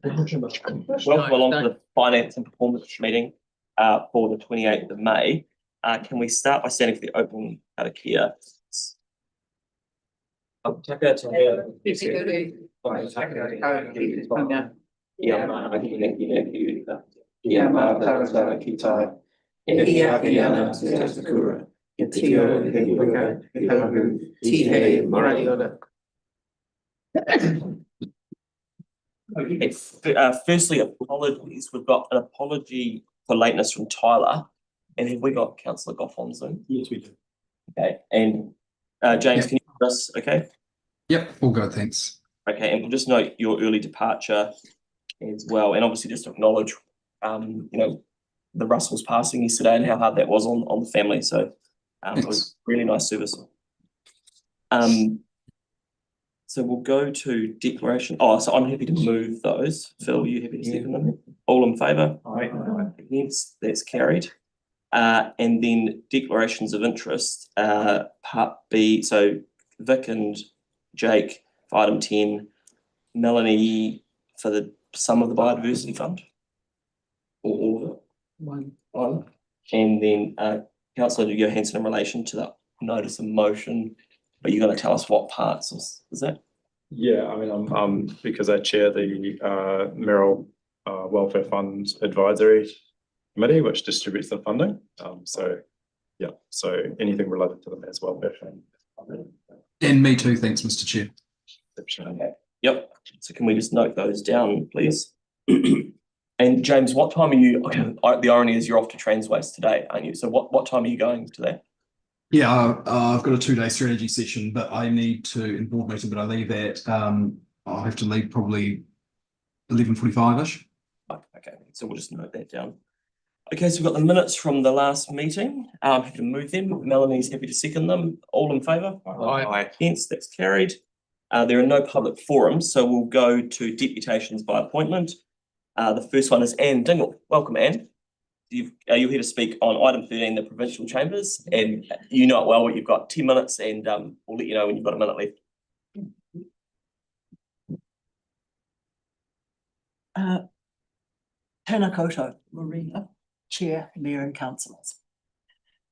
Welcome along to the Finance and Performance meeting for the 28th of May. Can we start by standing for the opening karakia? Firstly, apologies. We've got an apology for lateness from Tyler. And have we got Councillor Goff on Zoom? Yes, we do. Okay. And James, can you hear us okay? Yep, all good, thanks. Okay, and we'll just note your early departure as well. And obviously just acknowledge the Russell's passing yesterday and how hard that was on the family. So it was really nice service. So we'll go to declaration. So I'm happy to move those. Phil, are you happy to second them? All in favour? Aye. Against? That's carried. And then declarations of interest, part B. So Vic and Jake for item 10, Melanie for the sum of the Biodiversity Fund. Or all of it? One. And then Councillor Johansson in relation to the notice of motion. But you're going to tell us what parts is that? Yeah, I mean, I'm because I chair the Merrill Welfare Fund Advisory Committee, which distributes the funding. So anything related to the Mass Welfare Fund. And me too, thanks, Mr. Chair. Okay. Yep. So can we just note those down, please? And James, what time are you? Okay, the irony is you're off to Transwaste today, aren't you? So what time are you going to that? Yeah, I've got a 2-day strategy session, but I need to in board meeting. But I leave at I'll have to leave probably 11:45ish. Okay, so we'll just note that down. Okay, so we've got the minutes from the last meeting. I'm happy to move them. Melanie's happy to second them. All in favour? Aye. Against? That's carried. There are no public forums, so we'll go to deputations by appointment. The first one is Anne Dingle. Welcome, Anne. You're here to speak on item 13, the Provincial Chambers, and you know it well. You've got 10 minutes, and we'll let you know when you've got a minute left. Tēnā koutou, Marina, Chair, Mayor and Councillors.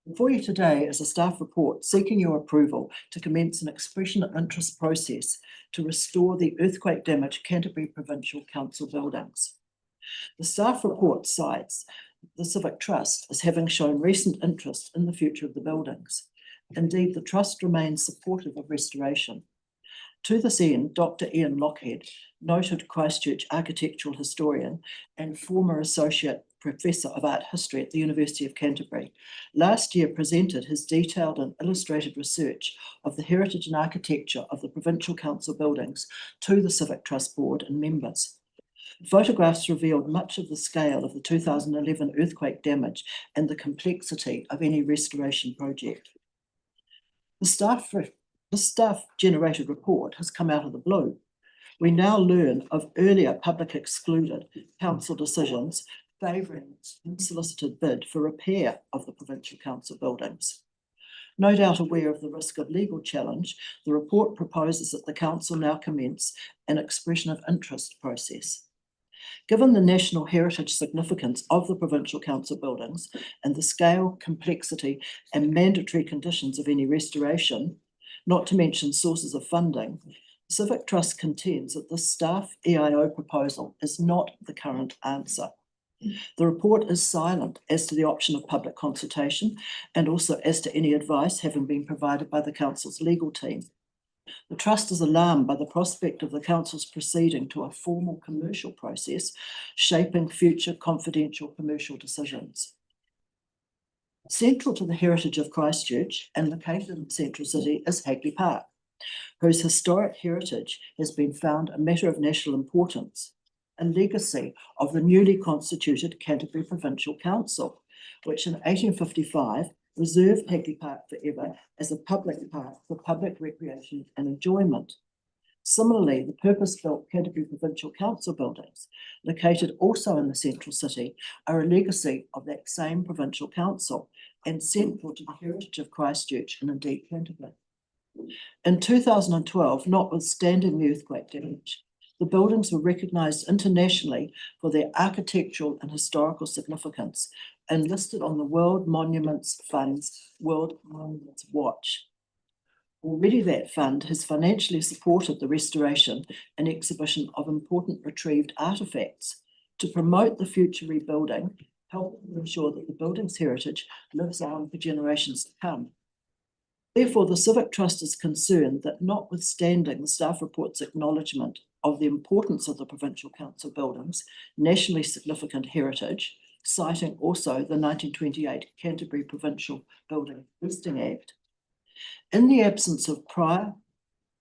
Before you today is a staff report seeking your approval to commence an expression of interest process to restore the earthquake damaged Canterbury Provincial Council buildings. The staff report cites the Civic Trust as having shown recent interest in the future of the buildings. Indeed, the Trust remains supportive of restoration. To this end, Dr. Ian Lockhead, noted Christchurch architectural historian and former Associate Professor of Art History at the University of Canterbury, last year presented his detailed and illustrated research of the heritage and architecture of the Provincial Council buildings to the Civic Trust Board and members. Photographs revealed much of the scale of the 2011 earthquake damage and the complexity of any restoration project. The staff-generated report has come out of the blue. We now learn of earlier public excluded council decisions favouring unsolicited bid for repair of the Provincial Council buildings. No doubt aware of the risk of legal challenge, the report proposes that the Council now commence an expression of interest process. Given the national heritage significance of the Provincial Council buildings and the scale, complexity and mandatory conditions of any restoration, not to mention sources of funding, Civic Trust contends that the staff EIO proposal is not the current answer. The report is silent as to the option of public consultation and also as to any advice having been provided by the Council's legal team. The Trust is alarmed by the prospect of the Council's proceeding to a formal commercial process, shaping future confidential commercial decisions. Central to the heritage of Christchurch and located in the central city is Hagley Park, whose historic heritage has been found a matter of national importance, a legacy of the newly constituted Canterbury Provincial Council, which in 1855 reserved Hagley Park forever as a public park for public recreation and enjoyment. Similarly, the purpose-built Canterbury Provincial Council buildings, located also in the central city, are a legacy of that same provincial council and central to the heritage of Christchurch and indeed Canterbury. In 2012, notwithstanding the earthquake damage, The buildings were recognised internationally for their architectural and historical significance and listed on the World Monuments Fund's World Monuments Watch. Already that fund has financially supported the restoration and exhibition of important retrieved artefacts to promote the future rebuilding, helping to ensure that the building's heritage lives on for generations to come. Therefore, the Civic Trust is concerned that notwithstanding the staff report's acknowledgement of the importance of the Provincial Council buildings' nationally significant heritage, citing also the 1928 Canterbury Provincial Building Listing Act, in the absence of prior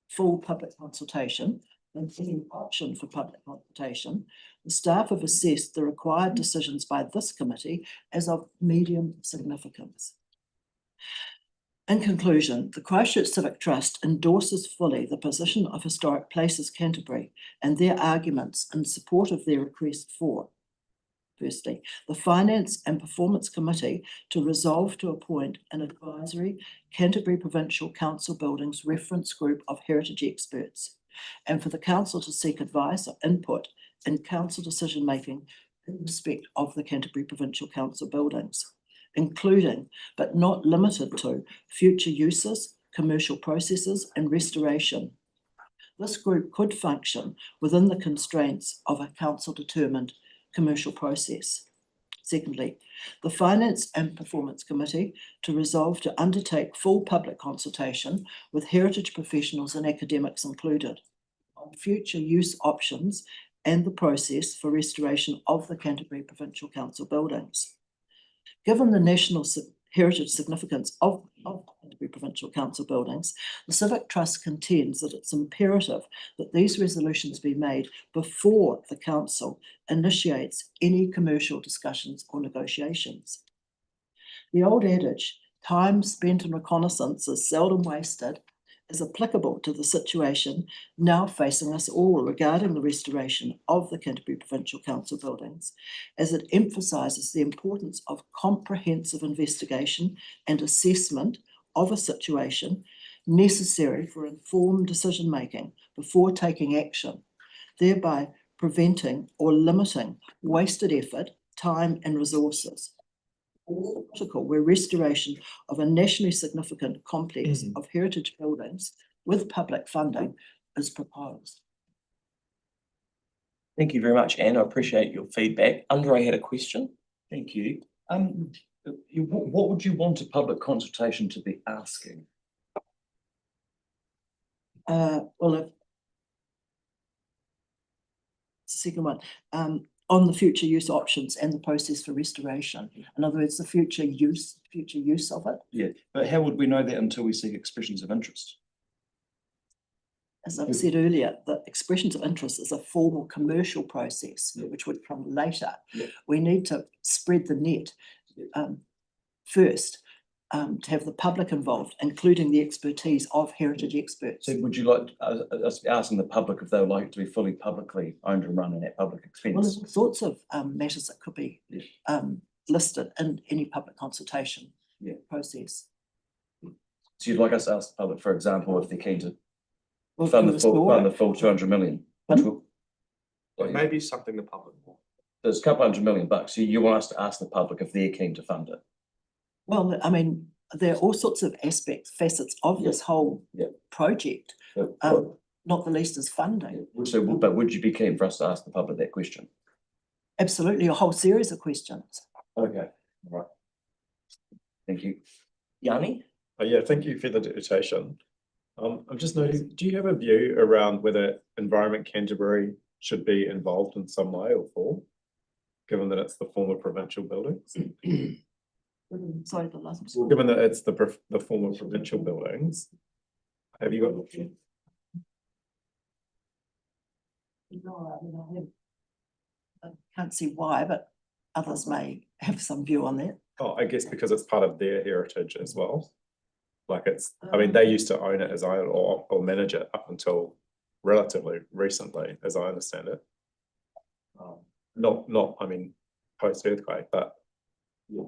full public consultation and any option for public consultation, the staff have assessed the required decisions by this committee as of medium significance. In conclusion, the Christchurch Civic Trust endorses fully the position of Historic Places Canterbury and their arguments in support of their request for, firstly, the Finance and Performance Committee to resolve to appoint an advisory Canterbury Provincial Council Buildings reference group of heritage experts, and for the Council to seek advice or input in Council decision-making in respect of the Canterbury Provincial Council buildings, including but not limited to future uses, commercial processes, and restoration. This group could function within the constraints of a council-determined commercial process. Secondly, the Finance and Performance Committee to resolve to undertake full public consultation with heritage professionals and academics included on future use options and the process for restoration of the Canterbury Provincial Council buildings. Given the national heritage significance of Canterbury Provincial Council buildings, the Civic Trust contends that it's imperative that these resolutions be made before the Council initiates any commercial discussions or negotiations. The old adage, time spent in reconnaissance is seldom wasted, is applicable to the situation now facing us all regarding the restoration of the Canterbury Provincial Council buildings, as it emphasises the importance of comprehensive investigation and assessment of a situation necessary for informed decision-making before taking action, thereby preventing or limiting wasted effort, time and resources. Where restoration of a nationally significant complex of heritage buildings with public funding is proposed. Thank you very much, Anne. I appreciate your feedback. Andre had a question. Thank you. What would you want a public consultation to be asking? Well, it's the second one. On the future use options and the process for restoration. In other words, the future use of it. Yeah, but how would we know that until we seek expressions of interest? As I've said earlier, the expressions of interest is a formal commercial process, which would come later. We need to spread the net first to have the public involved, including the expertise of heritage experts. So would you like us asking the public if they would like to be fully publicly owned and run in at public expense? Well, there's all sorts of matters that could be listed in any public consultation process. So you'd like us to ask the public, for example, if they're keen to Well, fund from the full store, 200 million? It may be something the public wants. There's a couple $100 million. So you want us to ask the public if they're keen to fund it? Well, I mean, there are all sorts of facets of this whole project, not the least is funding. So, but would you be keen for us to ask the public that question? Absolutely, a whole series of questions. Okay, all right. Thank you. Yanni? Yeah, thank you for the invitation. I'm just noticing, do you have a view around whether Environment Canterbury should be involved in some way or form, given that it's the former provincial buildings? Sorry, the last Well, given that it's the former provincial buildings, have you got? No, I can't see why, but others may have some view on that. Oh, I guess because it's part of their heritage as well. Like it's, I mean, they used to own it as or manage it up until relatively recently, as I understand it. Not, I mean, post-earthquake, but yeah.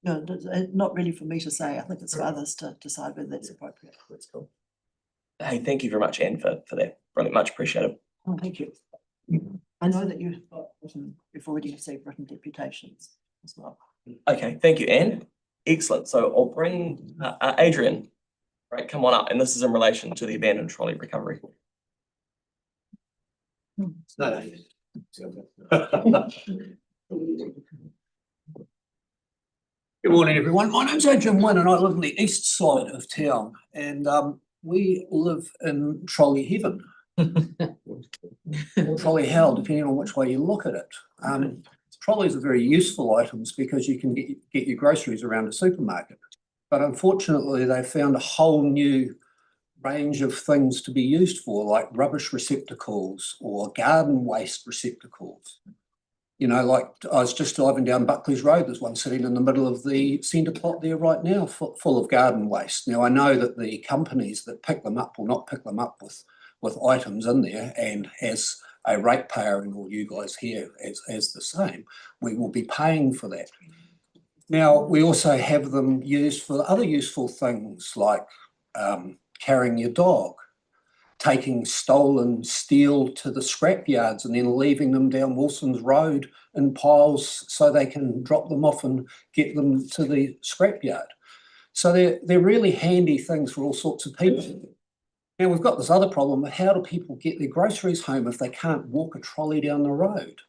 No, not really for me to say. I think it's for others to decide whether that's appropriate. That's cool. Hey, thank you very much, Anne, for that. Really much appreciated. Oh, thank you. I know that you've already received written deputations as well. Okay, thank you, Anne. Excellent. So I'll bring Adrian. Right, come on up. And this is in relation to the abandoned trolley recovery. Good morning, everyone. My name's Adrian Wynn and I live on the east side of town, and we live in trolley heaven. Or trolley hell, depending on which way you look at it. Trolleys are very useful items because you can get your groceries around a supermarket. But unfortunately, they found a whole new range of things to be used for, like rubbish receptacles or garden waste receptacles. You know, like I was just driving down Buckley's Road, there's one sitting in the middle of the centre plot there right now, full of garden waste. Now, I know that the companies that pick them up will not pick them up with items in there, and as a ratepayer, and all you guys here as the same, we will be paying for that. Now, we also have them used for other useful things like carrying your dog, taking stolen steel to the scrap yards and then leaving them down Wilson's Road in piles so they can drop them off and get them to the scrap yard. So they're really handy things for all sorts of people. Now we've got this other problem of how do people get their groceries home if they can't walk a trolley down the road?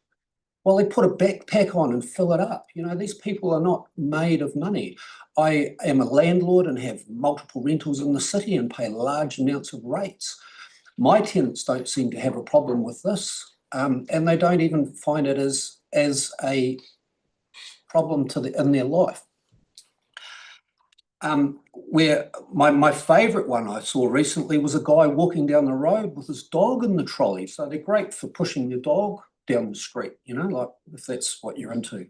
Well, they put a backpack on and fill it up. You know, these people are not made of money. I am a landlord and have multiple rentals in the city and pay large amounts of rates. My tenants don't seem to have a problem with this, and they don't even find it as a problem in their life. Where my favourite one I saw recently was a guy walking down the road with his dog in the trolley. So they're great for pushing your dog down the street, you know, like if that's what you're into.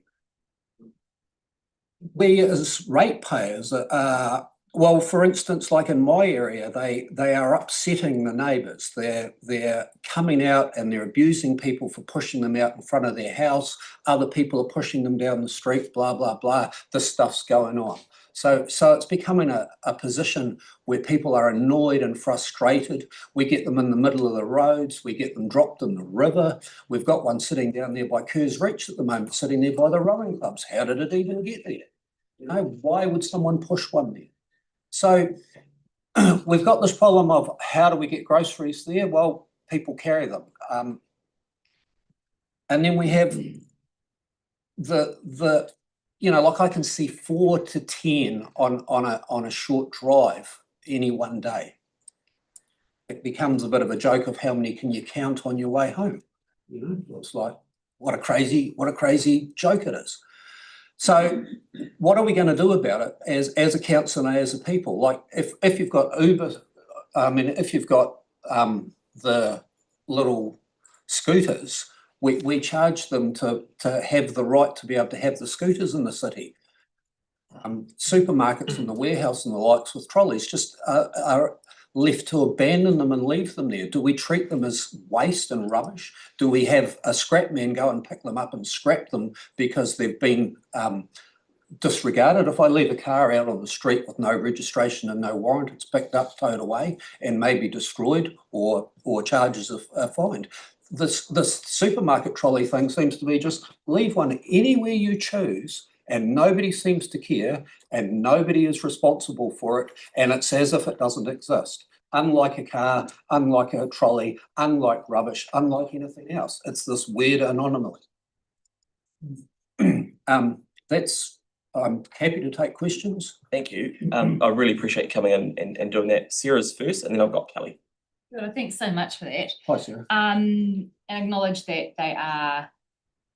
We as ratepayers are, well, for instance, like in my area, they are upsetting the neighbours. They're coming out and they're abusing people for pushing them out in front of their house. Other people are pushing them down the street, blah, blah, blah. This stuff's going on. So it's becoming a position where people are annoyed and frustrated. We get them in the middle of the roads. We get them dropped in the river. We've got one sitting down there by Kerr's Reach at the moment, sitting there by the rowing clubs. How did it even get there? You know, why would someone push one there? So we've got this problem of how do we get groceries there? Well, people carry them. And then we have the you know, like I can see 4 to 10 on a short drive any one day. It becomes a bit of a joke of how many can you count on your way home. You know, it's like what a crazy joke it is. So what are we going to do about it as a council and as a people? Like if you've got Uber, I mean, if you've got the little scooters, we charge them to have the right to be able to have the scooters in the city. Supermarkets and the warehouse and the likes with trolleys just are left to abandon them and leave them there. Do we treat them as waste and rubbish? Do we have a scrap man go and pick them up and scrap them because they've been disregarded? If I leave a car out on the street with no registration and no warrant, it's picked up, towed away and maybe destroyed or charges are fined. This supermarket trolley thing seems to be just leave one anywhere you choose and nobody seems to care and nobody is responsible for it, and it's as if it doesn't exist. Unlike a car, unlike a trolley, unlike rubbish, unlike anything else. It's this weird anomaly. I'm happy to take questions. Thank you. I really appreciate you coming in and doing that. Sarah's first, and then I've got Kelly. Good, thanks so much for that. Hi, Sarah. And acknowledge that they are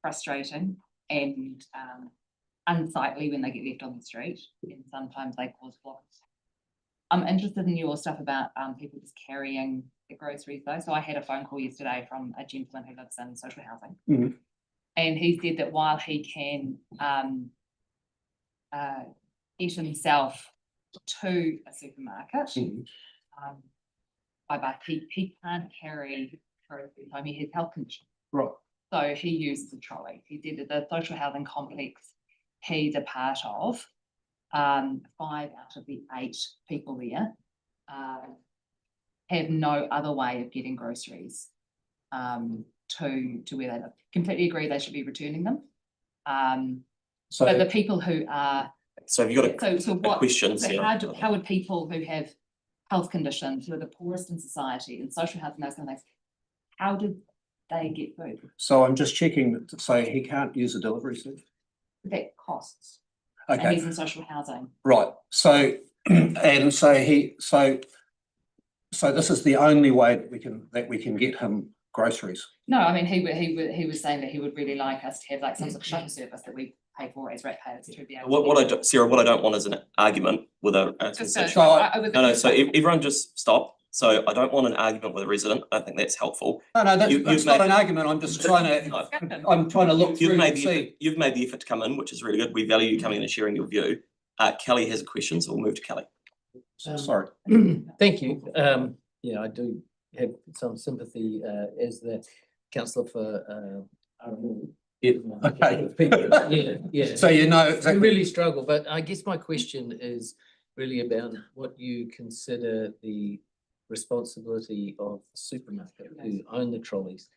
frustrating and unsightly when they get left on the street, and sometimes they cause blocks. I'm interested in your stuff about people just carrying the groceries though. So I had a phone call yesterday from a gentleman who lives in social housing. Mm-hmm. And he said that while he can get himself to a supermarket, by bike, he can't carry groceries home. He has health conditions. Right. So he uses a trolley. He said that the social housing complex he's a part of, 5 out of the 8 people there have no other way of getting groceries to where they live. Completely agree, they should be returning them. So But the people who are, So have you got so a what, question? so Sarah? how would people who have health conditions, who are the poorest in society, and social health and those kind of things, how did they get food? So I'm just checking, so he can't use a delivery service? That costs. And Okay, he's in social housing. right, so, and so so this is the only way that we can get him groceries. No, I mean, he was saying that he would really like us to have like some sort of shuttle service that we pay for as ratepayers to be able to. What I don't, Sarah, what I don't want is an argument with a Just constituent. No, so everyone just stop. So I don't want an argument with a resident. I don't think that's helpful. No, that's You've not made- an argument, I'm just trying to look You've through made and the see. effort, you've made the effort to come in, which is really good. We value you coming in and sharing your view. Kelly has a question, so we'll move to Kelly. Sorry. Thank you. Yeah, I do have some sympathy as the councillor for Okay. people. Yeah. So you know We exactly. really struggle, but I guess my question is really about what you consider the responsibility of the supermarket who own the trolleys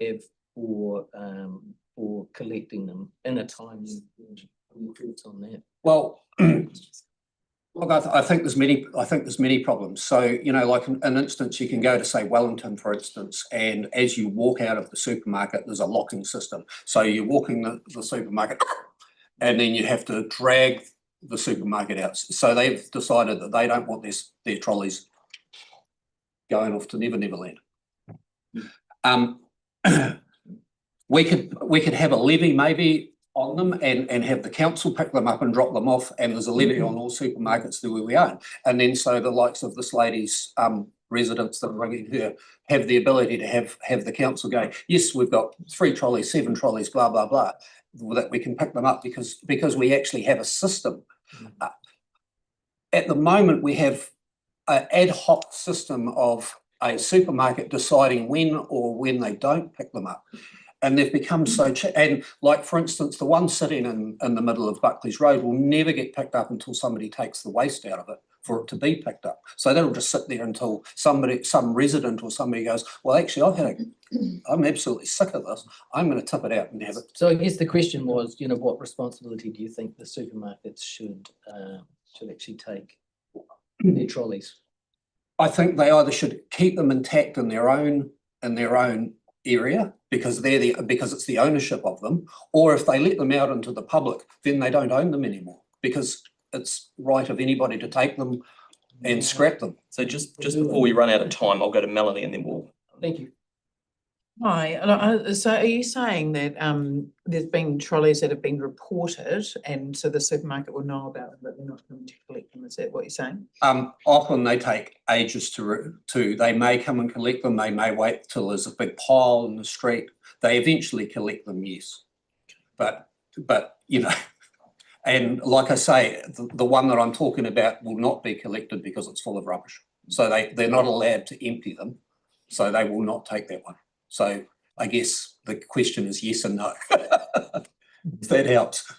have for collecting them in a timely. Your thoughts on that? Well, look, I think there's many problems. So, you know, like an instance, you can go to say Wellington, for instance, and as you walk out of the supermarket, there's a locking system. So you're walking the supermarket and then you have to drag the supermarket out. So they've decided that they don't want their trolleys going off to Never Land. We could have a levy maybe on them and have the council pick them up and drop them off, and there's a levy on all supermarkets that we own. And then so the likes of this lady's residents that are bringing her have the ability to have the council go, yes, we've got 3 trolleys, 7 trolleys, blah, blah, blah, that we can pick them up because we actually have a system. At the moment, we have an ad hoc system of a supermarket deciding when they don't pick them up. And they've become so cheap. And like, for instance, the one sitting in the middle of Buckley's Road will never get picked up until somebody takes the waste out of it for it to be picked up. So that'll just sit there until some resident or somebody goes, well, actually, I'm absolutely sick of this. I'm going to tip it out and have it. So I guess the question was, you know, what responsibility do you think the supermarkets should actually take their trolleys? I think they either should keep them intact in their own area because it's the ownership of them, or if they let them out into the public, then they don't own them anymore because it's right of anybody to take them and scrap them. So just before we run out of time, I'll go to Melanie and then we'll. Thank you. Hi, so are you saying that there's been trolleys that have been reported and so the supermarket will know about them, but they're not coming to collect them? Is that what you're saying? Often they take ages to they may come and collect them, they may wait till there's a big pile in the street. They eventually collect them, yes. But you know, and like I say, the one that I'm talking about will not be collected because it's full of rubbish. So they're not allowed to empty them. So they will not take that one. So I guess the question is yes and no. If that helps.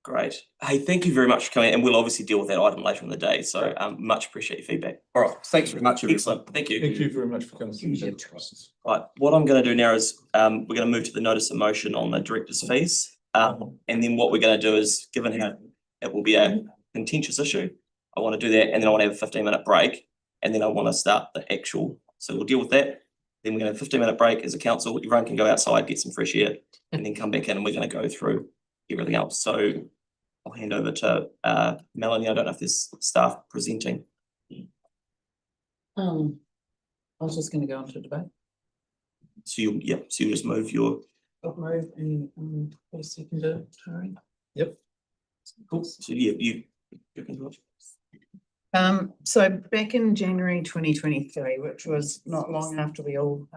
Great. Hey, thank you very much for coming, and we'll obviously deal with that item later in the day. So much appreciate your feedback. All right, thanks very much. Everyone. Excellent. Thank you. Thank you very much for coming. Right, what I'm going to do now is we're going to move to the notice of motion on the director's fees. And then what we're going to do is, given how it will be a contentious issue, I want to do that, and then I want to have a 15-minute break, and then I want to start the actual. So we'll deal with that. Then we're going to have a 15-minute break as a council. Everyone can go outside, get some fresh air, and then come back in, and we're going to go through everything else. So I'll hand over to Melanie. I don't know if there's staff presenting. I was just going to go on to debate. So you just move your. I'll move and put a seconder. Sorry. Yep. Cool. So you can do it. So back in January 2023, which was not long after we all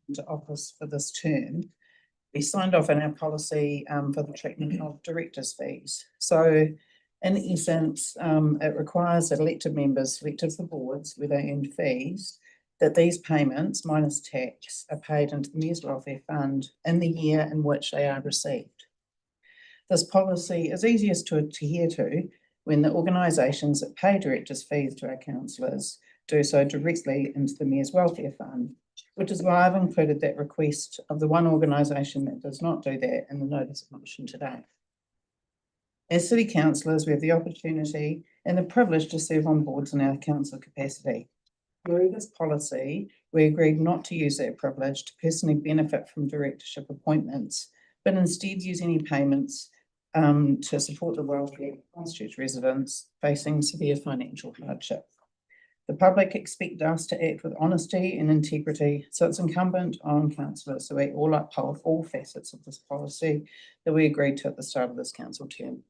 into office for this term, we signed off on our policy for the treatment of directors' fees. So in essence, it requires that elected members, elected for boards where they earn fees, that these payments minus tax are paid into the Mayor's Welfare Fund in the year in which they are received. This policy is easiest to adhere to when the organisations that pay directors' fees to our councillors do so directly into the Mayor's Welfare Fund, which is why I've included that request of the one organisation that does not do that in the notice of motion today. As city councillors, we have the opportunity and the privilege to serve on boards in our council capacity. Through this policy, we agreed not to use that privilege to personally benefit from directorship appointments, but instead use any payments to support the welfare of Christchurch residents facing severe financial hardship. The public expect us to act with honesty and integrity, so it's incumbent on councillors that we all uphold all facets of this policy that we agreed to at the start of this council term.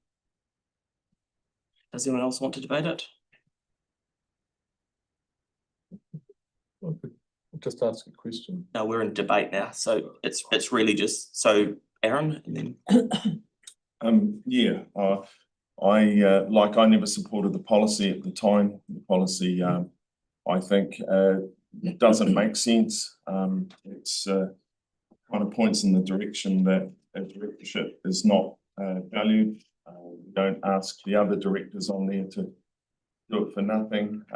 Does anyone else want to debate it? Just ask a question. No, we're in debate now, so it's really just, so Aaron and then. I never supported the policy at the time. The policy, I think, doesn't make sense. It's kind of points in the direction that a directorship is not valued. We don't ask the other directors on there to do it for nothing.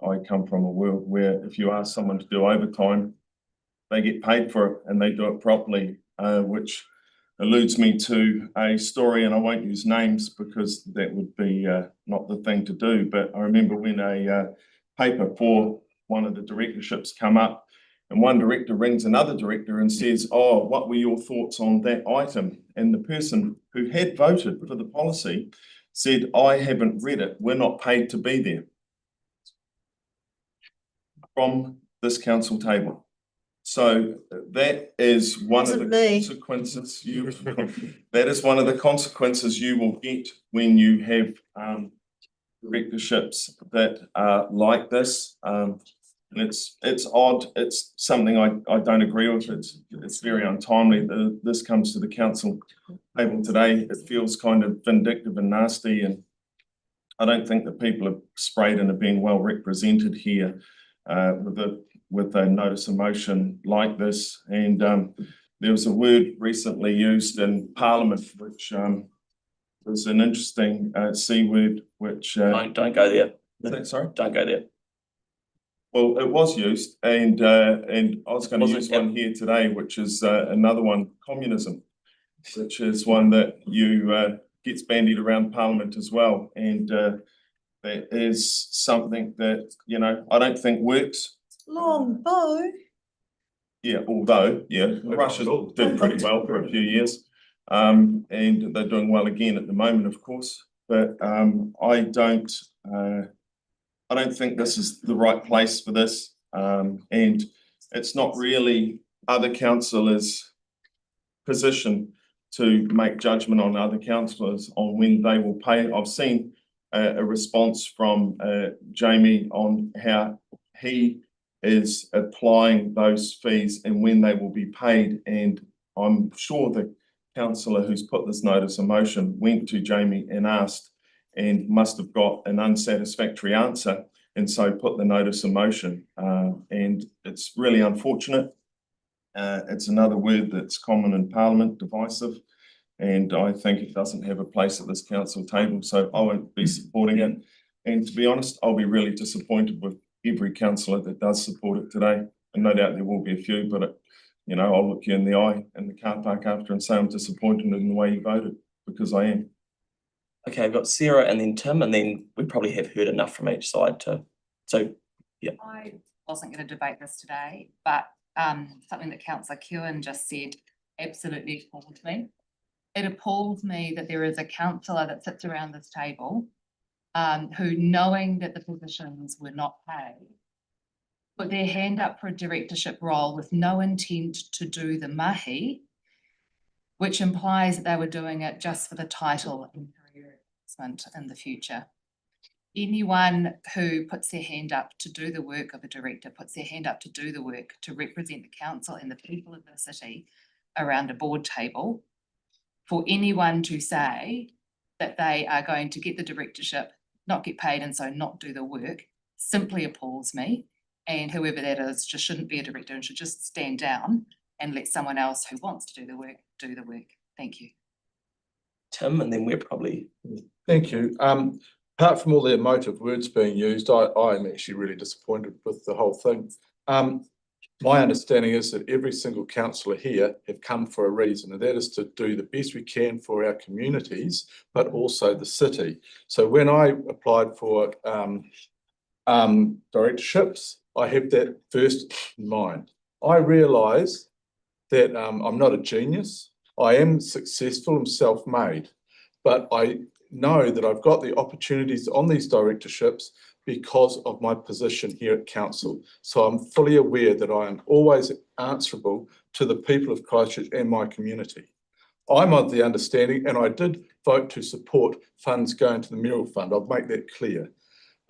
I come from a world where if you ask someone to do overtime, they get paid for it and they do it properly, which alludes me to a story, and I won't use names because that would be not the thing to do. But I remember when a paper for one of the directorships come up, and one director rings another director and says, "Oh, what were your thoughts on that item?" And the person who had voted for the policy said, "I haven't read it. We're not paid to be there." From this council table. So that is one of the consequences that is one of the consequences you will get when you have directorships that are like this. And it's odd. It's something I don't agree with. It's very untimely that this comes to the council table today. It feels kind of vindictive and nasty, and I don't think that people are sprayed and are being well represented here. With a notice of motion like this, and there was a word recently used in Parliament which was an interesting C word, which Don't go there. Sorry, Don't go there. well, it was used, and I was going to use one here today, which is another one, communism, which is one that gets bandied around Parliament as well, and that is something that, I don't think works. Long bow. Yeah, although, Russia did pretty well for a few years. And they're doing well again at the moment, of course. But I don't think this is the right place for this. And it's not really other councillors' position to make judgment on other councillors on when they will pay. I've seen a response from Jamie on how he is applying those fees and when they will be paid, and I'm sure the councillor who's put this notice of motion went to Jamie and asked and must have got an unsatisfactory answer, and so put the notice of motion, and it's really unfortunate. It's another word that's common in Parliament, divisive, and I think it doesn't have a place at this council table, so I won't be supporting it. And to be honest, I'll be really disappointed with every councillor that does support it today, and no doubt there will be a few, but I'll look you in the eye in the car park after and say I'm disappointed in the way you voted, because I am. Okay, I've got Sarah and then Tim, and then we probably have heard enough from each side I wasn't going to debate this today, but something that Councillor Kewen just said absolutely appalled me. It appalled me that there is a councillor that sits around this table who, knowing that the positions were not paid, put their hand up for a directorship role with no intent to do the mahi, which implies that they were doing it just for the title and career advancement in the future. Anyone who puts their hand up to do the work of a director, puts their hand up to do the work to represent the council and the people of the city around a board table, for anyone to say that they are going to get the directorship, not get paid, and so not do the work, simply appalls me. And whoever that is just shouldn't be a director and should just stand down and let someone else who wants to do the work do the work. Thank you. Tim, and then we're probably. Thank you. Apart from all the emotive words being used, I am actually really disappointed with the whole thing. my understanding is that every single councillor here have come for a reason, and that is to do the best we can for our communities, but also the city. So when I applied for directorships, I have that first in mind. I realise that I'm not a genius. I am successful and self-made, but I know that I've got the opportunities on these directorships because of my position here at council. So I'm fully aware that I am always answerable to the people of Christchurch and my community. I'm of the understanding, and I did vote to support funds going to the Mural Fund. I'll make that clear.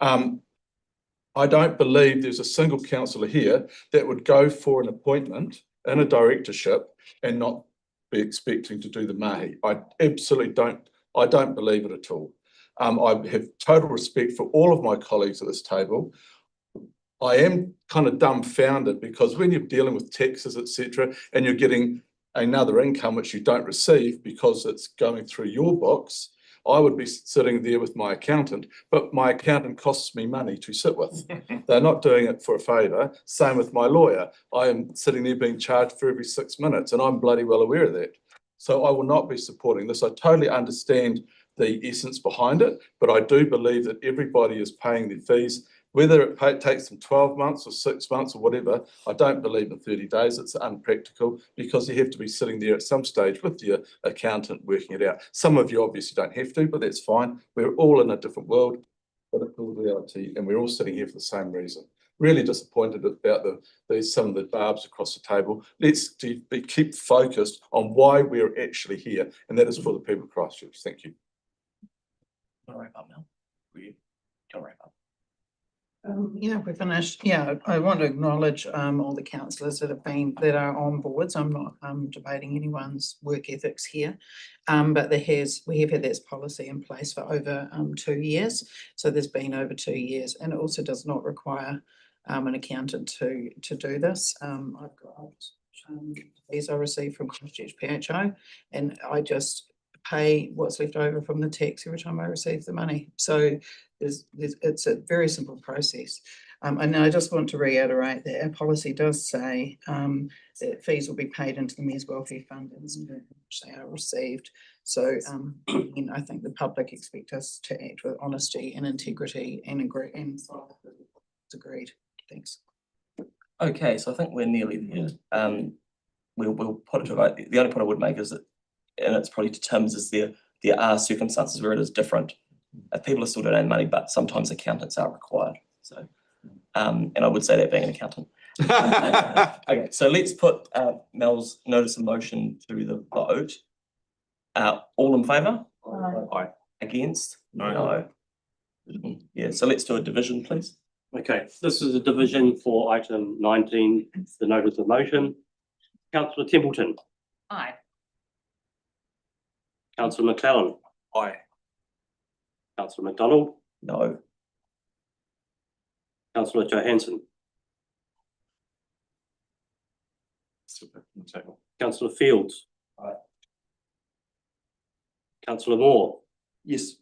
I don't believe there's a single councillor here that would go for an appointment in a directorship and not be expecting to do the mahi. I absolutely don't. I don't believe it at all. I have total respect for all of my colleagues at this table. I am kind of dumbfounded because when you're dealing with taxes, etc., and you're getting another income which you don't receive because it's going through your books, I would be sitting there with my accountant, but my accountant costs me money to sit with. They're not doing it for a favour. Same with my lawyer. I am sitting there being charged for every 6 minutes, and I'm bloody well aware of that. So I will not be supporting this. I totally understand the essence behind it, but I do believe that everybody is paying their fees, whether it takes them 12 months or 6 months or whatever. I don't believe in 30 days. It's unpractical because you have to be sitting there at some stage with your accountant working it out. Some of you obviously don't have to, but that's fine. We're all in a different world, but it's all reality, and we're all sitting here for the same reason. Really disappointed about some of the barbs across the table. Let's keep focused on why we're actually here, and that is for the people of Christchurch. Thank you. Wanna wrap up now? Can wrap up. Yeah, we're finished. Yeah, I want to acknowledge all the councillors that are on boards. I'm not debating anyone's work ethics here, but we have had this policy in place for over 2 years. So there's been over 2 years, and it also does not require an accountant to do this. I've got fees I receive from Christchurch PHO, and I just pay what's left over from the tax every time I receive the money. So it's a very simple process. And I just want to reiterate that our policy does say that fees will be paid into the Mayor's Welfare Fund in which they are received. So I think the public expect us to act with honesty and integrity and agree, and it's agreed. Thanks. Okay, so I think we're nearly there. We'll put it to vote. The only point I would make is that, and it's probably determines, is there are circumstances where it is different. If people are still donating money, but sometimes accountants are required. So, and I would say that being an accountant. Okay, so let's put Mel's notice of motion to the vote. All in favour? Aye. Against? No. Yeah, so let's do a division, please. Okay, this is a division for item 19, the notice of motion. Councillor Templeton. Aye. Councillor McClellan. Aye. Councillor McDonald. No. Councillor Johansson. Councillor Fields. Aye. Councillor Moore. Yes.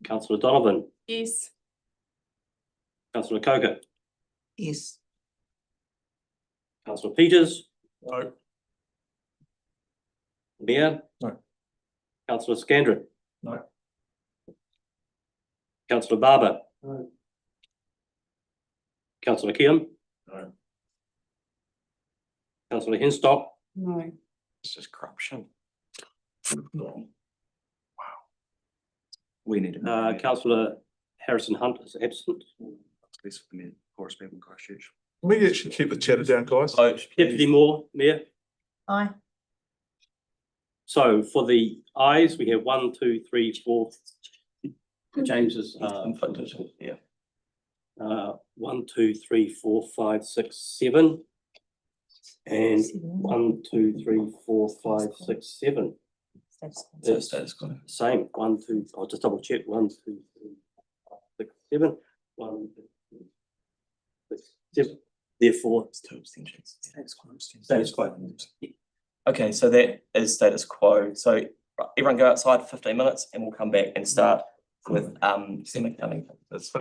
Councillor Donovan. Yes. Councillor Coker. Yes. Councillor Peters. No. Mayor. No. Councillor Scandron. No. Councillor Barber. No. Councillor Keehan. No. Councillor Henstock. No. This is corruption. Wow. We need to. Councillor Harrison Hunt is absent. Can we actually keep the chatter down, guys? Vote. Deputy Moore, Mayor. Aye. So for the ayes, we have 1, 2, 3, 4. James is Yeah. 1, 2, 3, 4, 5, 6, 7. And 1, 2, 3, 4, 5, 6, 7. It's Status quo. same. 1, 2. I'll just double check. 1, 2, 3, 4, 5, 6, 7. 1, 2, 3, 6, 7. Therefore, It's 2 abstentions. status quo. Okay, so that is status quo. So everyone go outside for 15 minutes and we'll come back and start with semi-accounting. That's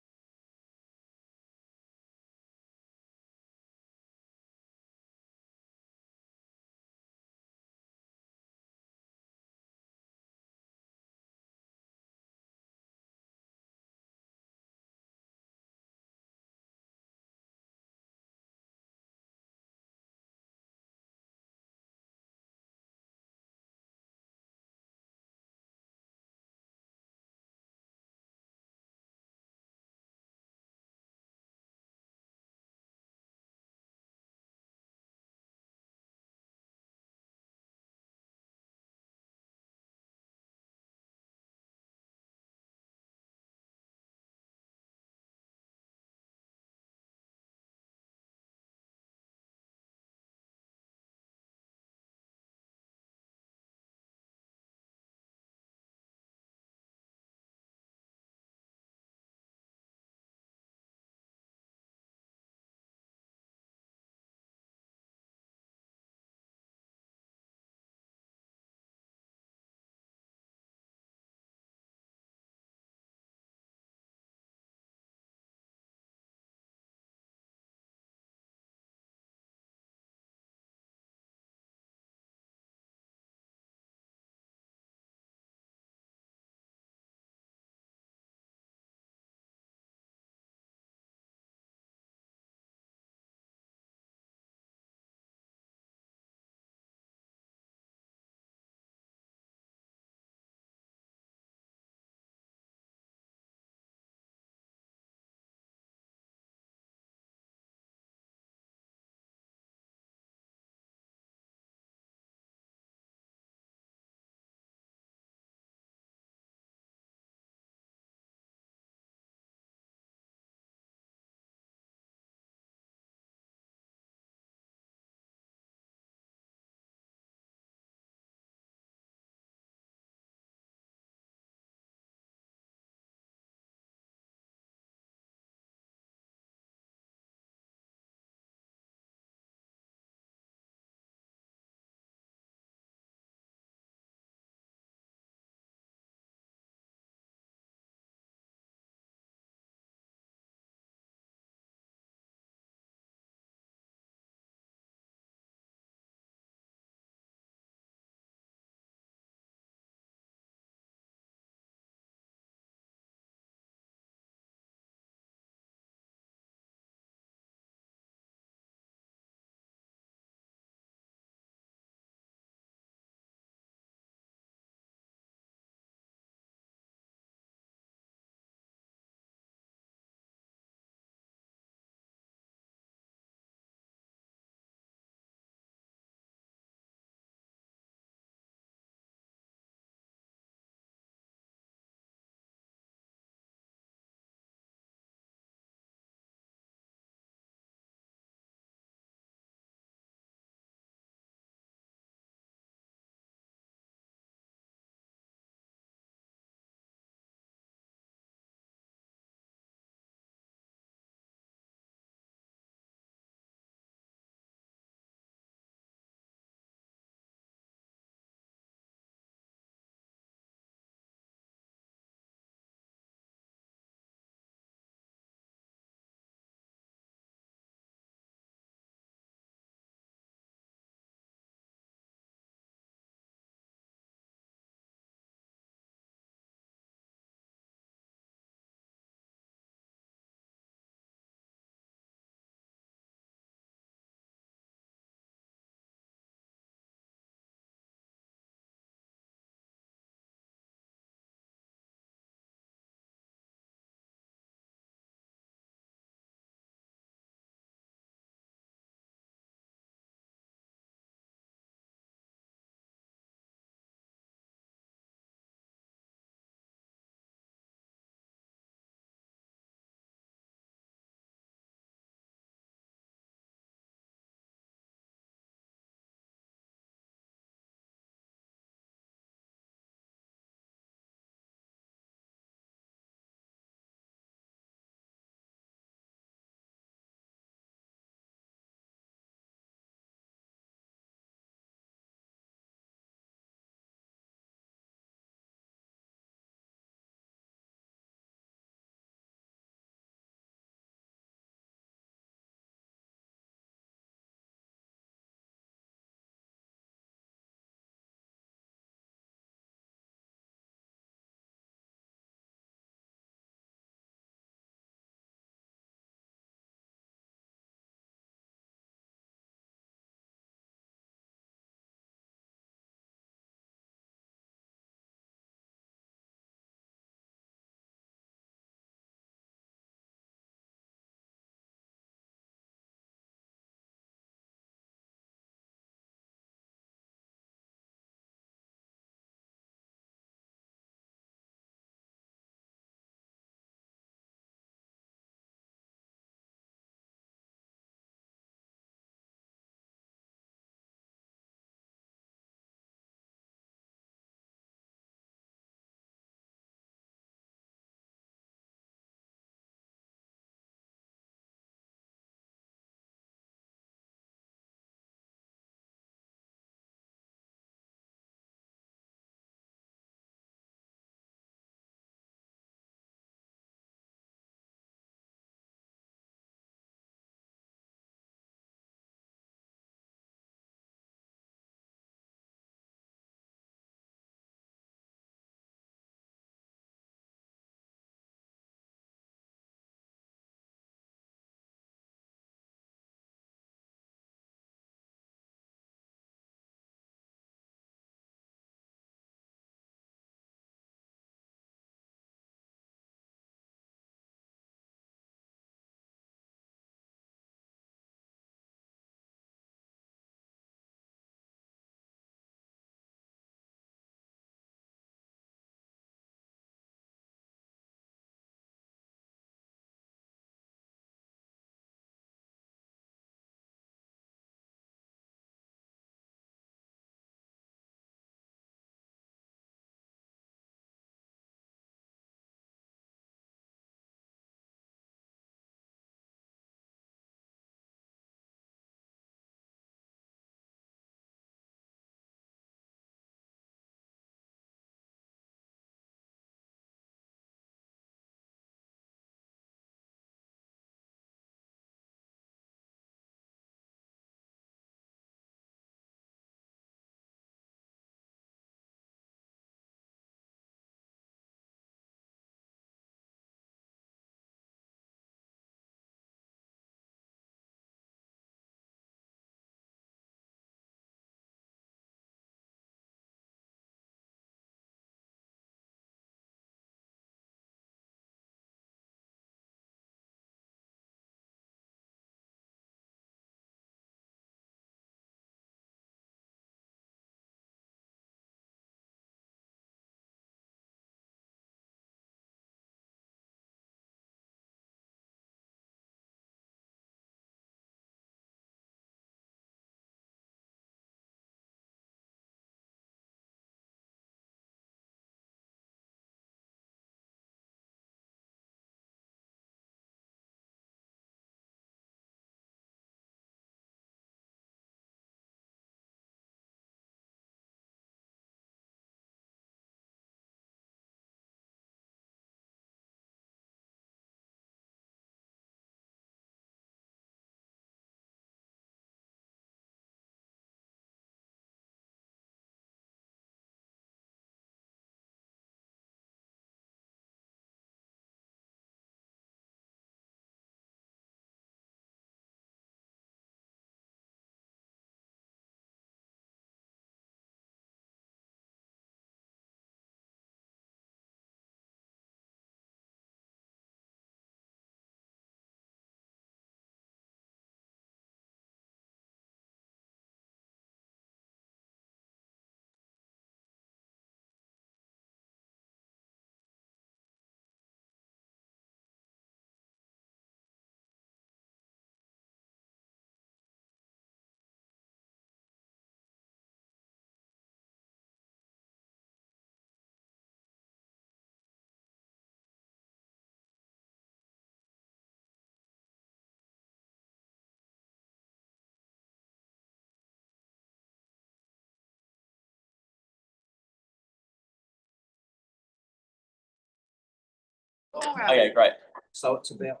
Okay, great. So it's about.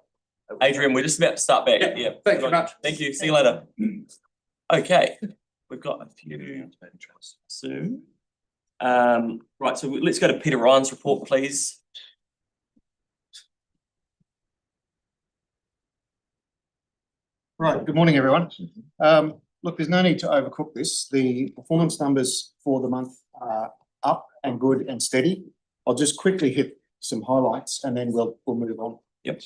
Adrian, we're just about to start back. Yeah. Thank you very much. Thank you. See you later. Okay, we've got a few soon. Right, so let's go to Peter Ryan's report, please. Right, good morning, everyone. Look, there's no need to overcook this. The performance numbers for the month are up and good and steady. I'll just quickly hit some highlights and then we'll move on. Yep.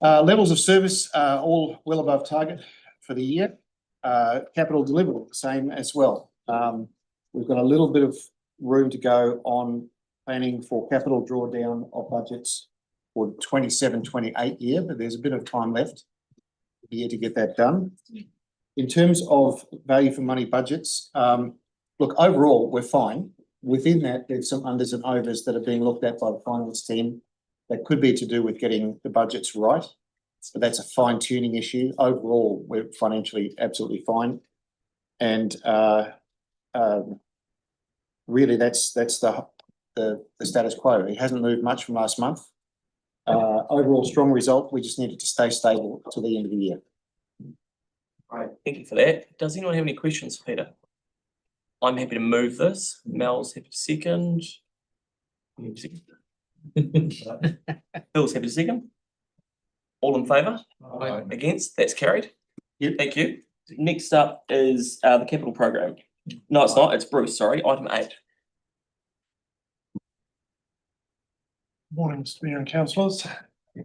Levels of service are all well above target for the year. Capital delivery, the same as well. We've got a little bit of room to go on planning for capital drawdown of budgets for 27-28 year, but there's a bit of time left here to get that done. In terms of value for money budgets, look, overall, we're fine. Within that, there's some unders and overs that are being looked at by the finance team that could be to do with getting the budgets right. But that's a fine tuning issue. Overall, we're financially absolutely fine. And really that's the status quo. It hasn't moved much from last month. Overall strong result. We just need it to stay stable till the end of the year. Right, thank you for that. Does anyone have any questions for Peter? I'm happy to move this. Mel's happy to second. Bill's happy to second. All in favour? Aye. Against? That's carried. Yep. Thank you. Next up is the capital program. No, it's not. It's Bruce, sorry. Item 8. Morning, Mr Mayor and councillors. A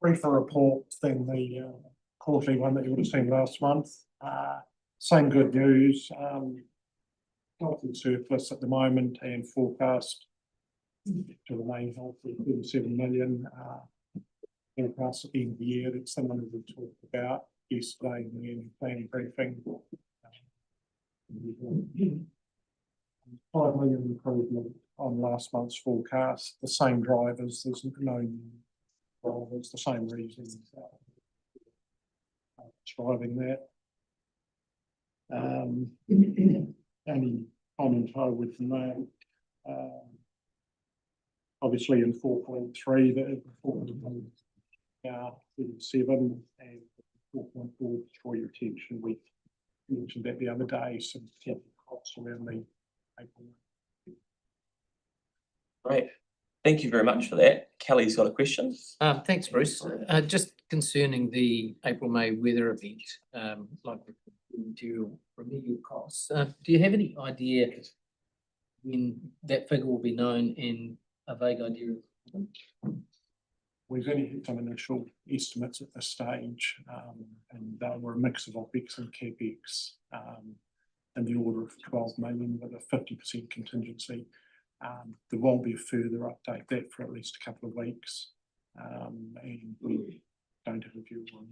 briefer report than the quarterly one that you would have seen last month. Same good news. Healthy surplus at the moment and forecast to remain healthy, 37 million. Forecast at the end of the year. That's the number we talked about yesterday in the annual planning briefing. 5 million improvement on last month's forecast. The same drivers. There's no new drivers. The same reasons driving that. Any comment I would make? Obviously in 4.3, the 4.7 and 4.4 draw your attention. We mentioned that the other day, some costs around the April. Great. Thank you very much for that. Kelly's got a question. Thanks, Bruce. Just concerning the April-May weather event, like material remedial costs, do you have any idea when that figure will be known and a vague idea of? We've only hit some initial estimates at this stage, and they were a mix of OPEX and CAPEX, in the order of 12 million with a 50% contingency. There won't be a further update that for at least a couple of weeks, and we don't have a view on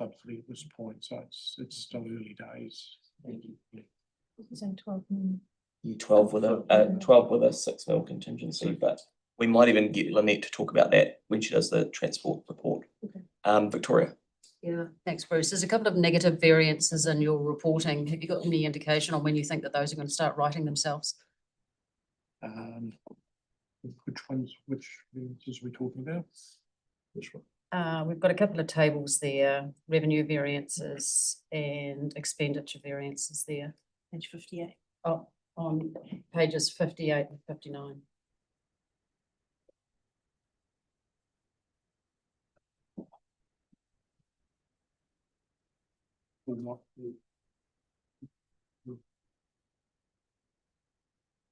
subsidy at this point, so it's still early days. Thank you. 12 million. 12 with a 6 mil contingency, but we might even get Lynette to talk about that when she does the transport report. Okay. Victoria. Yeah, thanks, Bruce. There's a couple of negative variances in your reporting. Have you got any indication on when you think that those are going to start writing themselves? Which variances are we talking about? Which one? We've got a couple of tables there, revenue variances and expenditure variances there. Page 58. Oh, on pages 58 and 59.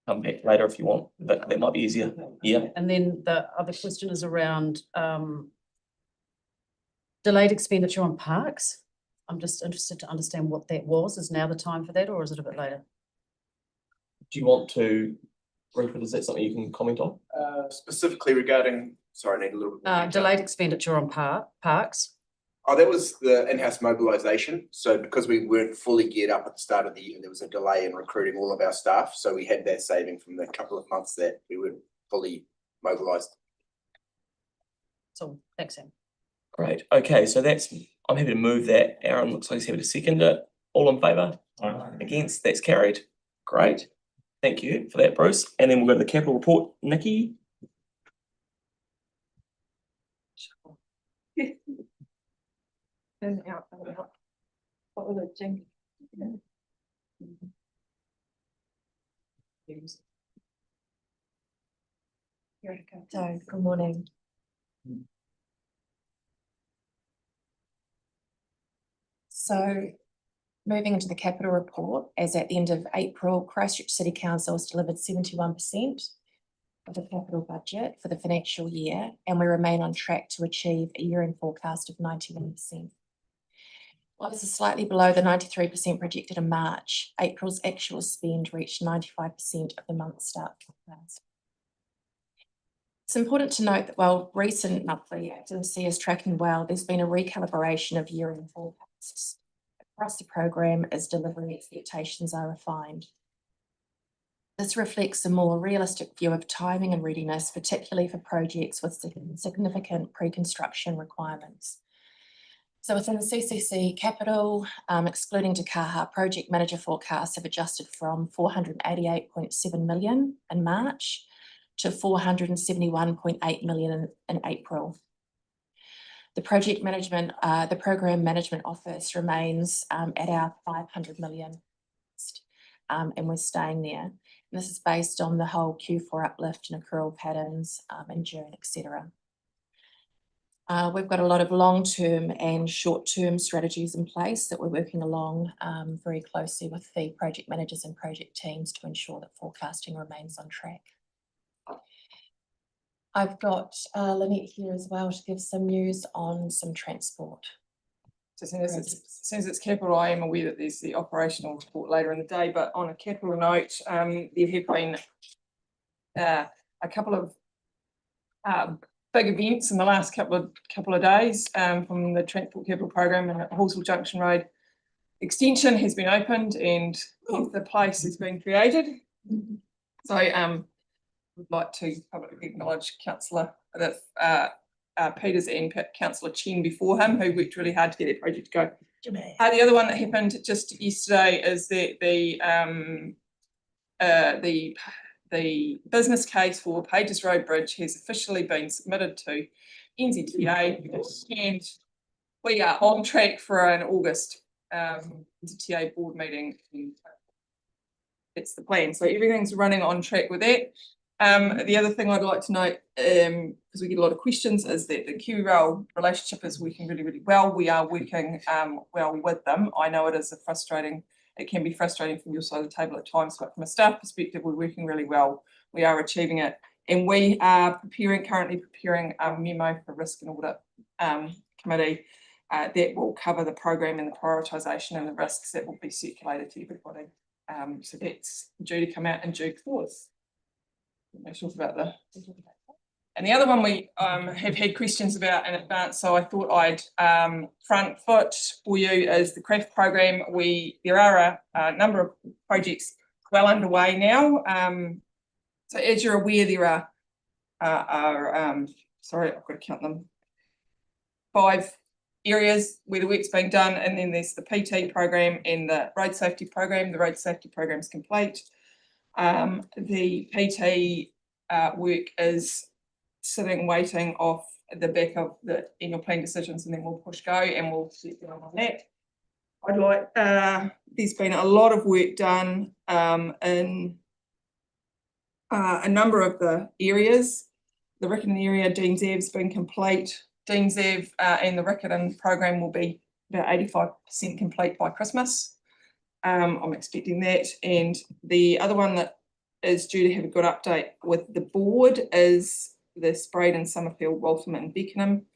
Come back later if you want. That might be easier. Yeah. And then the other question is around delayed expenditure on parks. I'm just interested to understand what that was. Is now the time for that, or is it a bit later? Do you want to, Rupert, is that something you can comment on? Specifically regarding, sorry, I need a little bit more detail. Delayed expenditure on parks. Oh, that was the in-house mobilisation. So because we weren't fully geared up at the start of the year, there was a delay in recruiting all of our staff. So we had that saving from the couple of months that we were fully mobilised. So thanks, Sam. Great. Okay, so I'm happy to move that. Aaron looks like he's happy to second it. All in favour? Against? That's carried. Great. Thank you for that, Bruce. And then we'll go to the capital report. Nikki? What was it, Jim? So, good morning. So, moving into the capital report, as at the end of April, Christchurch City Council has delivered 71% of the capital budget for the financial year, and we remain on track to achieve a year-end forecast of 91%. While this is slightly below the 93% projected in March, April's actual spend reached 95% of the month's start forecast. It's important to note that while recent monthly activity is tracking well, there's been a recalibration of year-end forecasts across the program as delivery expectations are refined. This reflects a more realistic view of timing and readiness, particularly for projects with significant pre-construction requirements. So within the CCC capital, excluding Te Kaha, project manager forecasts have adjusted from 488.7 million in March to 471.8 million in April. The program management office remains at our 500 million, and we're staying there. And this is based on the whole Q4 uplift and accrual patterns in June, etc. We've got a lot of long-term and short-term strategies in place that we're working along very closely with the project managers and project teams to ensure that forecasting remains on track. I've got Lynette here as well to give some news on some transport. So since it's capital, I am aware that there's the operational report later in the day, but on a capital note, there have been a couple of big events in the last couple of days from the transport capital program, and Hallsville Junction Road extension has been opened and the place has been created. So would like to publicly acknowledge Councillor Peters and Councillor Chen before him, who worked really hard to get that project to go. The other one that happened just yesterday is that the business case for Pages Road Bridge has officially been submitted to NZTA, and we are on track for an August NZTA board meeting. It's the plan, so everything's running on track with that. The other thing I'd like to note, because we get a lot of questions, is that the QRail relationship is working really, really well. We are working well with them. I know it can be frustrating from your side of the table at times, but from a staff perspective, we're working really well. We are achieving it. And we are currently preparing a memo for Risk and Audit Committee that will cover the program and the prioritisation and the risks that will be circulated to everybody. So that's due to come out in due course. And the other one we have had questions about in advance, so I thought I'd front foot for you, is the craft program. There are a number of projects well underway now. So as you're aware, there are sorry, I've got to count them, 5 areas where the work's being done, and then there's the PT program and the road safety program. The road safety program is complete. The PT work is sitting waiting off the back of the annual plan decisions, and then we'll push go and we'll get going on that. There's been a lot of work done in a number of the areas. The Riccarton area, Dean's Ave's been complete. Dean's Ave and the Riccarton program will be about 85% complete by Christmas. I'm expecting that. And the other one that is due to have a good update with the board is the Spraydon, Summerfield, Waltham and Beckenham.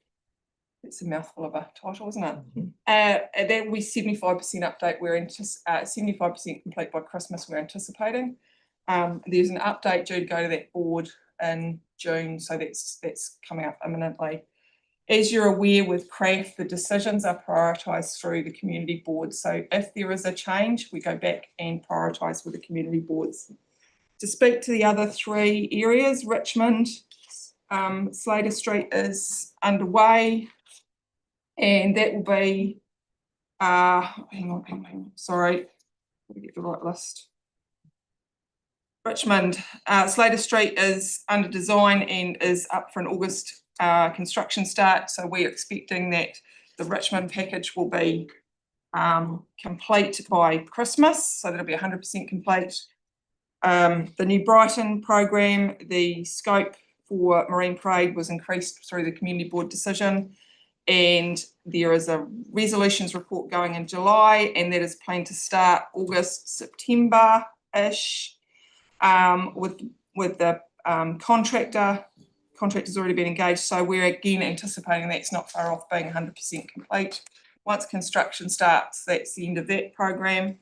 It's a mouthful of a title, isn't it? That will be 75% update. We're 75% complete by Christmas, we're anticipating. There's an update due to go to that board in June, so that's coming up imminently. As you're aware, with CRAF, the decisions are prioritised through the community boards. So if there is a change, we go back and prioritise with the community boards. To speak to the other 3 areas, Richmond, Slater Street is underway, and that will be, hang on, sorry, let me get the right list. Richmond, Slater Street is under design and is up for an August construction start, so we're expecting that the Richmond package will be complete by Christmas, so that'll be 100% complete. The New Brighton program, the scope for Marine Parade was increased through the community board decision, and there is a resolutions report going in July, and that is planned to start August, September-ish, with the contractor's already been engaged, so we're again anticipating that's not far off being 100% complete. Once construction starts, that's the end of that program.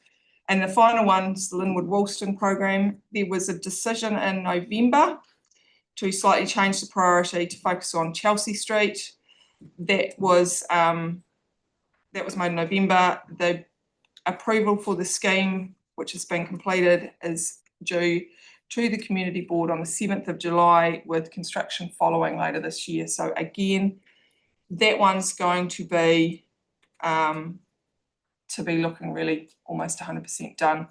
And the final one's the Linwood Woolston program. There was a decision in November to slightly change the priority to focus on Chelsea Street. That was made in November. The approval for the scheme, which has been completed, is due to the community board on the 7th of July, with construction following later this year. So again, that one's going to be looking really almost 100% done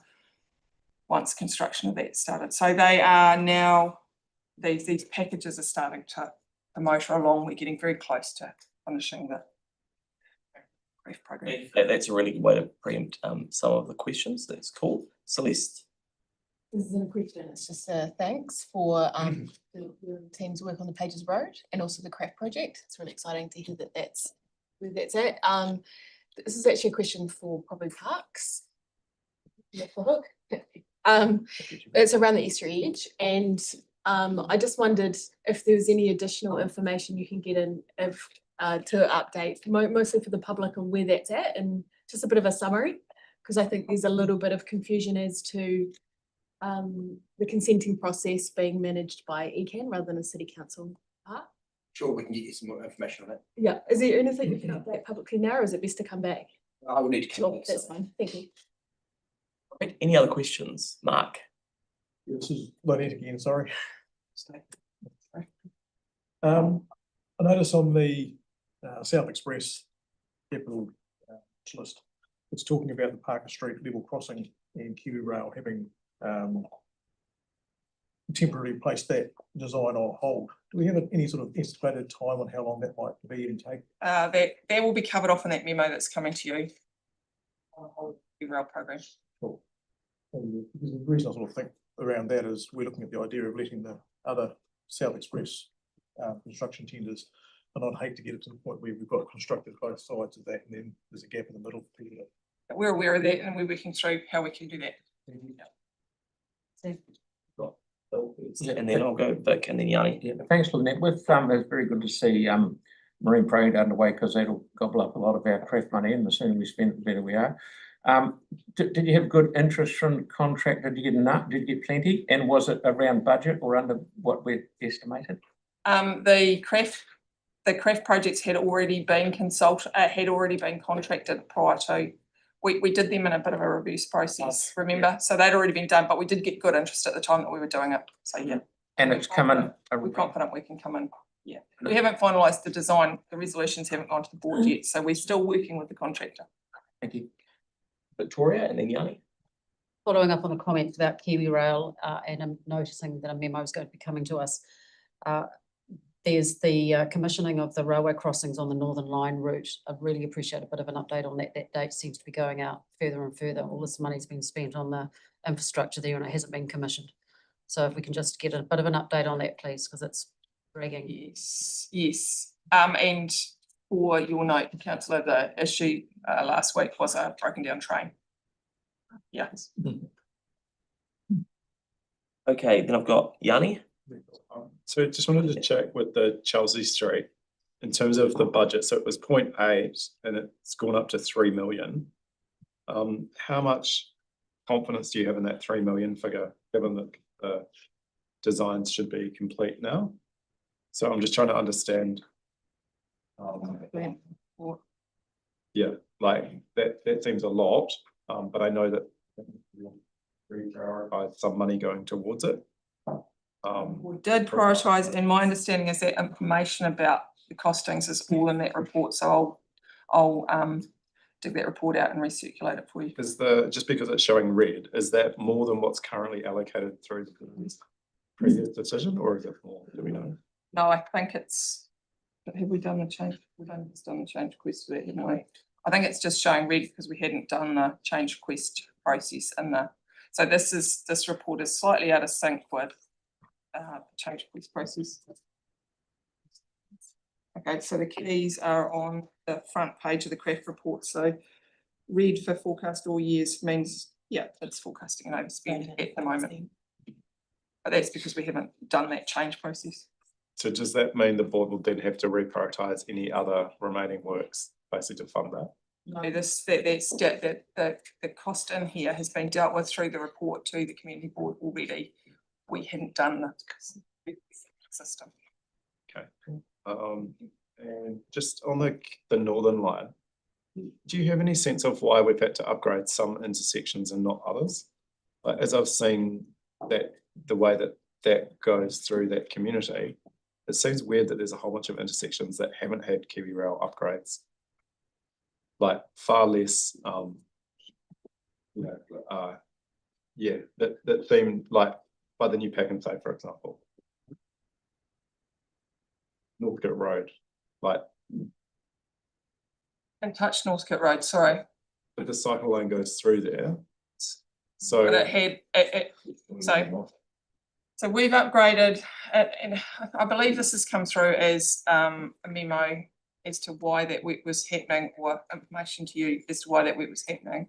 once construction of that started. So they are now, these packages are starting to motor along. We're getting very close to finishing the brief program. That's a really good way to preempt some of the questions. That's cool. Celeste. This isn't a question, it's just a thanks for the team's work on the Pages Road and also the craft project. It's really exciting to hear that that's where that's at. This is actually a question for probably Parks. It's around the Estuary Edge, and I just wondered if there was any additional information you can get in to update, mostly for the public, on where that's at, and just a bit of a summary, because I think there's a little bit of confusion as to the consenting process being managed by ECAN rather than a city council part. Sure, we can get you some more information on it. Yeah, is there anything you can update publicly now, or is it best to come back? I will need to come back. That's fine, thank you. Right, any other questions? Mark? This is Lynette again, sorry. I notice on the South Express capital list, it's talking about the Parker Street level crossing and Kiwi Rail having temporarily placed that design on hold. Do we have any sort of estimated time on how long that might be and take? That will be covered off in that memo that's coming to you on the whole rail program. Cool. And the reason I sort of think around that is we're looking at the idea of letting the other South Express construction tenders, and I'd hate to get it to the point where we've got constructed both sides of that and then there's a gap in the middle for people. We're aware of that, and we're working through how we can do that. And then I'll go Vic and then Yanni. Yeah, thanks for that. With it's very good to see Marine Parade underway, because that'll gobble up a lot of our craft money, and the sooner we spend it, the better we are. Did you have good interest from the contractor? Did you get enough? Did you get plenty? And was it around budget or under what we estimated? The craft projects had already been contracted prior to. We did them in a bit of a reverse process, remember? So they'd already been done, but we did get good interest at the time that we were doing it. So yeah. And it's coming. We're confident we can come in. Yeah. We haven't finalised the design. The resolutions haven't gone to the board yet, so we're still working with the contractor. Thank you. Victoria and then Yanni. Following up on a comment about Kiwi Rail, and I'm noticing that a memo is going to be coming to us. There's the commissioning of the railway crossings on the Northern Line route. I'd really appreciate a bit of an update on that. That date seems to be going out further and further. All this money's been spent on the infrastructure there and it hasn't been commissioned. So if we can just get a bit of an update on that, please, because it's dragging. Yes. And for your note, councillor, the issue last week was a broken down train. Yes. Okay, then I've got Yanni. So just wanted to check with the Chelsea Street in terms of the budget. So it was 0.8 and it's gone up to 3 million. How much confidence do you have in that 3 million figure, given that the designs should be complete now? So I'm just trying to understand. Yeah, like that seems a lot, but I know that we prioritize some money going towards it. We did prioritise, and my understanding is that information about the costings is all in that report. So I'll dig that report out and recirculate it for you. Is just because it's showing red, is that more than what's currently allocated through the previous decision, or is it more? Do we know? No, I think it's But have we done the change? We've done the change request for that, haven't we? I think it's just showing red because we hadn't done the change request process in the, so this report is slightly out of sync with the change request process. Okay, so the keys are on the front page of the craft report. So red for forecast all years means, yeah, it's forecasting an overspend at the moment. But that's because we haven't done that change process. So does that mean the board will then have to reprioritise any other remaining works, basically to fund that? No, the cost in here has been dealt with through the report to the community board already. We hadn't done the system. Okay. And just on the northern line, do you have any sense of why we've had to upgrade some intersections and not others? Like, as I've seen that the way that goes through that community, it seems weird that there's a whole bunch of intersections that haven't had Kiwi Rail upgrades. Like far less, that theme, like by the new Pack and Play, for example. Northcote Road, like. And touch Northcote Road, sorry. But the cycle lane goes through there. So. But it had, so we've upgraded, and I believe this has come through as a memo as to why that work was happening, or information to you as to why that work was happening.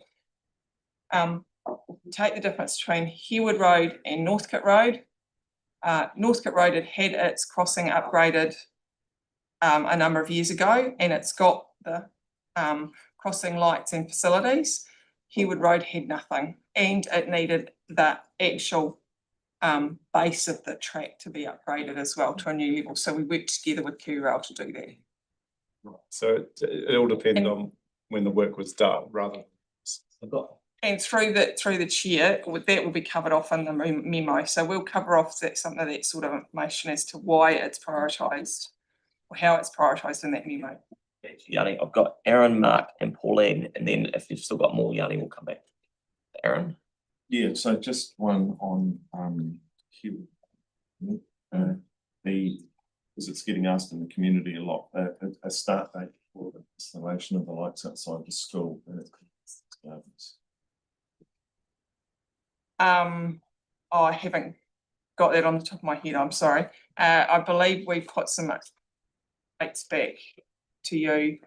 Take the difference between Herwood Road and Northcote Road. Northcote Road had its crossing upgraded a number of years ago, and it's got the crossing lights and facilities. Herwood Road had nothing, and it needed the actual base of the track to be upgraded as well to a new level. So we worked together with Kiwi Rail to do that. Right. So it all depends on when the work was done, rather than. And through the chair, that will be covered off in the memo. So we'll cover off some of that sort of information as to why it's prioritised or how it's prioritised in that memo. Yanni, I've got Aaron, Mark and Pauline, and then if you've still got more, Yanni, we'll come back. Aaron? Yeah, so just one on because it's getting asked in the community a lot, a start date for the installation of the lights outside the school. I haven't got that on the top of my head, I'm sorry. I believe we put some dates back to you.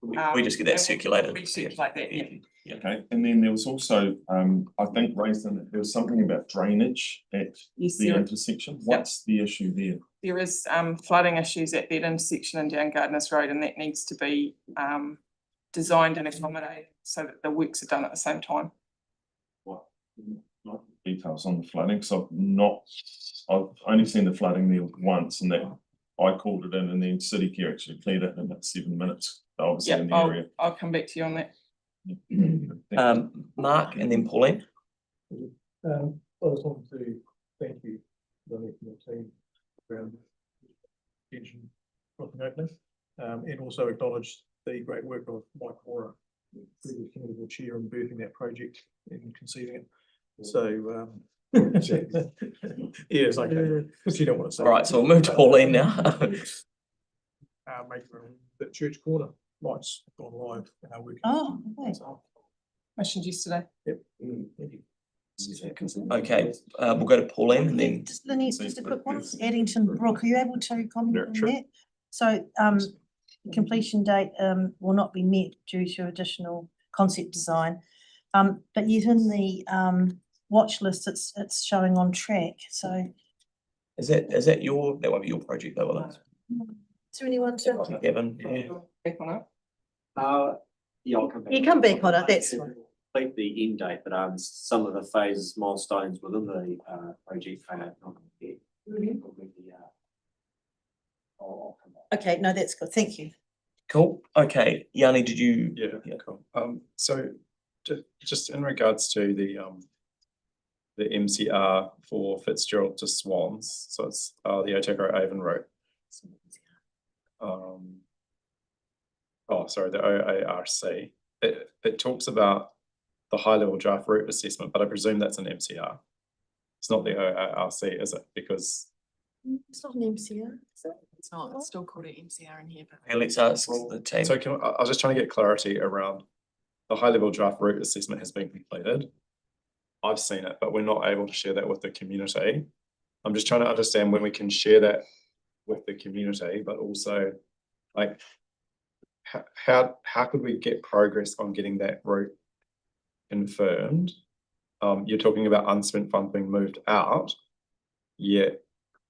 We just get that circulated. Recirculate that, yeah. Okay, and then there was also, I think raised in it, there was something about drainage at the intersection. What's the issue there? There is flooding issues at that intersection in down Gardeners Road, and that needs to be designed and accommodated so that the works are done at the same time. What details on the flooding? So I've only seen the flooding there once, and that I called it in, and then City Care actually cleared it in about 7 minutes. Obviously in the area. I'll come back to you on that. Mark and then Pauline. I just wanted to thank you, Lily, and your team around attention crossing opening, and also acknowledge the great work of Mike Mora, previous committee board chair, in birthing that project and conceiving it. So yes, okay, because you don't want to say. All right, so we'll move to Pauline now. Make that church corner lights gone live and are working. Oh, okay. Mentioned yesterday. Yep. Okay, we'll go to Pauline and then. Just Lynette, just a quick one. Addington Brook, are you able to comment on that? So completion date will not be met due to additional concept design. But yet in the watch list, it's showing on track. So Is that your, that won't be your project though, will it? is there anyone to? Evan, yeah. Back on it. Yeah, I'll come back. You come back on it, that's fine. Complete the end date, but some of the phases, milestones within the project are not yet. I'll come back. Okay, no, that's good. Thank you. Cool. Okay, Yanni, did you? Yeah, cool. So just in regards to the MCR for Fitzgerald to Swans, so it's the Otago Avon Road. The OARC. It talks about the high level draft route assessment, but I presume that's an MCR. It's not the OARC, is it? Because It's not an MCR, is it? It's not, it's still called an MCR in here, but. Okay, let's ask the team. So I was just trying to get clarity around the high level draft route assessment has been completed. I've seen it, but we're not able to share that with the community. I'm just trying to understand when we can share that with the community, but also like how could we get progress on getting that route confirmed? You're talking about unspent funds being moved out, yet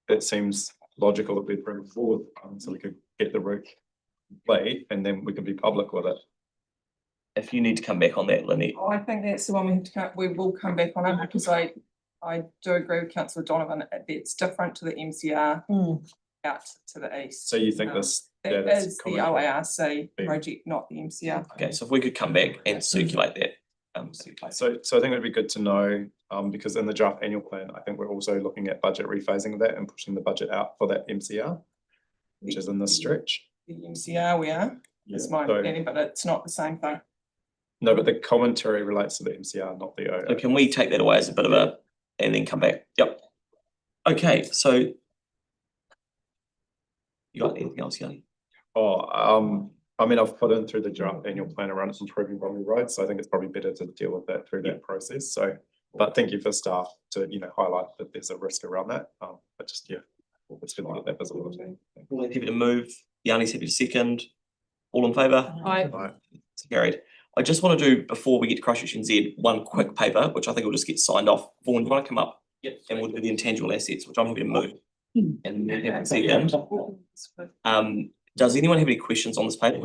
it seems logical that we bring forward so we could get the route complete and then we can be public with it. If you need to come back on that, Lynette. I think that's the one we have to come, we will come back on it because I do agree with councillor Donovan, it's different to the MCR out to the east. So you think this That data is the OARC project, not the MCR. Okay, so if we could come back and circulate that. So I think it'd be good to know, because in the draft annual plan, I think we're also looking at budget rephasing of that and pushing the budget out for that MCR, which is in this stretch. The MCR we are, is my understanding, but it's not the same thing. No, but the commentary relates to the MCR, not the OAR. So can we take that away as a bit of a, and then come back? Yep. Okay, so. You got anything else, Yanni? Oh, I mean, I've put in through the draft annual plan around improving Bromley Road, so I think it's probably better to deal with that through that process. So, but thank you for staff to, highlight that there's a risk around that. But just, it's good to get that visibility. Happy to move. Yanni's happy to second. All in favour? Aye. It's carried. I just want to do, before we get to ChristchurchNZ, one quick paper, which I think will just get signed off. Vaughan, do you want to come up? Yep. And we'll do the intangible assets, which I'm happy to move. And then have a second. Does anyone have any questions on this paper?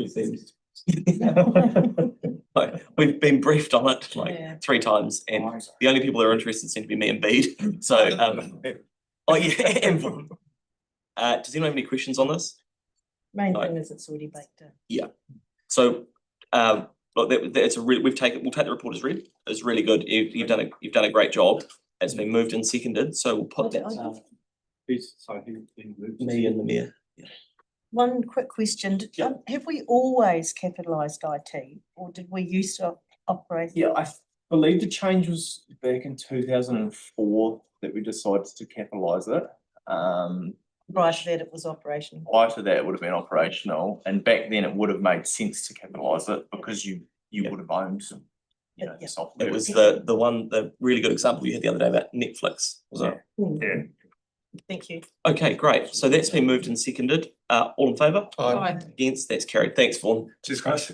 We've been briefed on it like 3 times, and the only people that are interested seem to be me and Bede. So, oh yeah, and Vaughan. Does anyone have any questions on this? Main thing is it's already baked in. Yeah. So, look, that's a really, we'll take the report as read. It's really good. You've done a great job. It's been moved and seconded, so we'll put that. Me and the mayor. Yeah. One quick question, have we always capitalised IT, or did we used to operate? Yeah, I believe the change was back in 2004 that we decided to capitalise it. Prior to that, it was operational. Prior to that, it would have been operational, and back then it would have made sense to capitalise it because you would have owned some, software. It was the really good example you had the other day about Netflix, was it? Yeah. Thank you. Okay, great. So that's been moved and seconded. All in favour? Aye. Against? That's carried. Thanks, Vaughan. Cheers, guys.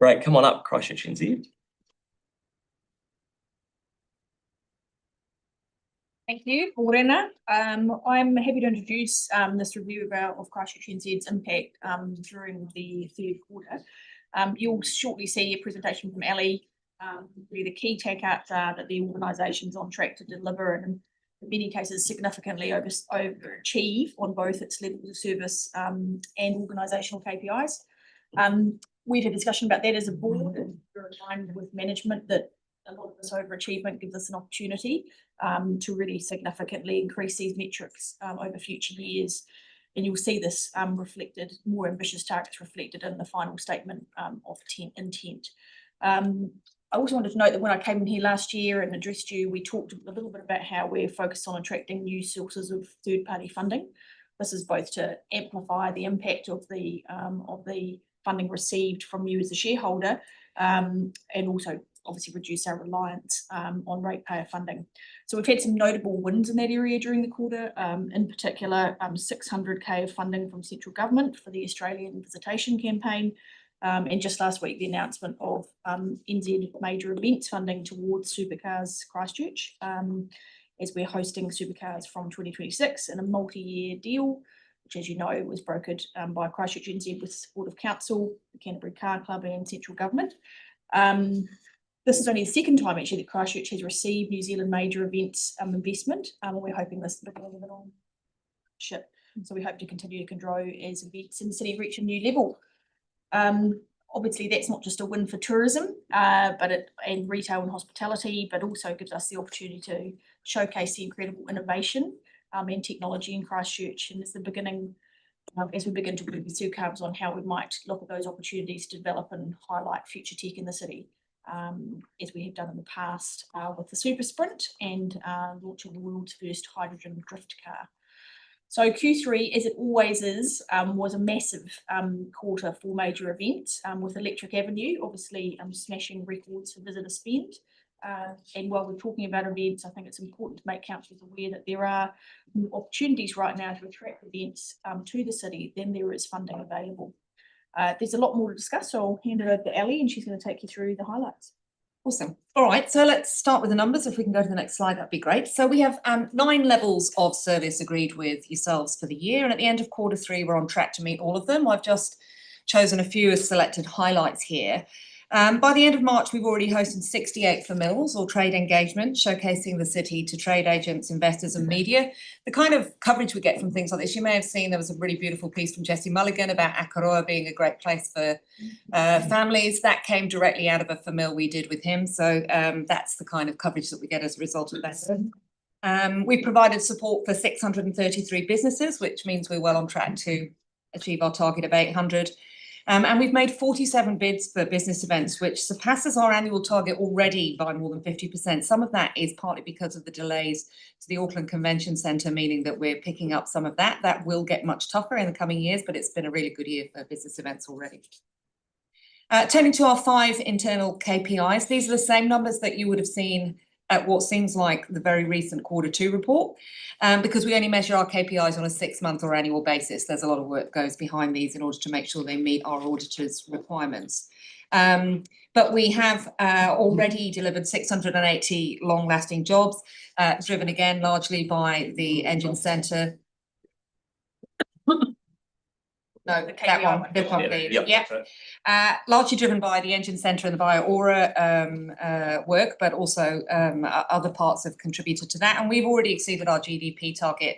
Great. Come on up, ChristchurchNZ. Thank you, Morena. I'm happy to introduce this review of ChristchurchNZ's impact during the third quarter. You'll shortly see a presentation from Ali. Really the key take-outs are that the organisation's on track to deliver and in many cases significantly overachieve on both its levels of service and organisational KPIs. We've had a discussion about that as a board, and we're aligned with management that a lot of this overachievement gives us an opportunity to really significantly increase these metrics over future years. And you'll see this reflected, more ambitious targets reflected in the final statement of intent. I also wanted to note that when I came in here last year and addressed you, we talked a little bit about how we're focused on attracting new sources of third-party funding. This is both to amplify the impact of the funding received from you as a shareholder, and also obviously reduce our reliance on ratepayer funding. So we've had some notable wins in that area during the quarter, in particular 600k of funding from central government for the Australian Visitation Campaign, and just last week the announcement of NZ major events funding towards Supercars Christchurch, as we're hosting Supercars from 2026 in a multi-year deal, which, as you know, was brokered by ChristchurchNZ with support of council, the Canterbury Car Club and central government. This is only the second time actually that Christchurch has received New Zealand major events investment, and we're hoping this is the beginning of it on ship. So we hope to continue to grow as events in the city reach a new level. Obviously that's not just a win for tourism, and retail and hospitality, but also gives us the opportunity to showcase the incredible innovation and technology in Christchurch, and it's the beginning as we begin to work with Sue Carbs on how we might look at those opportunities to develop and highlight future tech in the city. as we have done in the past with the Super Sprint and launching the world's first hydrogen drift car. So Q3, as it always is, was a massive quarter for major events with Electric Avenue, obviously smashing records for visitor spend. And while we're talking about events, I think it's important to make councillors aware that there are more opportunities right now to attract events to the city than there is funding available. There's a lot more to discuss, so I'll hand it over to Ali and she's going to take you through the highlights. Awesome. All right, so let's start with the numbers. If we can go to the next slide, that'd be great. So we have 9 levels of service agreed with yourselves for the year, and at the end of Q3, we're on track to meet all of them. I've just chosen a few as selected highlights here. By the end of March, we've already hosted 68 for mills or trade engagement, showcasing the city to trade agents, investors and media. The kind of coverage we get from things like this, you may have seen there was a really beautiful piece from Jesse Mulligan about Akaroa being a great place for families. That came directly out of a mill we did with him. So that's the kind of coverage that we get as a result of that. We provided support for 633 businesses, which means we're well on track to achieve our target of 800. And we've made 47 bids for business events, which surpasses our annual target already by more than 50%. Some of that is partly because of the delays to the Auckland Convention Centre, meaning that we're picking up some of that. That will get much tougher in the coming years, but it's been a really good year for business events already. Turning to our 5 internal KPIs, these are the same numbers that you would have seen at what seems like the very recent Q2 report, because we only measure our KPIs on a 6-month or annual basis. There's a lot of work goes behind these in order to make sure they meet our auditors' requirements. But we have already delivered 680 long-lasting jobs, driven again largely by the Engine Centre. No, that one, this one, please. Yeah. Largely driven by the Engine Centre and the Bio-Aura work, but also other parts have contributed to that. And we've already exceeded our GDP target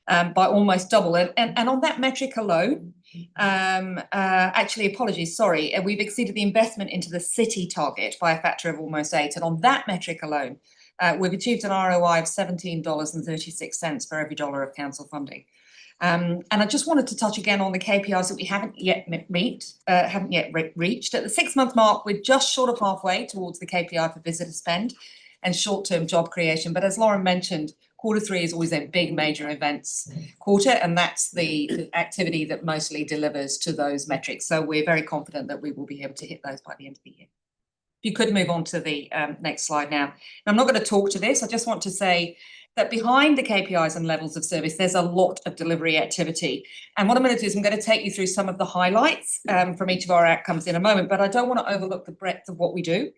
by almost double. And on that metric alone, actually, apologies, sorry, we've exceeded the investment into the city target by a factor of almost 8. And on that metric alone, we've achieved an ROI of $17.36 for every dollar of council funding. And I just wanted to touch again on the KPIs that we haven't yet reached. At the 6-month mark, we're just short of halfway towards the KPI for visitor spend and short-term job creation. But as Lauren mentioned, Q3 is always a big major events quarter, and that's the activity that mostly delivers to those metrics. So we're very confident that we will be able to hit those by the end of the year. If you could move on to the next slide now. I'm not going to talk to this. I just want to say that behind the KPIs and levels of service, there's a lot of delivery activity. And what I'm going to do is I'm going to take you through some of the highlights from each of our outcomes in a moment, but I don't want to overlook the breadth of what we do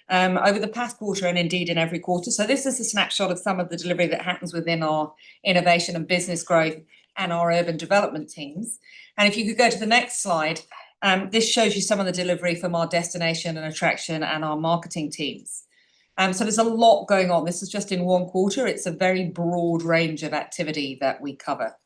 over the past quarter and indeed in every quarter. So this is a snapshot of some of the delivery that happens within our innovation and business growth and our urban development teams. And if you could go to the next slide, this shows you some of the delivery from our destination and attraction and our marketing teams. So there's a lot going on. This is just in one quarter. It's a very broad range of activity that we cover.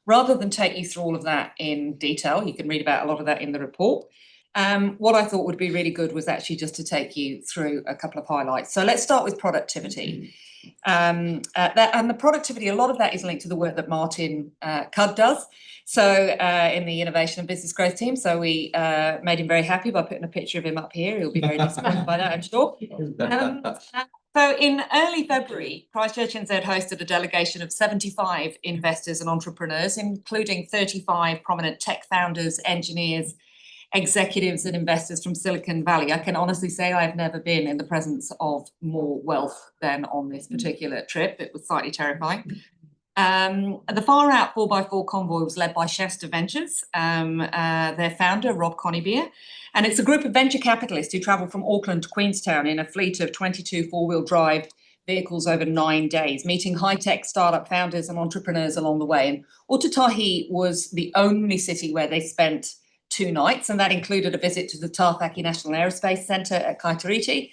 Rather than take you through all of that in detail, you can read about a lot of that in the report. What I thought would be really good was actually just to take you through a couple of highlights. So let's start with productivity. And the productivity, a lot of that is linked to the work that Martin Cudd does. So in the innovation and business growth team. So we made him very happy by putting a picture of him up here. He'll be very disappointed by that, I'm sure. So in early February, ChristchurchNZ hosted a delegation of 75 investors and entrepreneurs, including 35 prominent tech founders, engineers, executives and investors from Silicon Valley. I can honestly say I've never been in the presence of more wealth than on this particular trip. It was slightly terrifying. The Far Out 4x4 convoy was led by Shasta Ventures, their founder, Rob Conybeare. And it's a group of venture capitalists who travel from Auckland to Queenstown in a fleet of 22 four-wheel drive vehicles over 9 days, meeting high-tech startup founders and entrepreneurs along the way. And Otatahi was the only city where they spent 2 nights, and that included a visit to the Tāwhaki National Aerospace Centre at Kaiteriti,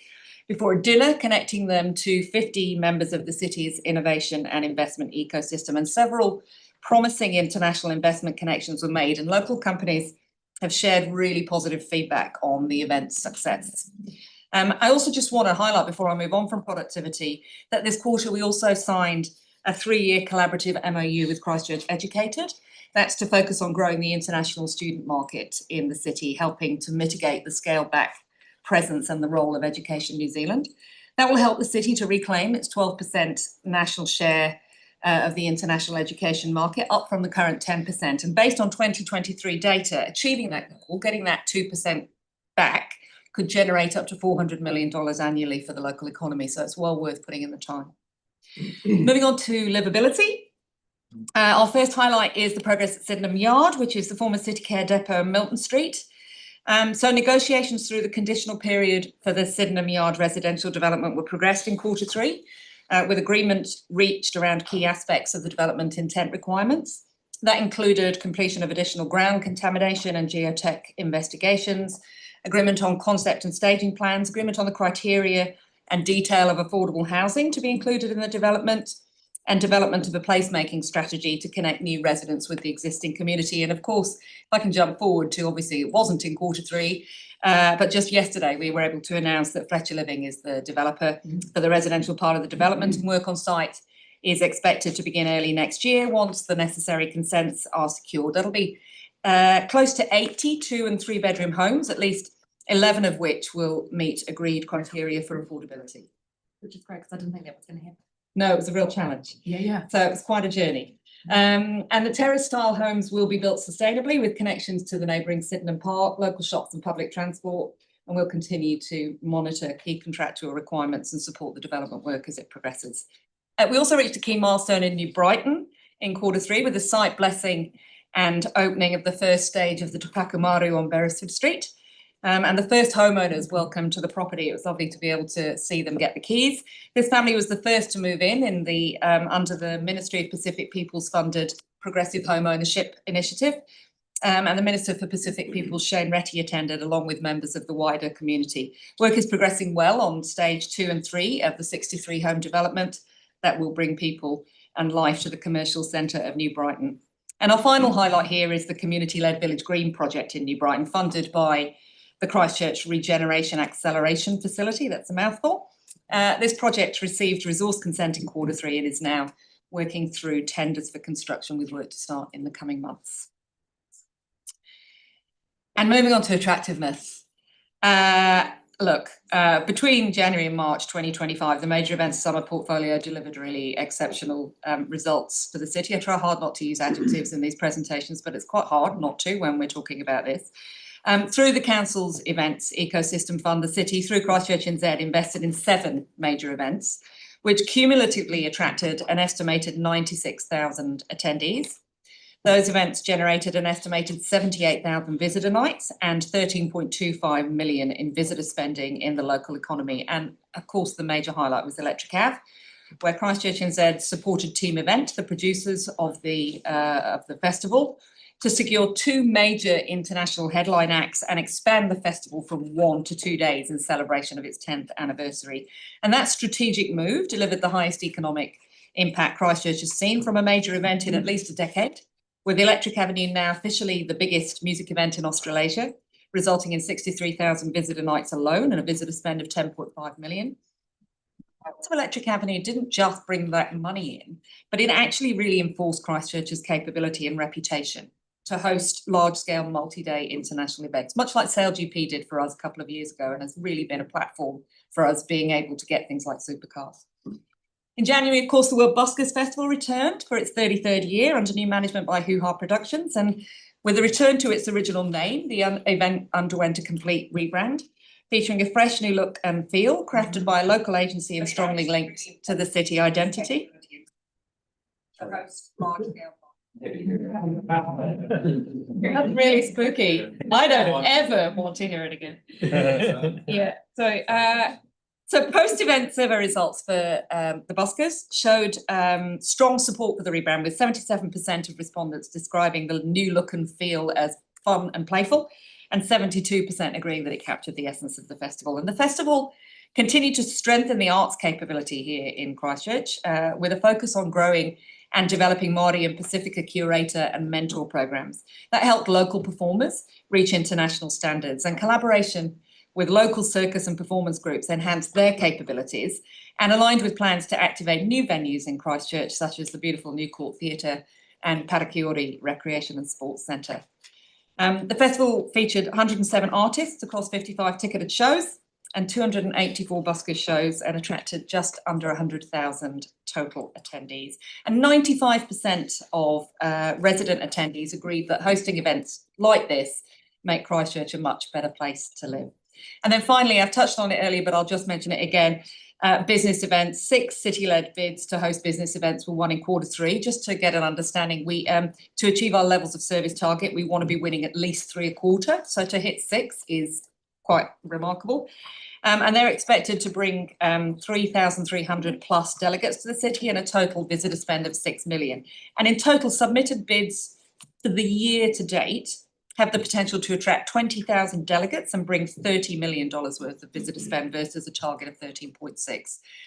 before a dinner connecting them to 50 members of the city's innovation and investment ecosystem. And several promising international investment connections were made, and local companies have shared really positive feedback on the event's success. I also just want to highlight, before I move on from productivity, that this quarter we also signed a 3-year collaborative MOU with Christchurch Educated. That's to focus on growing the international student market in the city, helping to mitigate the scale back presence and the role of Education New Zealand. That will help the city to reclaim its 12% national share of the international education market, up from the current 10%. And based on 2023 data, achieving that goal, getting that 2% back, could generate up to $400 million annually for the local economy. So it's well worth putting in the time. Moving on to livability. Our first highlight is the progress at Sydenham Yard, which is the former City Care Depot on Milton Street. So negotiations through the conditional period for the Sydenham Yard residential development were progressed in Q3, with agreement reached around key aspects of the development intent requirements. That included completion of additional ground contamination and geotech investigations, agreement on concept and staging plans, agreement on the criteria and detail of affordable housing to be included in the development, and development of a placemaking strategy to connect new residents with the existing community. And of course, if I can jump forward to, obviously it wasn't in Q3, but just yesterday we were able to announce that Fletcher Living is the developer for the residential part of the development, and work on site is expected to begin early next year once the necessary consents are secured. That'll be close to 80 2- and 3-bedroom homes, at least 11 of which will meet agreed criteria for affordability. Which is great, because I didn't think that was going to happen. No, it was a real challenge. Yeah. So it was quite a journey. And the terrace-style homes will be built sustainably with connections to the neighbouring Sydenham Park, local shops and public transport, and we'll continue to monitor key contractual requirements and support the development work as it progresses. We also reached a key milestone in New Brighton in Q3 with the site blessing and opening of the first stage of the Te Paku Maru on Beresford Street. And the first homeowners welcome to the property. It was lovely to be able to see them get the keys. This family was the first to move in the under the Ministry of Pacific Peoples funded Progressive Home Ownership Initiative. And the Minister for Pacific Peoples, Shane Retty, attended along with members of the wider community. Work is progressing well on stage 2 and 3 of the 63 home development that will bring people and life to the commercial centre of New Brighton. And our final highlight here is the community-led Village Green project in New Brighton, funded by the Christchurch Regeneration Acceleration Facility. That's a mouthful. This project received resource consent in Q3 and is now working through tenders for construction, with work to start in the coming months. And moving on to attractiveness. Between January and March 2025, the major events summer portfolio delivered really exceptional results for the city. I try hard not to use adjectives in these presentations, but it's quite hard not to when we're talking about this. Through the council's events ecosystem fund, the city, through ChristchurchNZ, invested in 7 major events, which cumulatively attracted an estimated 96,000 attendees. Those events generated an estimated 78,000 visitor nights and 13.25 million in visitor spending in the local economy. And of course, the major highlight was Electric Ave, where ChristchurchNZ supported Team Event, the producers of the festival, to secure 2 major international headline acts and expand the festival from 1 to 2 days in celebration of its 10th anniversary. And that strategic move delivered the highest economic impact Christchurch has seen from a major event in at least a decade, with Electric Avenue now officially the biggest music event in Australasia, resulting in 63,000 visitor nights alone and a visitor spend of 10.5 million. So Electric Avenue didn't just bring that money in, but it actually really enforced Christchurch's capability and reputation to host large-scale multi-day international events, much like SailGP did for us a couple of years ago, and has really been a platform for us being able to get things like supercars. In January, of course, the World Buskers Festival returned for its 33rd year under new management by Hoo Ha Productions, and with a return to its original name, the event underwent a complete rebrand, featuring a fresh new look and feel, crafted by a local agency and strongly linked to the city identity. That's really spooky. I don't ever want to hear it again. Yeah. So post-event survey results for the buskers showed strong support for the rebrand, with 77% of respondents describing the new look and feel as fun and playful, and 72% agreeing that it captured the essence of the festival. And the festival continued to strengthen the arts capability here in Christchurch, with a focus on growing and developing Māori and Pacifica curator and mentor programs. That helped local performers reach international standards, and collaboration with local circus and performance groups enhanced their capabilities and aligned with plans to activate new venues in Christchurch, such as the beautiful New Court Theatre and Parakiori Recreation and Sports Centre. The festival featured 107 artists across 55 ticketed shows and 284 busker shows and attracted just under 100,000 total attendees. And 95% of resident attendees agreed that hosting events like this make Christchurch a much better place to live. And then finally, I've touched on it earlier, but I'll just mention it again. Business events, 6 city-led bids to host business events were won in Q3. Just to get an understanding, we to achieve our levels of service target, we want to be winning at least 3 a quarter. So to hit 6 is quite remarkable. And they're expected to bring 3,300 plus delegates to the city and a total visitor spend of 6 million. And in total, submitted bids for the year to date have the potential to attract 20,000 delegates and bring $30 million worth of visitor spend versus a target of 13.6.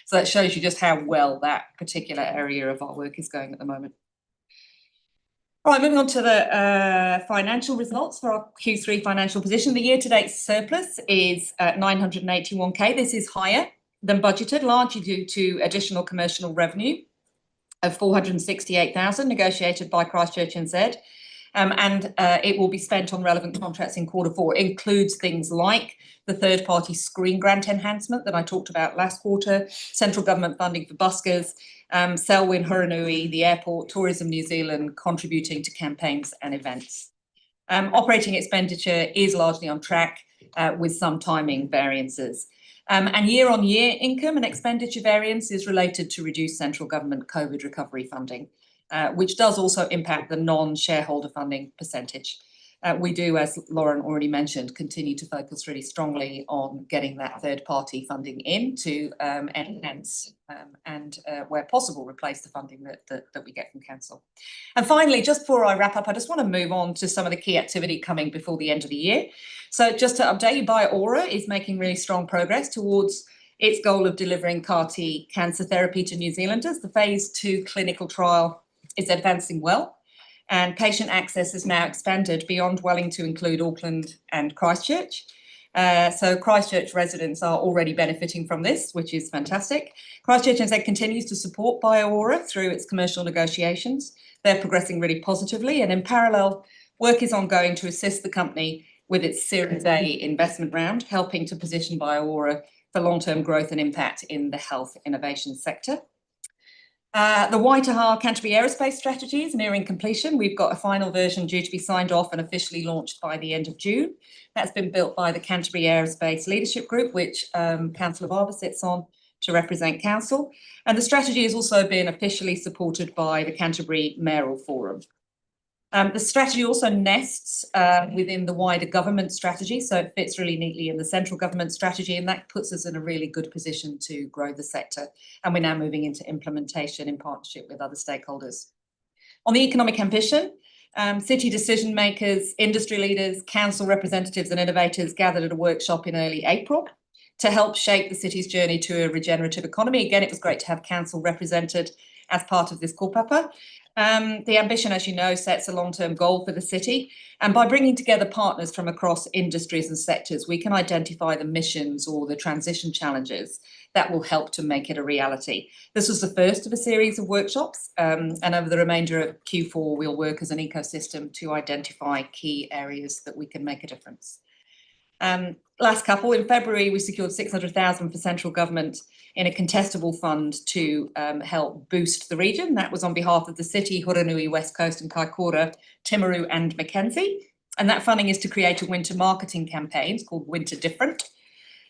So that shows you just how well that particular area of our work is going at the moment. All right, moving on to the financial results for our Q3 financial position. The year-to-date surplus is 981k. This is higher than budgeted, largely due to additional commercial revenue of 468,000 negotiated by ChristchurchNZ. And it will be spent on relevant contracts in Q4. It includes things like the third-party screen grant enhancement that I talked about last quarter, central government funding for buskers, Selwyn, Huranui, the airport, Tourism New Zealand contributing to campaigns and events. Operating expenditure is largely on track with some timing variances. And year-on-year income and expenditure variance is related to reduced central government COVID recovery funding, which does also impact the non-shareholder funding percentage. We do, as Lauren already mentioned, continue to focus really strongly on getting that third-party funding in to enhance and where possible, replace the funding that we get from council. And finally, just before I wrap up, I just want to move on to some of the key activity coming before the end of the year. So just to update you, Biora is making really strong progress towards its goal of delivering CAR-T cancer therapy to New Zealanders. The phase 2 clinical trial is advancing well, and patient access is now expanded beyond Wellington to include Auckland and Christchurch. So Christchurch residents are already benefiting from this, which is fantastic. ChristchurchNZ continues to support Biora through its commercial negotiations. They're progressing really positively, and in parallel, work is ongoing to assist the company with its Series A investment round, helping to position Biora for long-term growth and impact in the health innovation sector. The Waitaha Canterbury Aerospace Strategy is nearing completion. We've got a final version due to be signed off and officially launched by the end of June. That's been built by the Canterbury Aerospace Leadership Group, which Councillor Barber sits on to represent council. And the strategy has also been officially supported by the Canterbury Mayoral Forum. The strategy also nests within the wider government strategy, so it fits really neatly in the central government strategy, and that puts us in a really good position to grow the sector. And we're now moving into implementation in partnership with other stakeholders. On the economic ambition, city decision makers, industry leaders, council representatives and innovators gathered at a workshop in early April to help shape the city's journey to a regenerative economy. Again, it was great to have council represented as part of this kaupapa. The ambition, as you know, sets a long-term goal for the city, and by bringing together partners from across industries and sectors, we can identify the missions or the transition challenges that will help to make it a reality. This was the first of a series of workshops, and over the remainder of Q4, we'll work as an ecosystem to identify key areas that we can make a difference. Last couple, in February, we secured 600,000 for central government in a contestable fund to help boost the region. That was on behalf of the city, Huranui, West Coast and Kaikoura, Timaru and Mackenzie. And that funding is to create a winter marketing campaign called Winter Different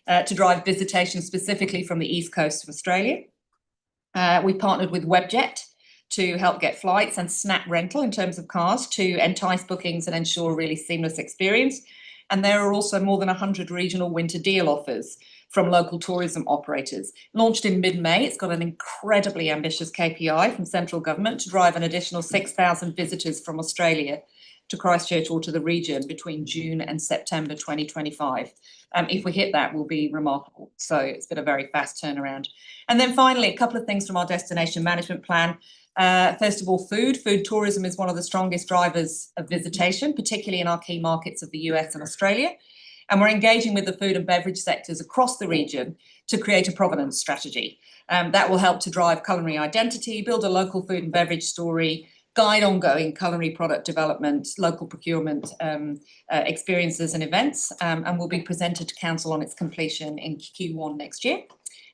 to drive visitation specifically from the East Coast of Australia. We partnered with Webjet to help get flights and Snap Rental in terms of cars to entice bookings and ensure a really seamless experience. And there are also more than 100 regional winter deal offers from local tourism operators. Launched in mid-May, it's got an incredibly ambitious KPI from central government to drive an additional 6,000 visitors from Australia to Christchurch or to the region between June and September 2025. If we hit that, we'll be remarkable. So it's been a very fast turnaround. And then finally, a couple of things from our destination management plan. First of all, food tourism is one of the strongest drivers of visitation, particularly in our key markets of the US and Australia. And we're engaging with the food and beverage sectors across the region to create a provenance strategy. That will help to drive culinary identity, build a local food and beverage story, guide ongoing culinary product development, local procurement experiences and events, and will be presented to council on its completion in Q1 next year.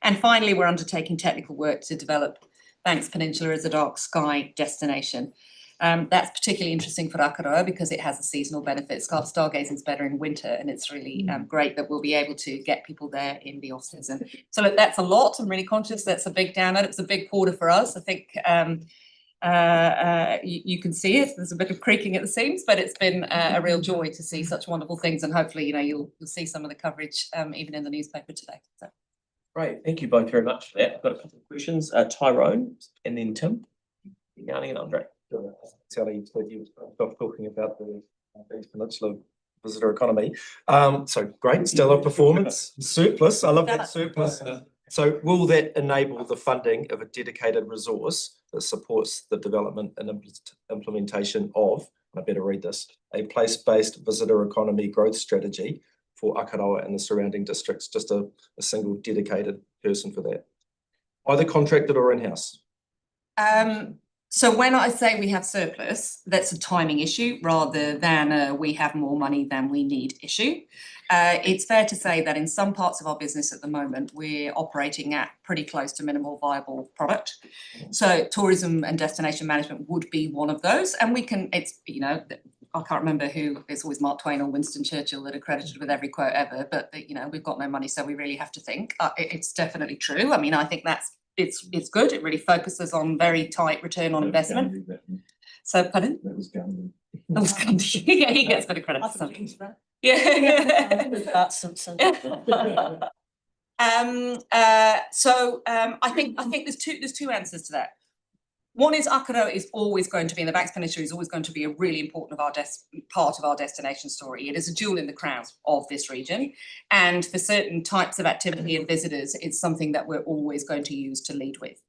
And finally, we're undertaking technical work to develop Banks Peninsula as a dark sky destination. That's particularly interesting for Akaroa because it has a seasonal benefit. Stargazing is better in winter, and it's really great that we'll be able to get people there in the off season. So look, that's a lot. I'm really conscious that's a big download. It's a big quarter for us. I think you can see it. There's a bit of creaking at the seams, but it's been a real joy to see such wonderful things. And hopefully, you'll see some of the coverage even in the newspaper today. So. Great, thank you both very much for that. I've got a couple of questions. Tyrone and then Tim, Yanni and Andre. Sally, you were talking about the Banks Peninsula visitor economy. So great, stellar performance, surplus. I love that surplus. So will that enable the funding of a dedicated resource that supports the development and implementation of, I better read this, a place-based visitor economy growth strategy for Akaroa and the surrounding districts, just a single dedicated person for that? Either contracted or in-house? So when I say we have surplus, that's a timing issue rather than we have more money than we need issue. It's fair to say that in some parts of our business at the moment, we're operating at pretty close to minimal viable product. So tourism and destination management would be one of those. And we can, it's, I can't remember who, it's always Mark Twain or Winston Churchill that are credited with every quote ever, but we've got no money, so we really have to think. It's definitely true. I mean, I think it's good. It really focuses on very tight return on investment. So, pardon? That was Gandhi. That was Gandhi. Yeah, he gets a bit of credit for something. Yeah. That's Simpson. So I think there's two answers to that. One is Akaroa is always going to be, and the Banks Peninsula is always going to be a really important part of our destination story. It is a jewel in the crown of this region. And for certain types of activity and visitors, it's something that we're always going to use to lead with.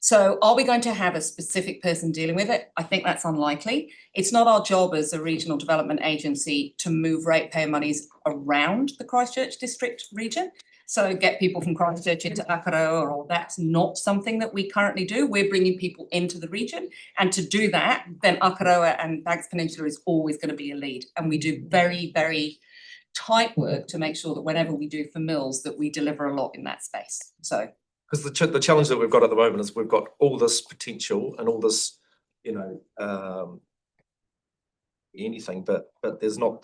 So are we going to have a specific person dealing with it? I think that's unlikely. It's not our job as a regional development agency to move ratepayer monies around the Christchurch district region. So get people from Christchurch into Akaroa, or that's not something that we currently do. We're bringing people into the region. And to do that, then Akaroa and Banks Peninsula is always going to be a lead. And we do very, very tight work to make sure that whenever we do for mills, that we deliver a lot in that space. So. Because the challenge that we've got at the moment is we've got all this potential and all this, anything, but there's not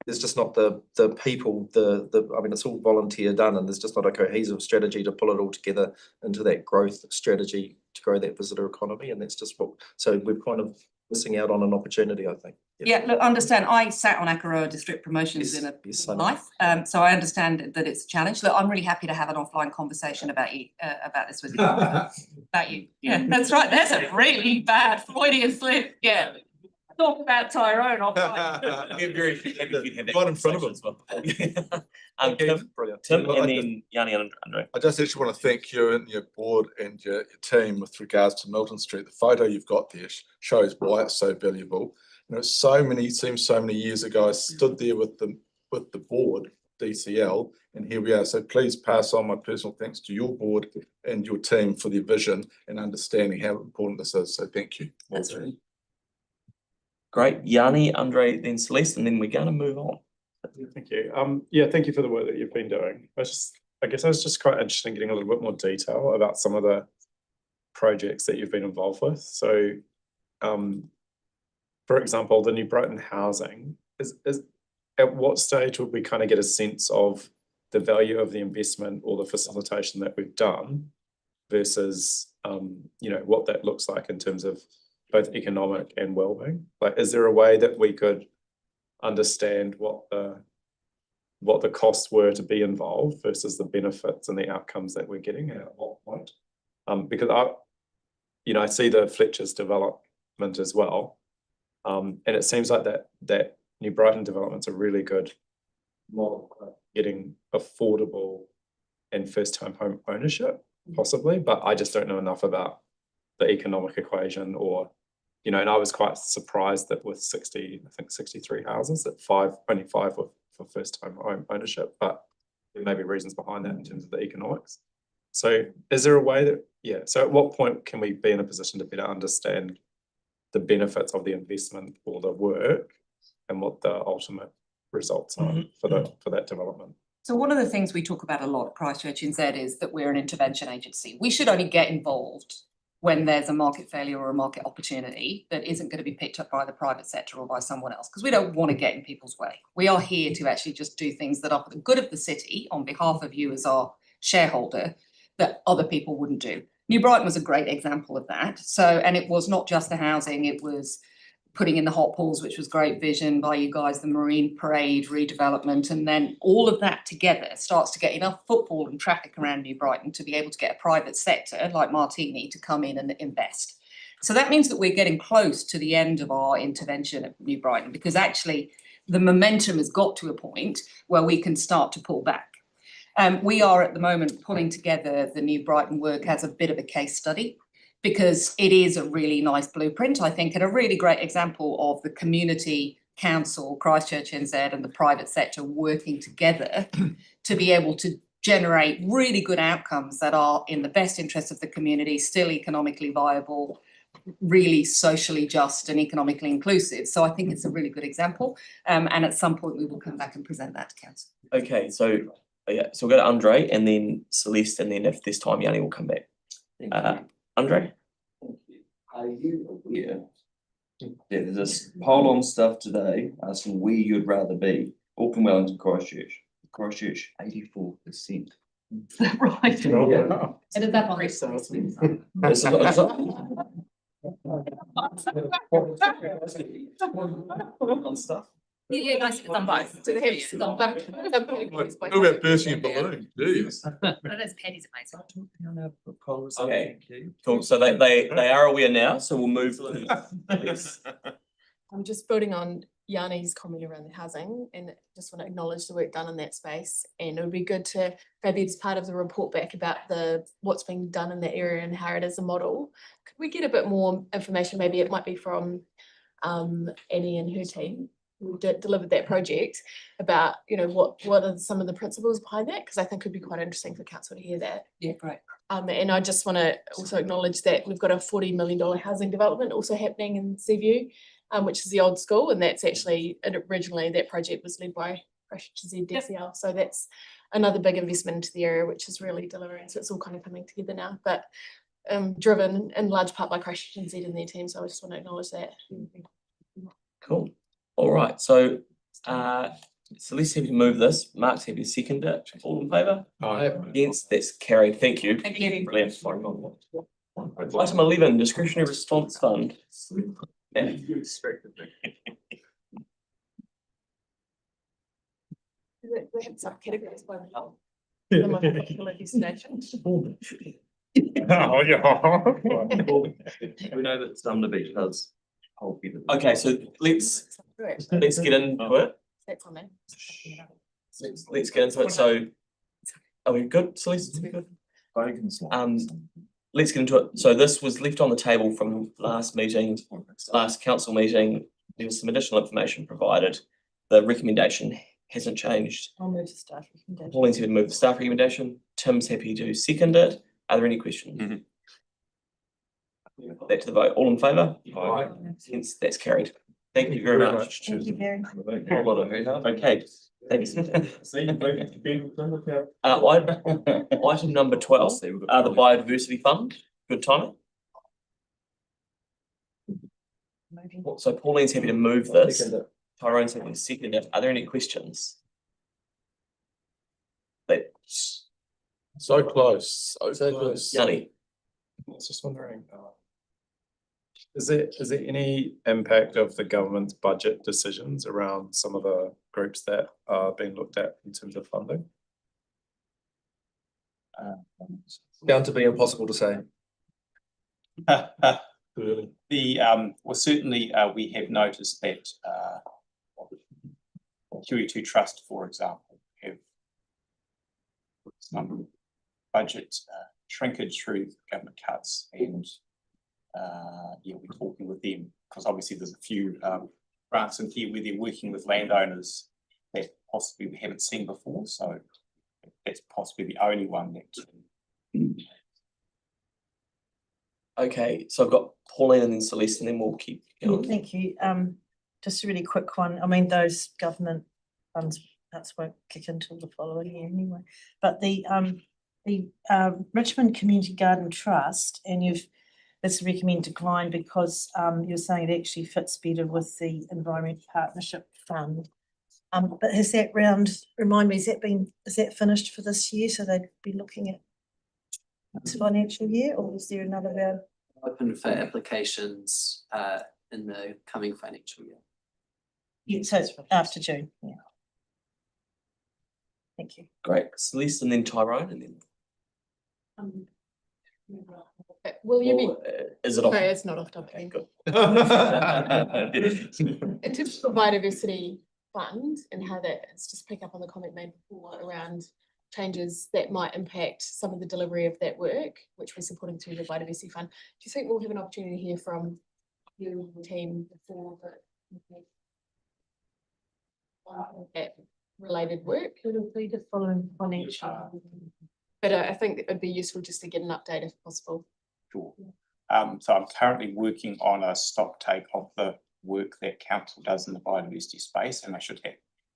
there's just not the people, I mean, it's all volunteer done, and there's just not a cohesive strategy to pull it all together into that growth strategy to grow that visitor economy. And that's just so we're kind of missing out on an opportunity, I think. Yeah, look, understand, I sat on Akaroa district promotions in a life, so I understand that it's a challenge. Look, I'm really happy to have an offline conversation about this with you. About you. Yeah, that's right. That's a really bad Freudian slip. Yeah. Talk about Tyrone offline. Right in front of him. Tim and then Yanni and Andre. I just actually want to thank you and your board and your team with regards to Milton Street. The photo you've got there shows why it's so valuable. Seems so many years ago, I stood there with the board, DCL, and here we are. So please pass on my personal thanks to your board and your team for their vision and understanding how important this is. So thank you. That's right. Great, Yanni, Andre, then Celeste, and then we're going to move on. Thank you. Thank you for the work that you've been doing. I guess I was just quite interested in getting a little bit more detail about some of the projects that you've been involved with. So, for example, the New Brighton housing is at what stage would we kind of get a sense of the value of the investment or the facilitation that we've done versus what that looks like in terms of both economic and well-being? Like, is there a way that we could understand what the costs were to be involved versus the benefits and the outcomes that we're getting at what point? Because I see the Fletcher's development as well, and it seems like that New Brighton development's a really good model for getting affordable and first-time home ownership, possibly, but I just don't know enough about the economic equation or. And I was quite surprised that with 63 houses, that only five were for first-time home ownership, but there may be reasons behind that in terms of the economics. So is there a way so at what point can we be in a position to better understand the benefits of the investment or the work and what the ultimate results are for that development. So one of the things we talk about a lot at ChristchurchNZ is that we're an intervention agency. We should only get involved when there's a market failure or a market opportunity that isn't going to be picked up by the private sector or by someone else, because we don't want to get in people's way. We are here to actually just do things that are for the good of the city on behalf of you as our shareholder that other people wouldn't do. New Brighton was a great example of that. So, and it was not just the housing, it was putting in the hot pools, which was great vision by you guys, the marine parade redevelopment, and then all of that together starts to get enough footfall and traffic around New Brighton to be able to get a private sector like Martini to come in and invest. So that means that we're getting close to the end of our intervention at New Brighton, because actually the momentum has got to a point where we can start to pull back. We are at the moment pulling together the New Brighton work as a bit of a case study, because it is a really nice blueprint, I think, and a really great example of the community council, ChristchurchNZ, and the private sector working together to be able to generate really good outcomes that are in the best interest of the community, still economically viable, really socially just and economically inclusive. So I think it's a really good example. And at some point we will come back and present that to council. Okay, so so we'll go to Andre and then Celeste, and then if there's time, Yanni will come back. Andre? Are you aware that there's this poll on stuff today asking where you'd rather be, Auckland, Wellington, Christchurch? Christchurch, 84%. Right. Yeah. It is up on this. On stuff. Yeah, nice, it's on both. So they have on both. Who about bursting a balloon? Jeez. But it's Paddy's amazing. Okay, cool. So they are aware now, so we'll move. I'm just building on Yanni's comment around the housing, and just want to acknowledge the work done in that space. And it would be good to, maybe it's part of the report back about what's being done in that area and how it is a model. Could we get a bit more information? Maybe it might be from Annie and her team who delivered that project, about, you know, what are some of the principles behind that? Because I think it would be quite interesting for council to hear that. Yeah, great. And I just want to also acknowledge that we've got a $40 million housing development also happening in Seaview, which is the old school, and that's actually, originally that project was led by ChristchurchNZ DCL. So that's another big investment into the area, which is really delivering. So it's all kind of coming together now, but driven in large part by ChristchurchNZ and their team. So I just want to acknowledge that. Cool. All right, so Celeste's happy to move this. Mark's happy to second it. All in favour? Aye. Against, that's carried. Thank you. Thank you. Brilliant. Item 11, discretionary response fund. Yeah. They have subcategories by the most popular destinations. Oh, yeah. We know that Sumner Beach has. Okay, so let's get into it. That's on there. Let's get into it. So are we good, Celeste? Are we good? Let's get into it. So this was left on the table from last council meeting. There was some additional information provided. The recommendation hasn't changed. I'll move to staff recommendation. Pauline's happy to move the staff recommendation. Tim's happy to second it. Are there any questions? Put that to the vote. All in favour? Aye. Hence, that's carried. Thank you very much. Thank you very much. Okay, thanks. Item number 12, the Biodiversity Fund. Good timing. So Pauline's happy to move this. Tyrone's happy to second it. Are there any questions? So close, so close. Yanni. I was just wondering, is there any impact of the government's budget decisions around some of the groups that are being looked at in terms of funding? Bound to be impossible to say. Well, certainly we have noticed that QE2 Trust, for example, have some budget shrinkage through government cuts, and yeah, we're talking with them because obviously there's a few grants in here where they're working with landowners that possibly we haven't seen before. So that's possibly the only one that Okay, so I've got Pauline and then Celeste, and then we'll keep going. Thank you. Just a really quick one. I mean, those government funds perhaps won't kick in until the following year anyway. But the Richmond Community Garden Trust, and it's recommended decline because you're saying it actually fits better with the Environment Partnership Fund. But has that remind me, is that finished for this year? So they'd be looking at this financial year, or is there another round? Open for applications in the coming financial year. Yeah, so it's after June, yeah. Thank you. Great, Celeste, and then Tyrone, and then. Will you be? Is it off? No, it's not off topic. Okay, good. In terms of the Biodiversity Fund and how it's just pick up on the comment made before around changes that might impact some of the delivery of that work, which we're supporting through the Biodiversity Fund. Do you think we'll have an opportunity to hear from you and the team before that related work? It'll be the following financial. But I think it would be useful just to get an update if possible. Sure. So I'm currently working on a stock take of the work that council does in the biodiversity space, and I should have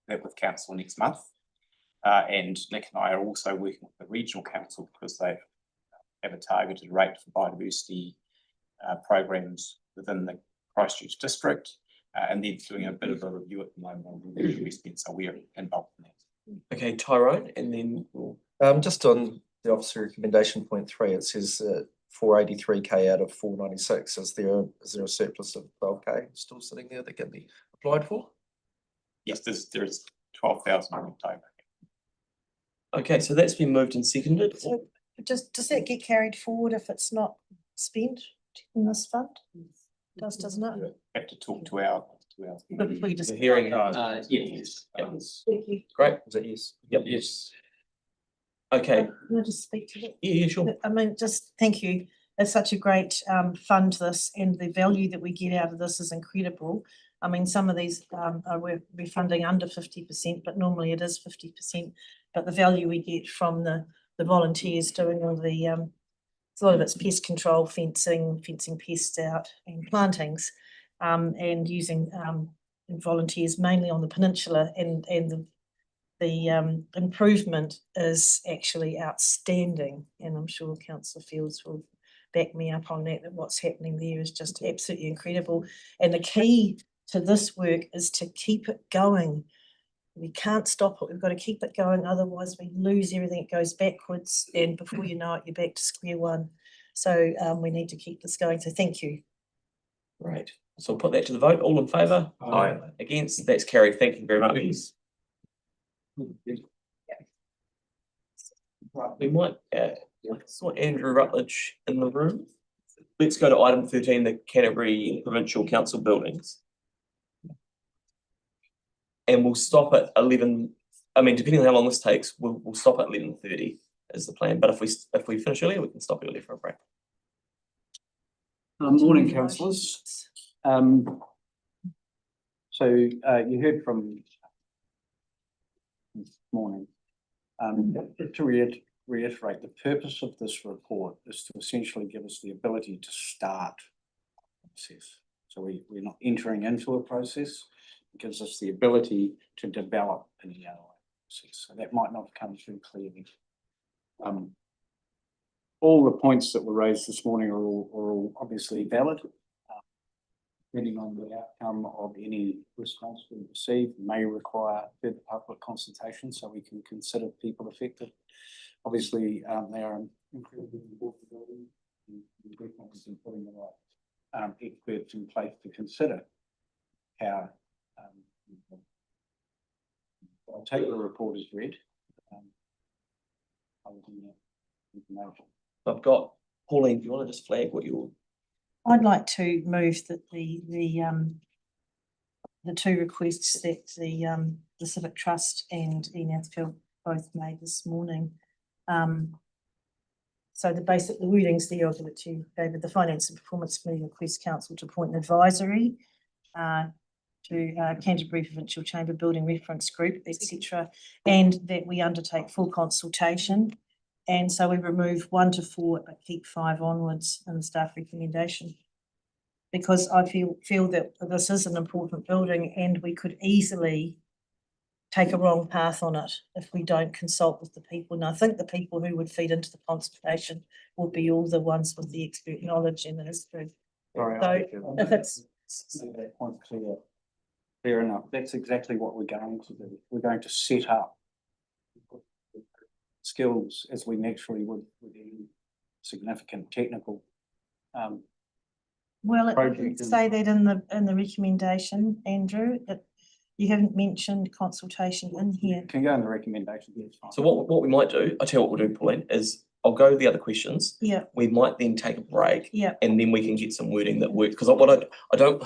that with council next month. And Nick and I are also working with the regional council because they have a targeted rate for biodiversity programs within the Christchurch district, and they're doing a bit of a review at the moment on the investment, so we're involved in that. Okay, Tyrone, and then we'll. Just on the officer recommendation point 3, it says 483k out of 496. Is there a surplus of 12k still sitting there that can be applied for? Yes, there's 12,000 on October. Okay, so that's been moved and seconded. So does that get carried forward if it's not spent in this fund? Doesn't it? Have to talk to our. But if we just. The hearing. Yes. Thank you. Great. Is that yes? Yep. Yes. Okay. Can I just speak to it? Yeah, sure. I mean, just thank you. It's such a great fund, this, and the value that we get out of this is incredible. I mean, some of these we're funding under 50%, but normally it is 50%. But the value we get from the volunteers doing all the a lot of it's pest control, fencing pests out, and plantings, and using volunteers mainly on the peninsula, and the improvement is actually outstanding, and I'm sure Councillor Fields will back me up on that what's happening there is just absolutely incredible. And the key to this work is to keep it going. We can't stop it, we've got to keep it going, otherwise we lose everything, it goes backwards, and before you know it, you're back to square one. So we need to keep this going, so thank you. Right, so I'll put that to the vote. All in favour? Aye. Against? That's carried. Thank you very much. Right, we might saw Andrew Rutledge in the room. Let's go to item 13, the Canterbury Provincial Council buildings. And we'll stop at 11. I mean, depending on how long this takes, we'll stop at 11:30 is the plan. But if we finish earlier, we can stop earlier for a break. Morning, councillors. So you heard from this morning. Just to reiterate, the purpose of this report is to essentially give us the ability to start the process. So we're not entering into a process. It gives us the ability to develop an EOI process. So that might not have come through clearly. All the points that were raised this morning are all obviously valid. Depending on the outcome of any response we receive, may require further public consultation so we can consider people affected. Obviously, they are incredibly important building, and we're definitely putting the right experts in place to consider how. I'll take the report as read. Information. I've got Pauline. Do you want to just flag what you're? I'd like to move that the two requests that the Civic Trust and Enathfield both made this morning. So the wordings there, I'll give it to you, David. The Finance and Performance Committee requests council to appoint an advisory to Canterbury Provincial Chamber Building Reference Group, etc., and that we undertake full consultation And so we remove 1 to 4, but keep 5 onwards in the staff recommendation. Because I feel that this is an important building and we could easily take a wrong path on it if we don't consult with the people. And I think the people who would feed into the consultation will be all the ones with the expert knowledge and the history. Sorry, So if it's that point clear enough, that's exactly what we're going to do. We're going to set up skills as we naturally would with any significant technical well, it project didn't and- say that in the recommendation, Andrew, that you haven't mentioned consultation in here. Can go in the recommendation, yes, fine. So what we might do, I'll tell you what we'll do, Pauline, is I'll go to the other questions. Yeah. We might then take a break. Yeah. And then we can get some wording that works, because I don't,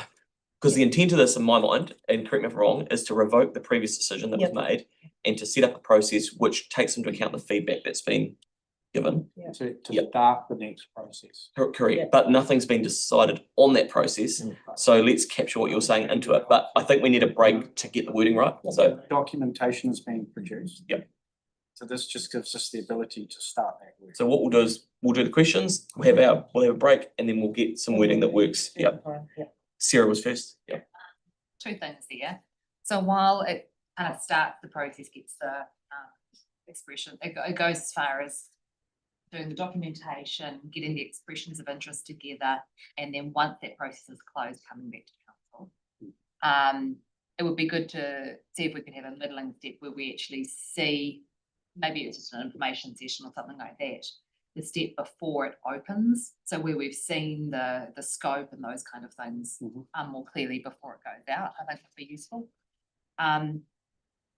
because the intent of this in my mind, and correct me if I'm wrong, is to revoke the previous decision that was made and to set up a process which takes into account the feedback that's been given. Yeah. To start the next process. Correct, but nothing's been decided on that process, so let's capture what you're saying into it, but I think we need a break to get the wording right, so. Documentation is being produced. Yep. So this just gives us the ability to start that work. So what we'll do is, we'll do the questions, we'll have a break, and then we'll get some wording that works, yep. Sarah was first, yep. Two things there. So while it kind of starts the process, gets the expression, it goes as far as doing the documentation, getting the expressions of interest together, and then once that process is closed, coming back to council. It would be good to see if we could have a middling step where we actually see, maybe it's just an information session or something like that, the step before it opens, so where we've seen the scope and those kind of things more clearly before it goes out. I think would be useful. The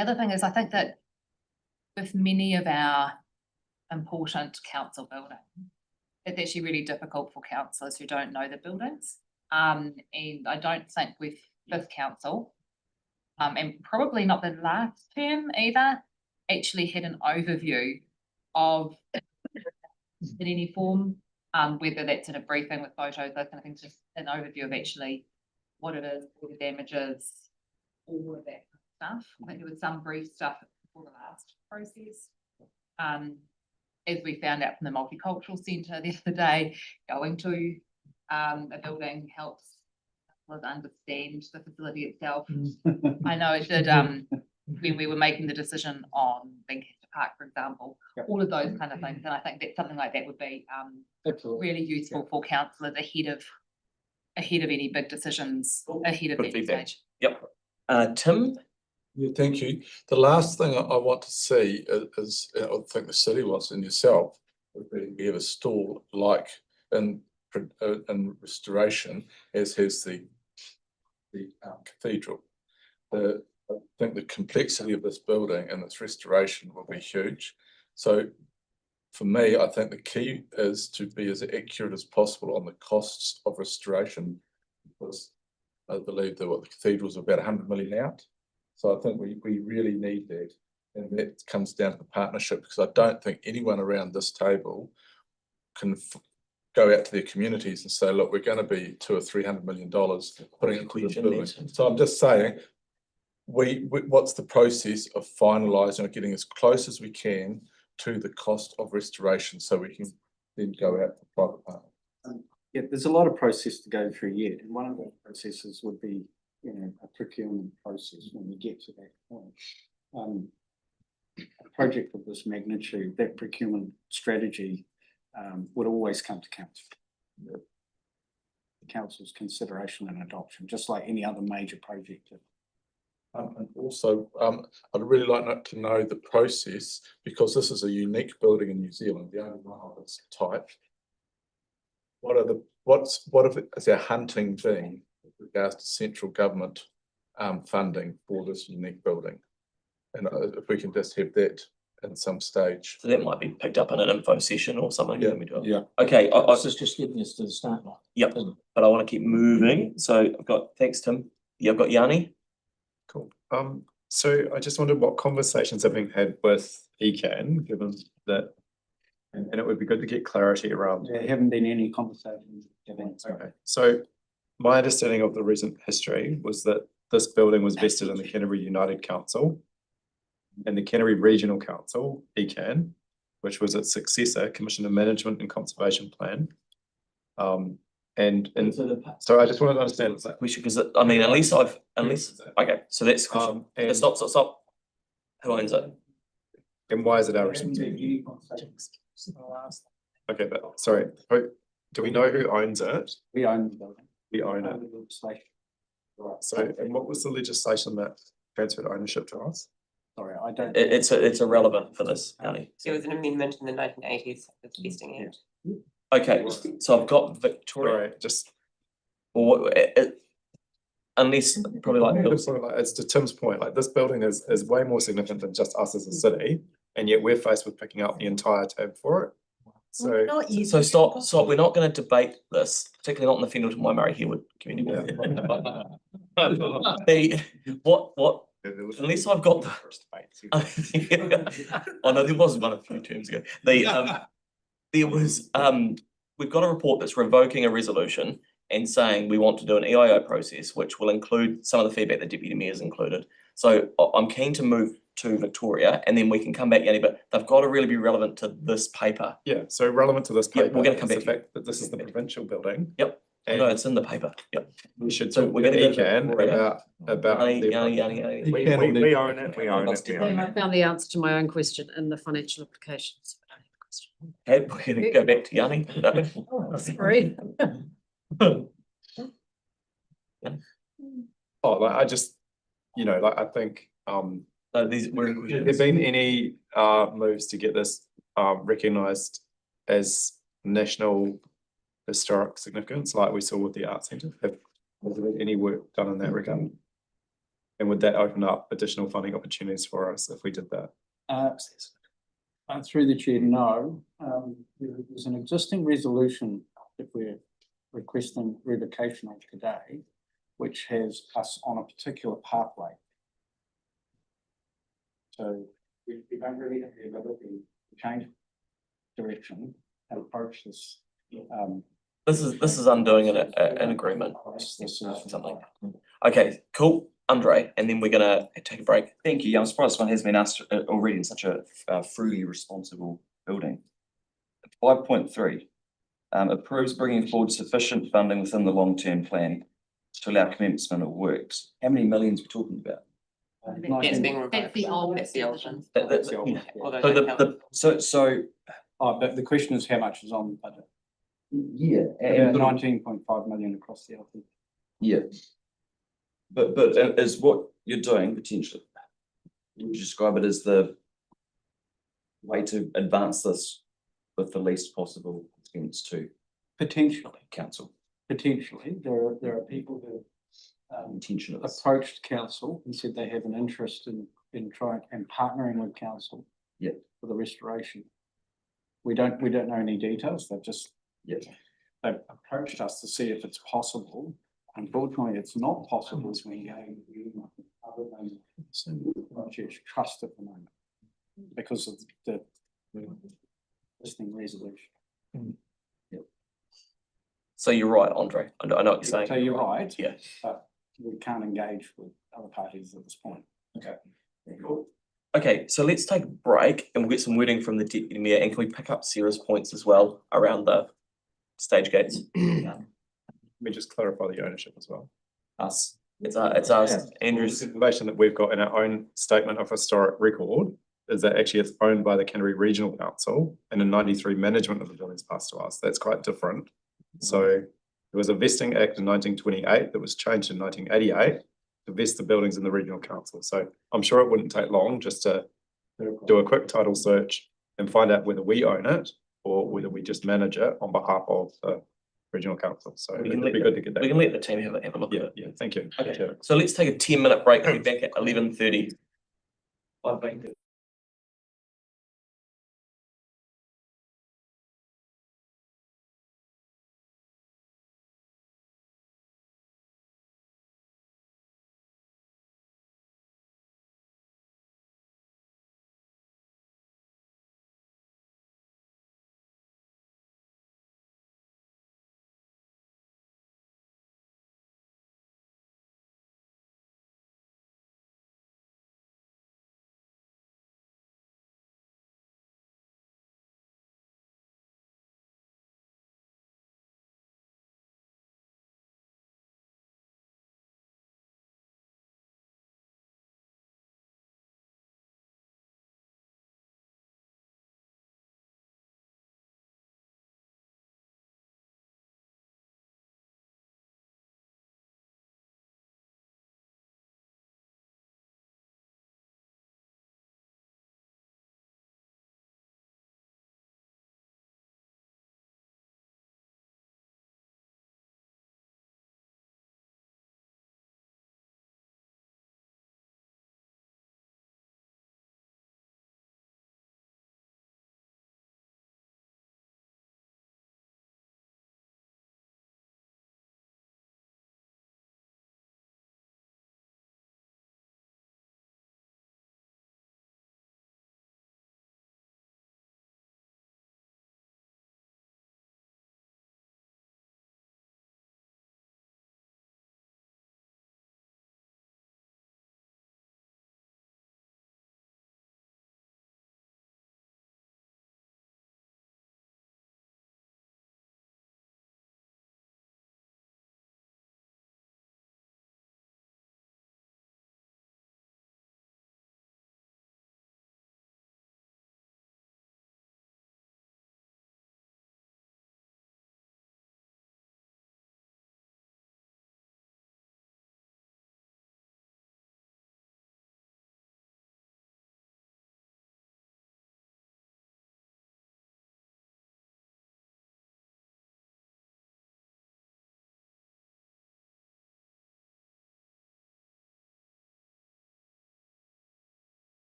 other thing is, I think that with many of our important council buildings, it's actually really difficult for councillors who don't know the buildings. And I don't think with this council, and probably not the last term either, actually had an overview of in any form, whether that's in a briefing with photos, those kind of things, just an overview of actually what it is, what the damage is, all of that kind of stuff. I think there was some brief stuff before the last process. As we found out from the Multicultural Centre the other day, going to a building helps us understand the facility itself. I know it did when we were making the decision on Lancaster Park, for example, all of those kind of things. And I think that something like that would be really useful for councillors ahead of any big decisions, ahead of that stage. Yep. Tim? Yeah, thank you. The last thing I want to see is, I think the city wants and yourself, would be we have a stall like in restoration as has the cathedral. I think the complexity of this building and its restoration will be huge. So for me, I think the key is to be as accurate as possible on the costs of restoration, because I believe that the cathedral's about 100 million out. So I think we really need that, and that comes down to the partnership, because I don't think anyone around this table can go out to their communities and say, look, we're going to be $200 or $300 million putting into the building. So I'm just saying, what's the process of finalising or getting as close as we can to the cost of restoration, so we can then go out to private partners? Yeah, there's a lot of process to go through yet, and one of those processes would be, a procurement process when we get to that point. A project of this magnitude, that procurement strategy would always come to council. The council's consideration and adoption, just like any other major project. And also, I'd really like to know the process, because this is a unique building in New Zealand, the only one of its type. What is our hunting thing with regards to central government funding for this unique building? And if we can just have that at some stage. So that might be picked up in an info session or something. Yeah. Okay. I was just getting us to the start line. Yep, but I want to keep moving. So I've got, thanks, Tim. Yeah, I've got Yanni. Cool. So I just wondered what conversations have been had with ECAN, given that, and it would be good to get clarity around. There haven't been any conversations. Okay, so my understanding of the recent history was that this building was vested in the Canterbury United Council and the Canterbury Regional Council, ECAN, which was its successor, Commission of Management and Conservation Plan. And so I just wanted to understand, it's like, We should, because I mean, okay, so that's, and stop. Who owns it? and why is it our responsibility? Okay, but sorry, do we know who owns it? We own the building. We own it. Right. So, and what was the legislation that transferred ownership to us? Sorry, I don't. It's irrelevant for this, Annie. There was an amendment in the 1980s with the Vesting Act. Okay, so I've got Victoria. Sorry, just. Well, unless probably like It's to Tim's point, like this building is way more significant than just us as a city, and yet we're faced with picking up the entire tab for it. So, stop, we're not gonna debate this, particularly not in the Fendalton Waimari Herwood community. What, unless I've got the. Oh no, there was one a few terms ago. There was, we've got a report that's revoking a resolution and saying we want to do an EIO process, which will include some of the feedback that Deputy Mayor's included. So I'm keen to move to Victoria and then we can come back, Yanni, but they've got to really be relevant to this paper. Yeah, so relevant to this paper. We're gonna come back is the fact that this is the provincial building. Yep. No, it's in the paper. Yep. We should So talk we're to gonna go ECAN about. We own it. I found the answer to my own question in the financial implications. Okay, we're gonna go back to Yanni. Sorry. Oh, like I just, like I think, there've been any moves to get this recognised as national historic significance, like we saw with the Arts Centre? Has there been any work done in that regard? And would that open up additional funding opportunities for us if we did that? Through the chair, no. There's an existing resolution that we're requesting revocation of today, which has us on a particular pathway. So we don't really have the ability to change direction and approach this. This is undoing an agreement. This is something. Okay, cool. Andre, and then we're gonna take a break. Thank you. Yeah, I'm surprised one has been asked already in such a fruity responsible building. 5.3 approves bringing forward sufficient funding within the long-term plan to allow commencement of works. How many millions are we talking about? That's the old one. But the question is how much is on the budget? Yeah. About 19.5 million across the LT. Yeah. But is what you're doing potentially, would you describe it as the way to advance this with the least possible expense to potentially council? Potentially, there are people who approached council and said they have an interest in trying and partnering with council. Yeah. For the restoration. We don't know any details. They've approached us to see if it's possible. Unfortunately, it's not possible as we go other than Christchurch Trust at the moment because of the listing resolution. Yep. So you're right, Andre. I know what you're saying. So you're right. Yeah. But we can't engage with other parties at this point. Okay. Okay, so let's take a break and we'll get some wording from the Deputy Mayor, and can we pick up Sarah's points as well around the stage gates? Let me just clarify the ownership as well. Us. It's us. Andrew's information that we've got in our own statement of historic record is that actually it's owned by the Canterbury Regional Council, and in '93 management of the buildings passed to us. That's quite different. So there was a vesting act in 1928 that was changed in 1988 to vest the buildings in the regional council. So I'm sure it wouldn't take long just to do a quick title search and find out whether we own it or whether we just manage it on behalf of the regional council. So it'd be good to get that. We can let the team have a look at it. Yeah, thank you. Okay, so let's take a 10-minute break. We'll be back at 11:30.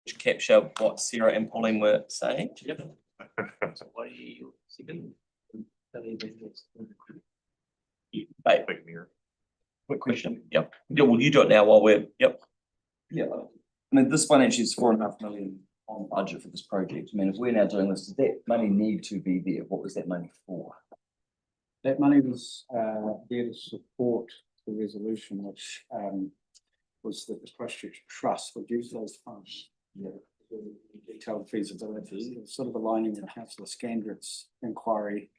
which capture what Sarah and Pauline were saying. Babe, quick question. Yep. Yeah, well, you do it now while we're, yep. Yeah, I mean, this financial year is 4.5 million on budget for this project. I mean, if we're now doing this, does that money need to be there? What was that money for? That money was there to support the resolution, which was that the Christchurch Trust would use those funds. Yeah. Detailed feasibility, sort of aligning with Councillor Scandrett's inquiry,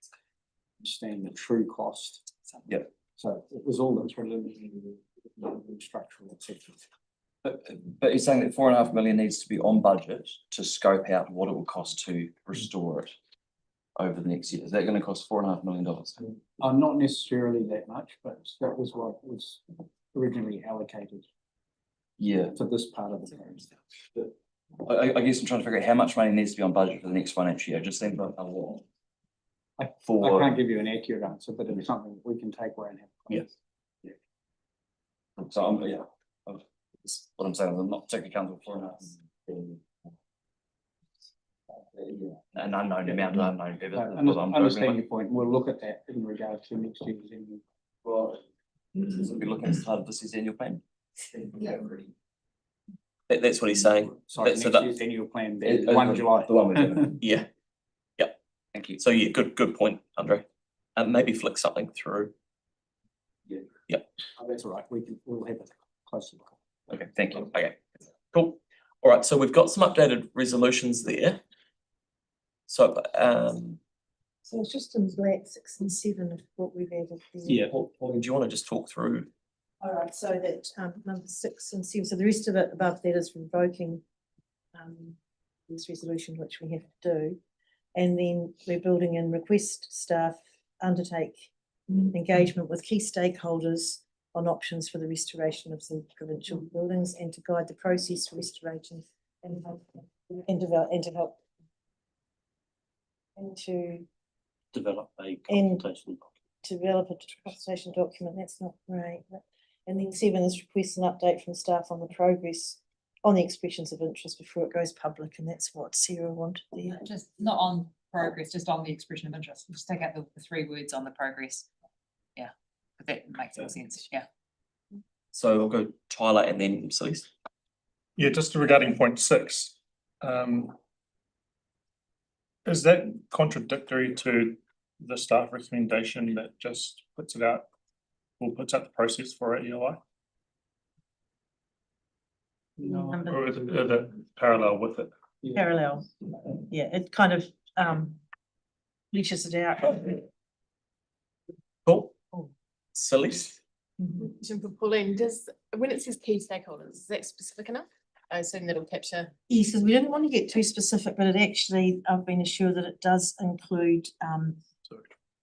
understand the true cost. Yeah. So it was all the preliminary structural, etc. But you're saying that 4.5 million needs to be on budget to scope out what it will cost to restore it over the next year. Is that going to cost $4.5 million? Not necessarily that much, but that was what was originally allocated. Yeah. For this part of the program. I guess I'm trying to figure out how much money needs to be on budget for the next financial year. Just think about a lot. I can't give you an accurate answer, but it's something we can take away and have. Yes. Yeah. So I'm what I'm saying. I'm not particularly comfortable for an unknown amount of unknown people. I understand your point. We'll look at that in regards to next year's annual. Well, we'll be looking at the start of this year's annual plan. Yeah. That's what he's saying. Sorry, next year's annual plan, 1 July. The one we're doing. Yeah. Yep. Thank you. So yeah, good point, Andre. Maybe flick something through. Yeah. Yep. That's all right. We'll have a closer look. Okay, thank you. Okay, cool. All right, so we've got some updated resolutions there. So So it's just in black 6 and 7 of what we've added there. yeah, Pauline, do you want to just talk through? All right, so that number 6 and 7, so the rest of it above that is revoking this resolution, which we have to do. And then we're building in request staff undertake engagement with key stakeholders on options for the restoration of the provincial buildings and to guide the process for restoration and Develop a and consultation. to develop a consultation document. That's not right. And then 7 is request an update from staff on the progress on the expressions of interest before it goes public, and that's what Sarah wanted there. Just not on progress, just on the expression of interest. Just take out the 3 words on the progress. Yeah, but that makes more sense. Yeah. So I'll go Tyler and then Celeste. Yeah, just regarding point 6. Is that contradictory to the staff recommendation that just puts it out or puts out the process for an EOI? No. Or is it parallel with it? Parallel. Yeah, it kind of leashes it out. Cool. Celeste. Question for Pauline, when it says key stakeholders, is that specific enough? I assume that'll capture. Yes, because we didn't want to get too specific, but it actually, I've been assured that it does include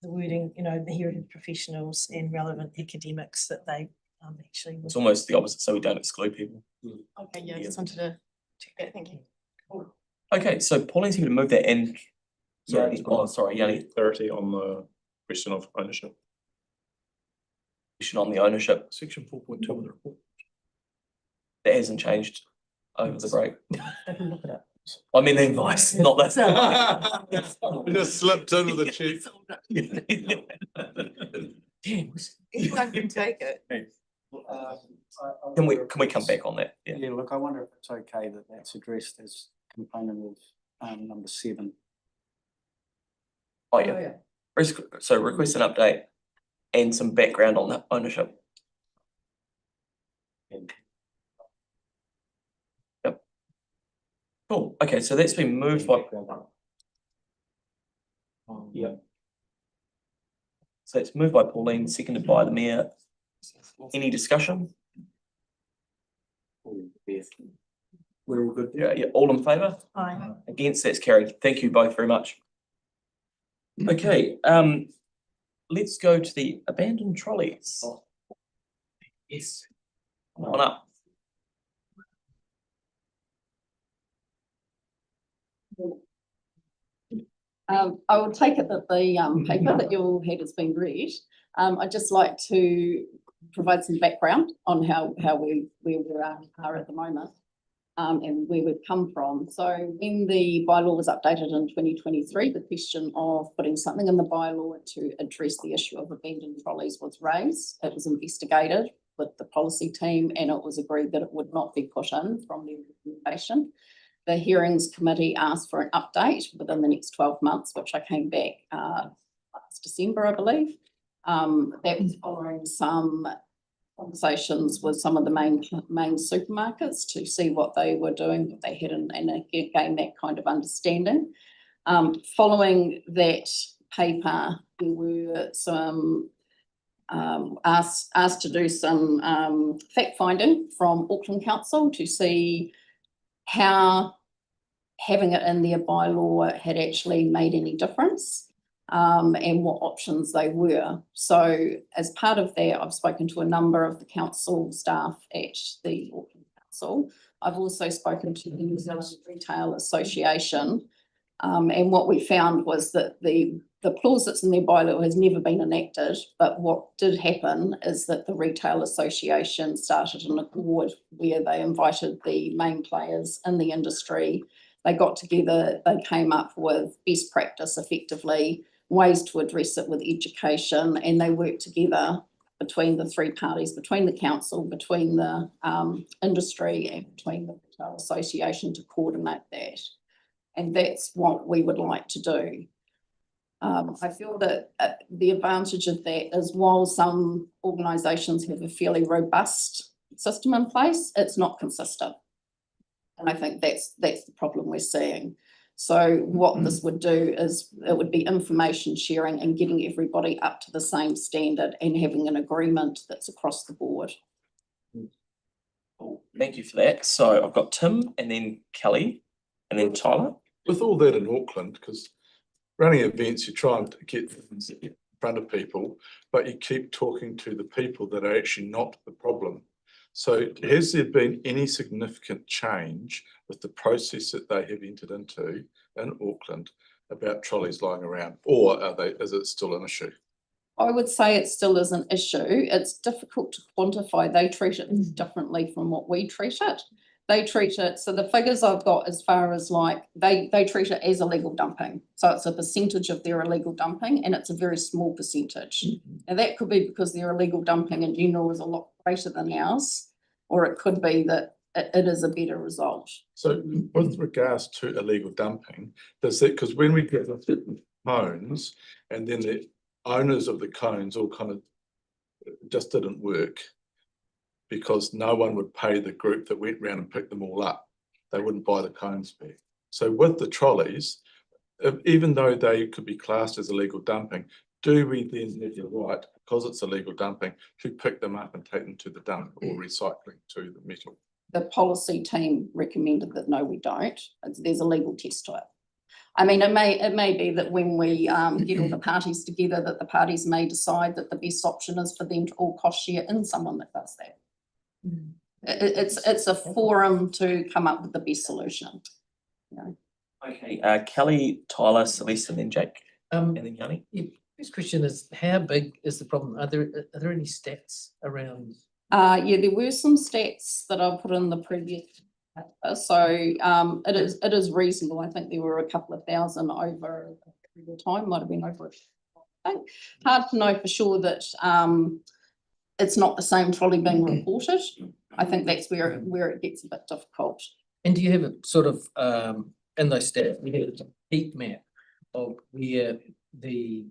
the wording, the heritage professionals and relevant academics that they actually. It's almost the opposite, so we don't exclude people. Okay, yeah, I just wanted to check that, thank you. Okay, so Pauline's going to move that in. Sorry, Yanni. Clarity on the question of ownership. Question on the ownership. Section 4.2 of the report. That hasn't changed over the break. I can look it up. I mean the advice, not that. We just slipped in with the chief. Anyone can take it. Can we come back on that? Yeah, look, I wonder if it's okay that that's addressed as component of number 7. Oh yeah. So request an update and some background on the ownership. Yep. Cool. Okay, so that's been moved by. Yeah. So it's moved by Pauline, seconded by the mayor. Any discussion? We're all good. Yeah, all in favour? Aye. Against, that's carried. Thank you both very much. Okay, let's go to the abandoned trolleys. Yes. Come on up. I will take it that the paper that you all had has been read. I'd just like to provide some background on how we are at the moment. and where we've come from. So when the bylaw was updated in 2023, the question of putting something in the bylaw to address the issue of abandoned trolleys was raised. It was investigated with the policy team, and it was agreed that it would not be put in from the recommendation. The hearings committee asked for an update within the next 12 months, which I came back last December, I believe. That was following some conversations with some of the main supermarkets to see what they were doing, what they had, and gain that kind of understanding. Following that paper, there were some asked to do some fact finding from Auckland Council to see how having it in their bylaw had actually made any difference, and what options they were. So as part of that, I've spoken to a number of the council staff at the Auckland Council. I've also spoken to the New Zealand Retail Association, and what we found was that the clause that's in their bylaw has never been enacted, but what did happen is that the Retail Association started an accord where they invited the main players in the industry. They got together, they came up with best practice effectively, ways to address it with education, and they worked together between the three parties, between the council, between the industry, and between the Retail Association to coordinate that. And that's what we would like to do. I feel that the advantage of that is while some organisations have a fairly robust system in place, it's not consistent. And I think that's the problem we're seeing. So what this would do is it would be information sharing and getting everybody up to the same standard and having an agreement that's across the board. Cool. Thank you for that. So I've got Tim and then Kelly and then Tyler. With all that in Auckland, because running events, you try and get things in front of people, but you keep talking to the people that are actually not the problem. So has there been any significant change with the process that they have entered into in Auckland about trolleys lying around, or is it still an issue? I would say it still is an issue. It's difficult to quantify. They treat it differently from what we treat it. They treat it, so the figures I've got as far as like, they treat it as illegal dumping. So it's a percentage of their illegal dumping, and it's a very small percentage. And that could be because their illegal dumping in general is a lot greater than ours, or it could be that it is a better result. So with regards to illegal dumping, does that, because when we get the cones and then the owners of the cones all kind of just didn't work, because no one would pay the group that went round and picked them all up. They wouldn't buy the cones back. So with the trolleys, even though they could be classed as illegal dumping, do we then have the right, because it's illegal dumping, to pick them up and take them to the dump or recycling to the metal? The policy team recommended that no, we don't. There's a legal test to it. I mean, it may be that when we get all the parties together, that the parties may decide that the best option is for them to all cost share in someone that does that. It's a forum to come up with the best solution. Okay, Kelly, Tyler, Celeste, and then Jake, and then Yanni. This question is, how big is the problem? Are there any stats around? Yeah, there were some stats that I put in the previous paper. So it is reasonable. I think there were a couple of thousand over a period of time, might have been over. I think hard to know for sure that it's not the same trolley being reported. I think that's where it gets a bit difficult. And do you have a sort of in those stats, you have a heat map of where the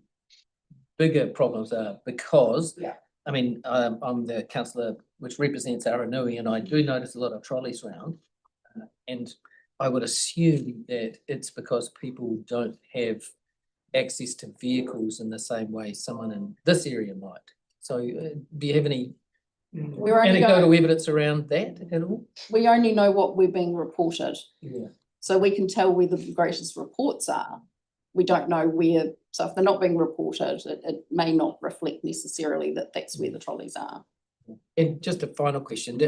bigger problems are? Because I mean, I'm the councillor which represents Aranui, and I do notice a lot of trolleys around, and I would assume that it's because people don't have access to vehicles in the same way someone in this area might. So do you have any anecdotal evidence around that at all? We only know what we're being reported. Yeah. So we can tell where the greatest reports are. We don't know where, so if they're not being reported, it may not reflect necessarily that that's where the trolleys are. And just a final question,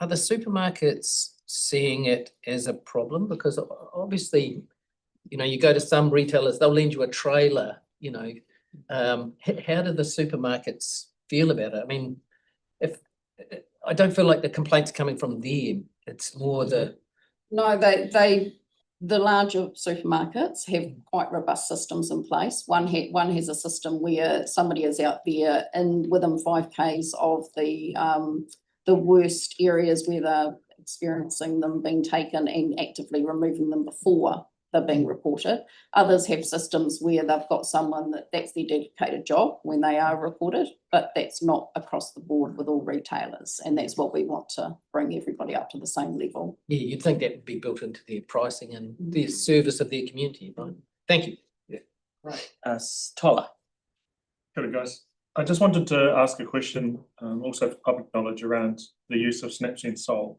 are the supermarkets seeing it as a problem? Because obviously, you know, you go to some retailers, they'll lend you a trailer, you know. How do the supermarkets feel about it? I mean, I don't feel like the complaints coming from them, it's more the No, the larger supermarkets have quite robust systems in place. One has a system where somebody is out there and within 5Ks of the worst areas where they're experiencing them being taken and actively removing them before they're being reported. Others have systems where they've got someone that's their dedicated job when they are reported, but that's not across the board with all retailers. And that's what we want to bring everybody up to the same level. Yeah, you'd think that would be built into their pricing and their service of their community, right? Thank you. Yeah. Right. Tyler. Good guys. I just wanted to ask a question, also for public knowledge around the use of Snapseed Solve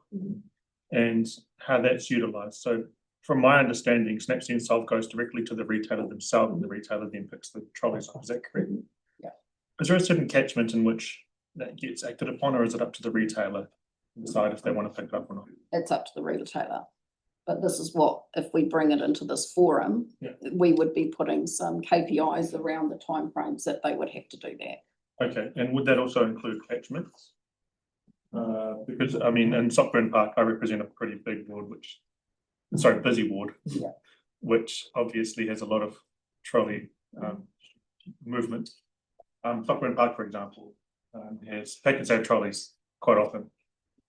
and how that's utilised. So from my understanding, Snapseed Solve goes directly to the retailer themselves and the retailer then picks the trolleys up. Is that correct? Yeah. Is there a certain catchment in which that gets acted upon, or is it up to the retailer to decide if they want to pick it up or not? It's up to the retailer. But this is what, if we bring it into this forum, we would be putting some KPIs around the timeframes that they would have to do that. Okay, and would that also include catchments? Because I mean, in Sockburn Park, I represent a pretty big ward, busy ward, which obviously has a lot of trolley movement. Sockburn Park, for example, has take and save trolleys quite often,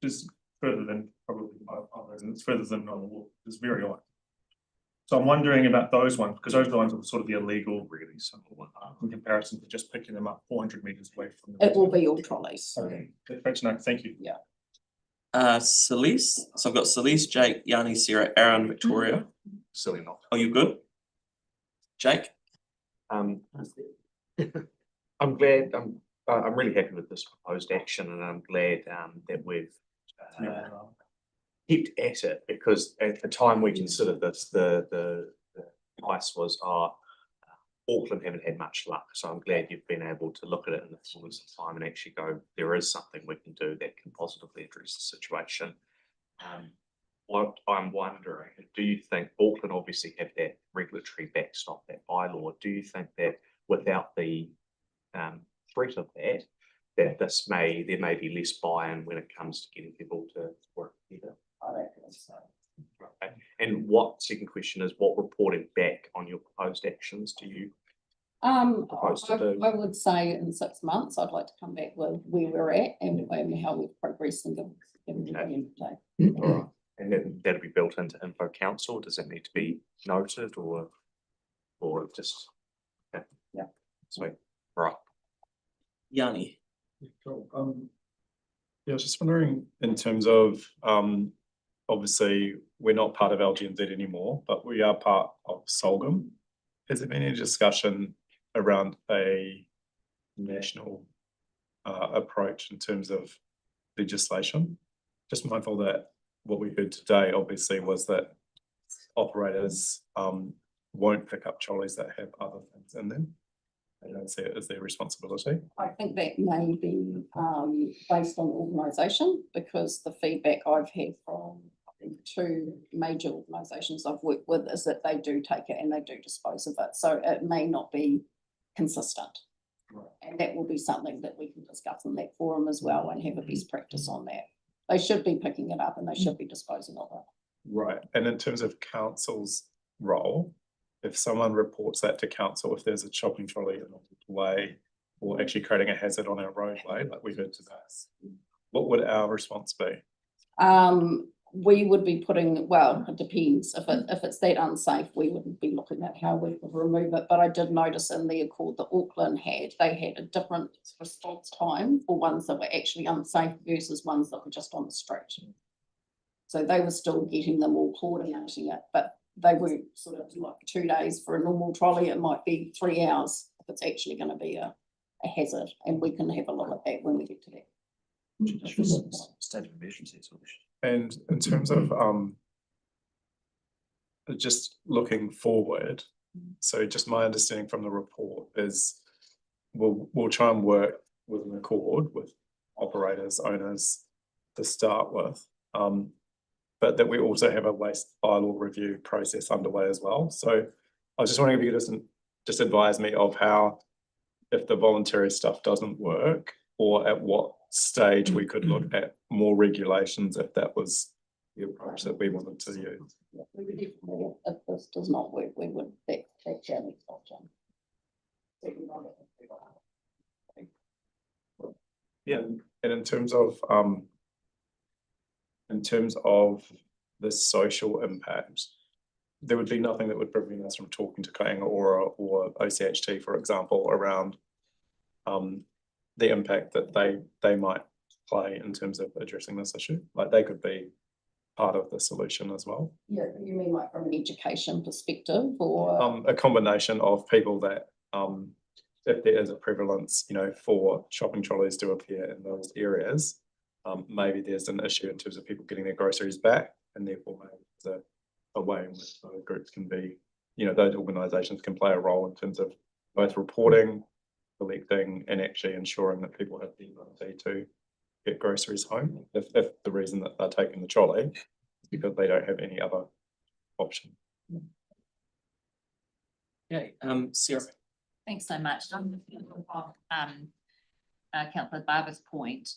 just further than probably others, and it's further than on the wall. It's very odd. So I'm wondering about those ones, because those ones are sort of the illegal, really simple one, in comparison to just picking them up 400 metres away from the. It will be all trolleys. Okay, that's nice. Thank you. Yeah. Celeste. So I've got Celeste, Jake, Yanni, Sarah, Aaron, Victoria. Silly not. Are you good? Jake? I'm glad, I'm really happy with this proposed action, and I'm glad that we've kept at it, because at the time we considered this, the advice was, Auckland haven't had much luck, so I'm glad you've been able to look at it in the fullness of time and actually go, there is something we can do that can positively address the situation. What I'm wondering, do you think Auckland obviously have that regulatory backstop, that bylaw? Do you think that without the threat of that, that there may be less buy-in when it comes to getting people to work together? Okay. And second question is, what reporting back on your proposed actions do you propose to do? I would say in 6 months, I'd like to come back with where we're at and how we've progressed and give everybody an All right. And then that'll be built into Info Council. Does that need to be noted or just? Okay. Yeah. Sweet. Right. Yanni. Cool. Yeah, I was just wondering in terms of obviously we're not part of LGNZ anymore, but we are part of Solgum. Has there been any discussion around a national approach in terms of legislation? Just mindful that what we heard today obviously was that operators won't pick up trolleys that have other things in them. They don't see it as their responsibility. I think that may be based on organisation, because the feedback I've had from 2 major organisations I've worked with is that they do take it and they do dispose of it. So it may not be consistent. Right. And that will be something that we can discuss in that forum as well and have a best practice on that. They should be picking it up and they should be disposing of it. Right. And in terms of council's role, if someone reports that to council, if there's a shopping trolley in the way or actually creating a hazard on our roadway, like we heard today, what would our response be? We would be putting, well, it depends. If it's that unsafe, we wouldn't be looking at how we could remove it. But I did notice in the accord that Auckland they had a different response time for ones that were actually unsafe versus ones that were just on the street. So they were still getting them all coordinating it, but they were sort of like 2 days for a normal trolley. It might be 3 hours if it's actually going to be a hazard, and we can have a look at that when we get to that. State of emergency solution. And in terms of just looking forward, so just my understanding from the report is we'll try and work with an accord with operators, owners to start with, but that we also have a waste bylaw review process underway as well. So I was just wondering if you could just advise me of how, if the voluntary stuff doesn't work, or at what stage we could look at more regulations if that was the approach that we wanted to use. We would definitely, if this does not work, we would, that challenge option. Yeah, and in terms of the social impact, there would be nothing that would prevent us from talking to Kainga or OCHT, for example, around the impact that they might play in terms of addressing this issue. Like they could be part of the solution as well. Yeah, you mean like from an education perspective or? A combination of people that if there is a prevalence, for shopping trolleys to appear in those areas, maybe there's an issue in terms of people getting their groceries back, and therefore maybe there's a way in which those groups can be, those organisations can play a role in terms of both reporting, collecting, and actually ensuring that people have the ability to get groceries home if the reason that they're taking the trolley is because they don't have any other option. Okay, Sarah. Thanks so much. Councillor Barber's point,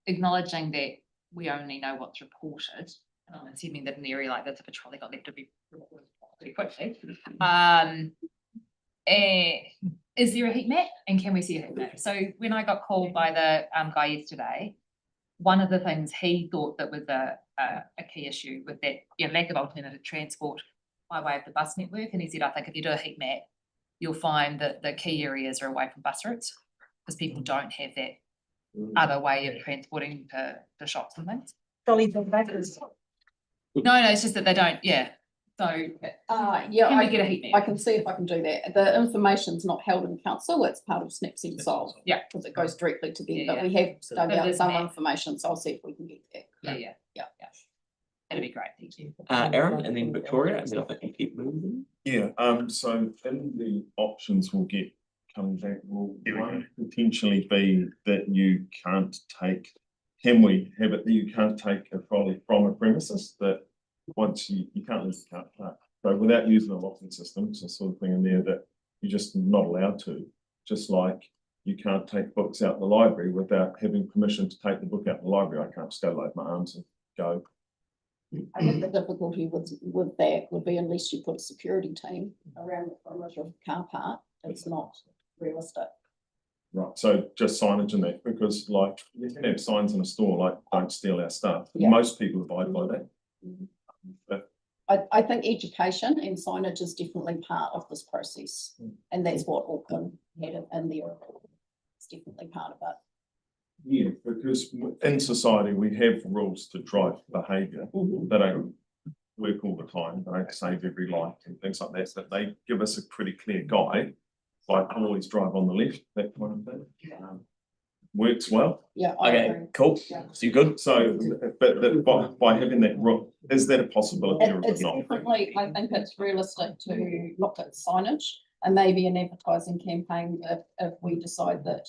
acknowledging that we only know what's reported, and I'm assuming that in an area like this, if a trolley got left, to be reported pretty quickly. Is there a heat map, and can we see a heat map? So when I got called by the guy yesterday, one of the things he thought that was a key issue with that lack of alternative transport by way of the bus network, and he said, I think if you do a heat map, you'll find that the key areas are away from bus routes because people don't have that other way of transporting to shops and things. Trolley for backers. No, it's just that they don't, So, yeah, can we get a heat map? I can see if I can do that. The information's not held in council, it's part of Snapseed and Solve. Yeah. Because it goes directly to them, Yeah, but we have dug out some information, so I'll see if we can get that. Yeah. That'd be great, thank you. Aaron, and then Victoria, and then I think we keep moving. Yeah, so in the options we'll get coming back, will potentially be that you can't take, can we have it that you can't take a trolley from a premises, that once you can't leave the car park. So without using a locking system, it's a sort of thing in there that you're just not allowed to, just like you can't take books out the library without having permission to take the book out the library. I can't just go load my arms and go. I think the difficulty with that would be unless you put a security team around the perimeter of the car park, it's not realistic. Right, so just signage in that, because like you can have signs in a store like don't steal our stuff. Yeah. Most people abide by that. But I think education and signage is definitely part of this process, and that's what Auckland had in there. It's definitely part of it. yeah, because in society we have rules to drive behaviour. They don't work all the time, they don't save every life and things like that, so they give us a pretty clear guide, like always drive on the left, that kind of thing. Works well. Yeah. I Okay, agree. cool. Yeah. So you good? So, but by having that rule, is that a possibility or is It's it not? definitely, I think it's realistic to look at signage and maybe an advertising campaign if we decide that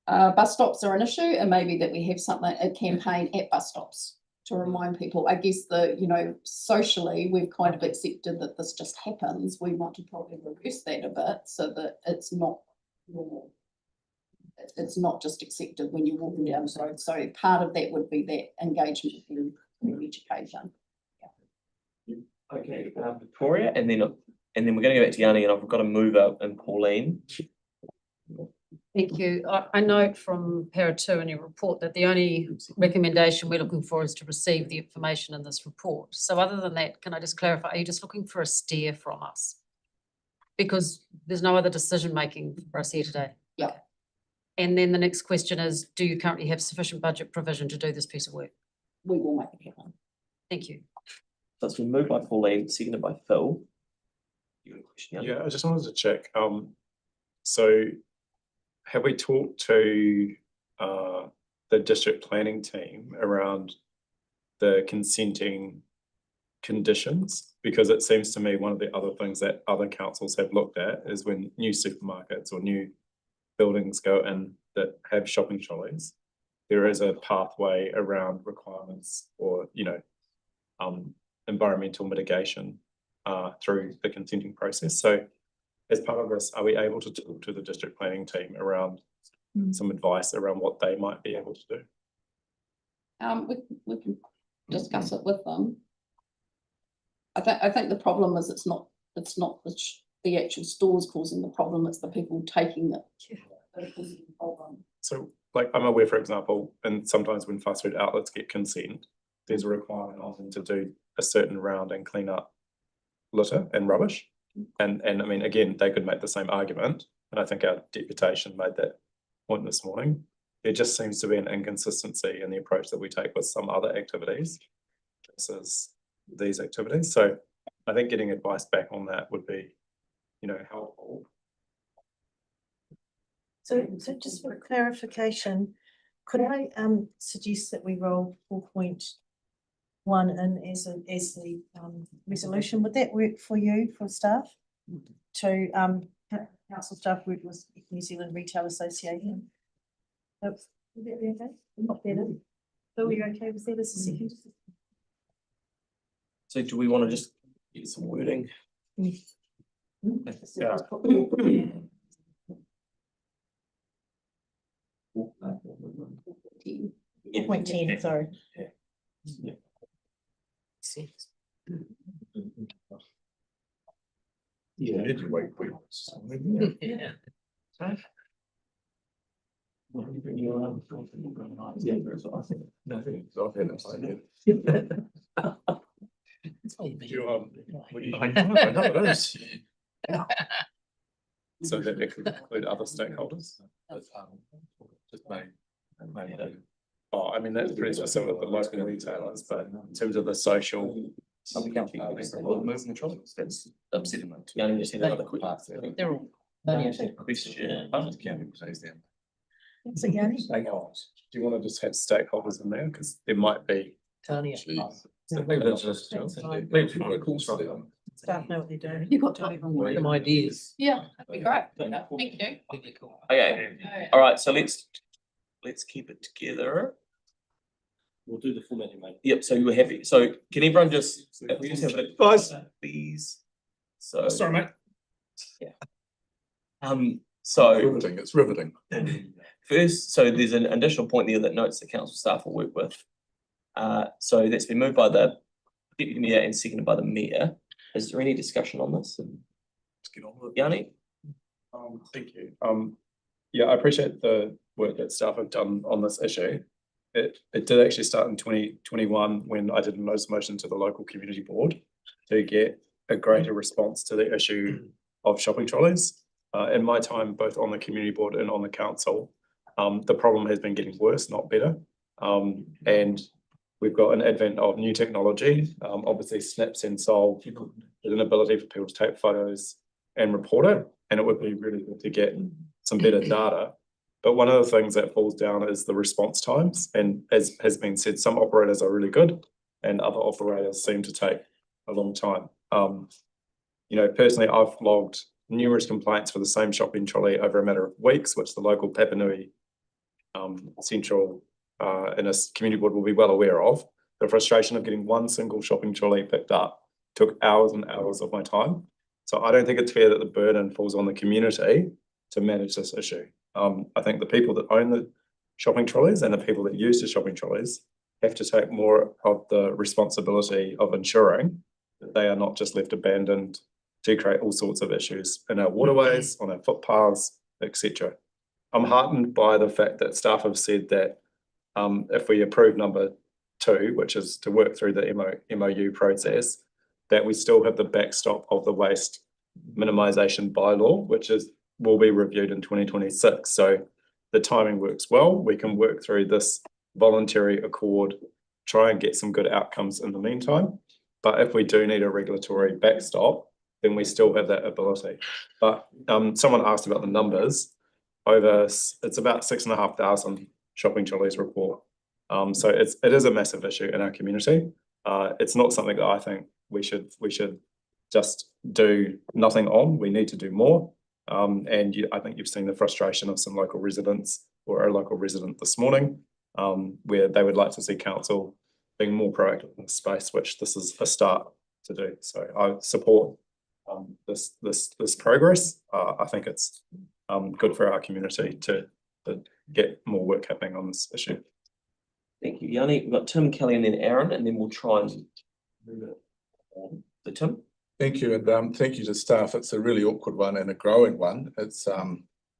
bus stops are an issue, and maybe that we have something, a campaign at bus stops to remind people. I guess socially, we've kind of accepted that this just happens. We want to probably reverse that a bit so that it's not normal. It's not just accepted when you're walking down the road. So part of that would be that engagement in education. Okay, Victoria, and then we're going to go back to Yanni, and I've got to move up and Pauline. Thank you. I note from para 2 in your report that the only recommendation we're looking for is to receive the information in this report. So other than that, can I just clarify, are you just looking for a steer from us? Because there's no other decision making for us here today. Yeah. And then the next question is, do you currently have sufficient budget provision to do this piece of work? We will make it happen. Thank you. So it's been moved by Pauline, seconded by Phil. You got a question, Yanni? Yeah, I just wanted to check. So have we talked to the district planning team around the consenting conditions? Because it seems to me one of the other things that other councils have looked at is when new supermarkets or new buildings go in that have shopping trolleys, there is a pathway around requirements or environmental mitigation through the consenting process. So as part of this, are we able to talk to the district planning team around some advice around what they might be able to do? we can discuss it with them. I think the problem is it's not the actual stores causing the problem, it's the people taking it. that are causing the problem. So like I'm aware, for example, and sometimes when fast food outlets get consent, there's a requirement on them to do a certain round and clean up litter and rubbish. And I mean, again, they could make the same argument, and I think our deputation made that point this morning. There just seems to be an inconsistency in the approach that we take with some other activities versus these activities. So I think getting advice back on that would be, helpful. So just for clarification, could I suggest that we roll 4.1 in as the resolution? Would that work for you, for staff? To council staff work with New Zealand Retail Association? Would that be okay? Not better. Bill, you okay with that as a second? So do we want to just get some wording? Yeah. 4.10, sorry. Yeah. Yeah. Did you wait for it? Yeah. So that it could include other stakeholders. Just maybe. Oh, I mean, that's pretty specific with the local retailers, but in terms of the social. Moving the trolleys, that's upsetting them. Yeah, you see that other quick. They're all. only a Christchurch, county says them. So Yanni? Stakeholders. Do you want to just have stakeholders in there? Because there might be. Tanya. Staff know what they're doing. You got Some ideas. Yeah, that'd be great. Thank you. Okay, all right, so let's keep it together. We'll do the formatting, mate. Yep, so you were happy. So can everyone just, if we just have a Guys. please? So. Sorry, mate. So. It's riveting. First, so there's an additional point there that notes the council staff will work with. So that's been moved by the deputy mayor and seconded by the mayor. Is there any discussion on this? Let's get on with it. Yanni? Thank you. Yeah, I appreciate the work that staff have done on this issue. It did actually start in 2021 when I did a notice motion to the local community board to get a greater response to the issue of shopping trolleys. In my time, both on the community board and on the council, the problem has been getting worse, not better. And we've got an advent of new technology. Obviously, Snaps and Solve is an ability for people to take photos and report it. And it would be really good to get some better data. But one of the things that falls down is the response times. And as has been said, some operators are really good and other operators seem to take a long time. Personally, I've logged numerous complaints for the same shopping trolley over a matter of weeks, which the local Papanui Central and a community board will be well aware of. The frustration of getting one single shopping trolley picked up took hours and hours of my time. So I don't think it's fair that the burden falls on the community to manage this issue. I think the people that own the shopping trolleys and the people that use the shopping trolleys have to take more of the responsibility of ensuring that they are not just left abandoned to create all sorts of issues in our waterways, on our footpaths, etc. I'm heartened by the fact that staff have said that if we approve number 2, which is to work through the MOU process, that we still have the backstop of the waste minimisation bylaw, which will be reviewed in 2026. So the timing works well. We can work through this voluntary accord, try and get some good outcomes in the meantime. But if we do need a regulatory backstop, then we still have that ability. But someone asked about the numbers. It's about 6,500 shopping trolleys report. So it is a massive issue in our community. It's not something that I think we should just do nothing on. We need to do more. I think you've seen the frustration of some local residents or a local resident this morning, where they would like to see council being more proactive in the space, which this is a start to do. So I support this progress. I think it's good for our community to get more work happening on this issue. Thank you, Yanni. We've got Tim, Kelly, and then Aaron, and then we'll try and move it on. So Tim? Thank you, and thank you to staff. It's a really awkward one and a growing one. It's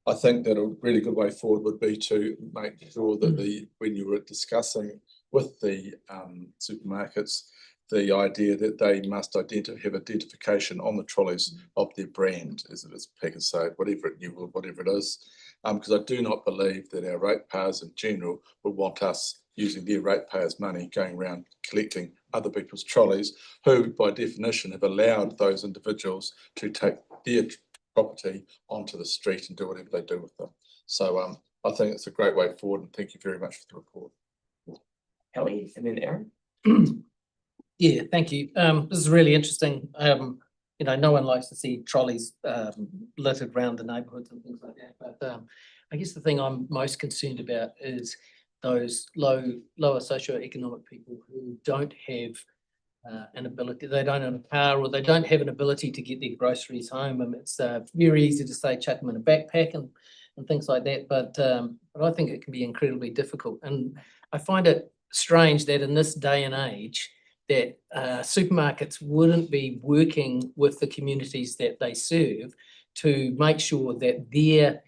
I think that a really good way forward would be to make sure that when you were discussing with the supermarkets, the idea that they must have identification on the trolleys of their brand, as it is Pegaso, whatever it is. Because I do not believe that our ratepayers in general would want us using their ratepayers' money going around collecting other people's trolleys, who by definition have allowed those individuals to take their property onto the street and do whatever they do with them. So I think it's a great way forward, and thank you very much for the report. Kelly, and then Aaron. Yeah, thank you. This is really interesting. You know, no one likes to see trolleys littered around the neighbourhoods and things like that. But I guess the thing I'm most concerned about is those lower socioeconomic people who don't have an ability, they don't own a car, or they don't have an ability to get their groceries home. And it's very easy to say chuck them in a backpack and things like that. But I think it can be incredibly difficult. And I find it strange that in this day and age, that supermarkets wouldn't be working with the communities that they serve to make sure that their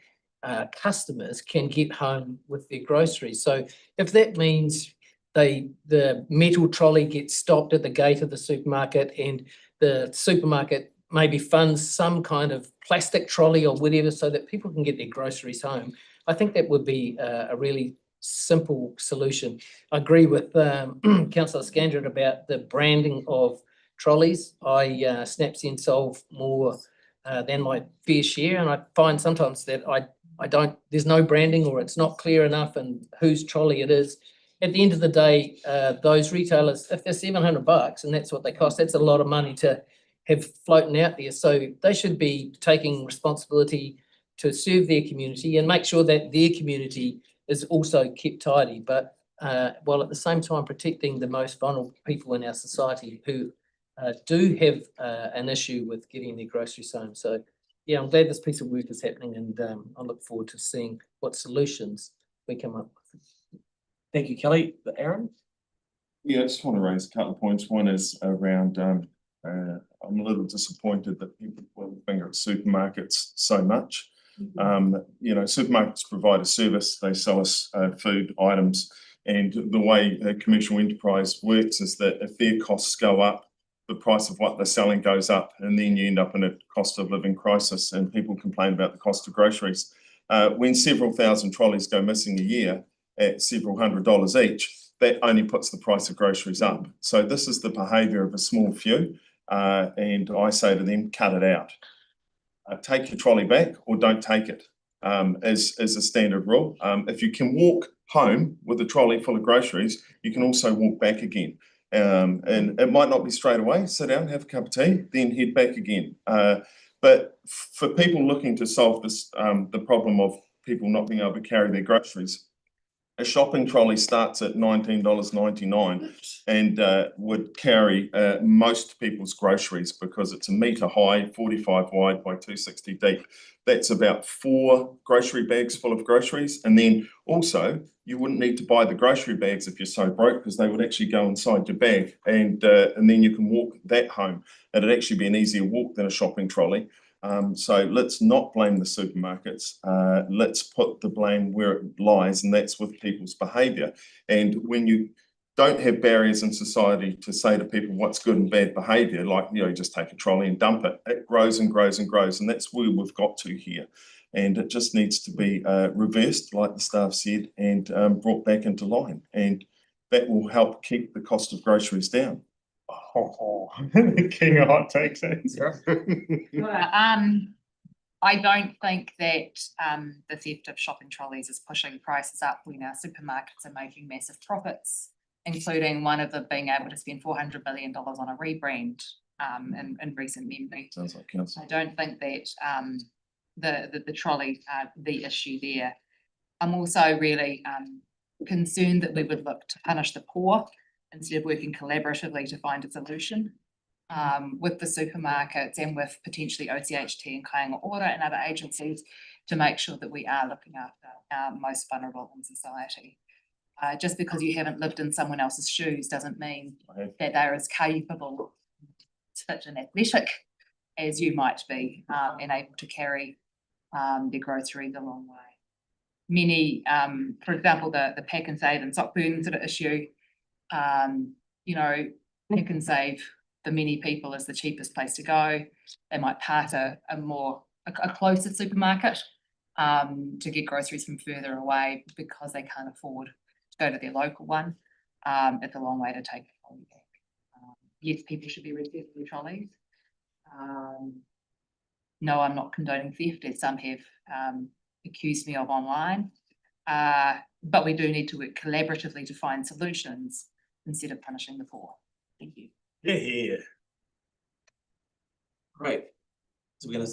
customers can get home with their groceries. So if that means the metal trolley gets stopped at the gate of the supermarket, and the supermarket maybe funds some kind of plastic trolley or whatever so that people can get their groceries home, I think that would be a really simple solution. I agree with Councillor Scandrett about the branding of trolleys. I Snapsen solve more than my fair share, and I find sometimes that I don't, there's no branding, or it's not clear enough and whose trolley it is. At the end of the day, those retailers, if they're $700 and that's what they cost, that's a lot of money to have floating out there. So they should be taking responsibility to serve their community and make sure that their community is also kept tidy, but while at the same time protecting the most vulnerable people in our society who do have an issue with getting their groceries home. So yeah, I'm glad this piece of work is happening, and I look forward to seeing what solutions we come up with. Thank you, Kelly. Aaron? Yeah, I just want to raise a couple of points. One is around, I'm a little disappointed that people point the finger at supermarkets so much. You know, supermarkets provide a service, they sell us food items, and the way a commercial enterprise works is that if their costs go up, the price of what they're selling goes up, and then you end up in a cost of living crisis, and people complain about the cost of groceries. When several thousand trolleys go missing a year at several $100s each, that only puts the price of groceries up. So this is the behaviour of a small few, and I say to them, cut it out. Take your trolley back or don't take it, as a standard rule. If you can walk home with a trolley full of groceries, you can also walk back again. And it might not be straight away, sit down, have a cup of tea, then head back again. But for people looking to solve this, the problem of people not being able to carry their groceries, a shopping trolley starts at $19.99 and would carry most people's groceries, because it's 1 metre high, 45 wide by 260 deep. That's about 4 grocery bags full of groceries. And then also, you wouldn't need to buy the grocery bags if you're so broke, because they would actually go inside your bag, and then you can walk that home. It'd actually be an easier walk than a shopping trolley. So let's not blame the supermarkets. Let's put the blame where it lies, and that's with people's behaviour. And when you don't have barriers in society to say to people what's good and bad behaviour, like, you know, just take a trolley and dump it, it grows and grows and grows, and that's where we've got to here. And it just needs to be reversed, like the staff said, and brought back into line, and that will help keep the cost of groceries down. The king of hot takes. I don't think that the theft of shopping trolleys is pushing prices up when our supermarkets are making massive profits, including one of them being able to spend $400 million on a rebrand in recent memory. Sounds like council. I don't think that the trolley the issue there. I'm also really concerned that we would look to punish the poor instead of working collaboratively to find a solution with the supermarkets and with potentially OCHT and Kāinga Ora and other agencies to make sure that we are looking after our most vulnerable in society. Just because you haven't lived in someone else's shoes doesn't mean that they're as capable, fit and athletic as you might be, and able to carry their groceries a long way. Many, for example, the pack and save and sock burn sort of issue, you know, pack and save for many people is the cheapest place to go. They might part a closer supermarket to get groceries from further away because they can't afford to go to their local one. It's a long way to take a trolley back. Yes, people should be registered for trolleys. No, I'm not condoning theft, as some have accused me of online. But we do need to work collaboratively to find solutions instead of punishing the poor. Thank you. Yeah. Great. So we're gonna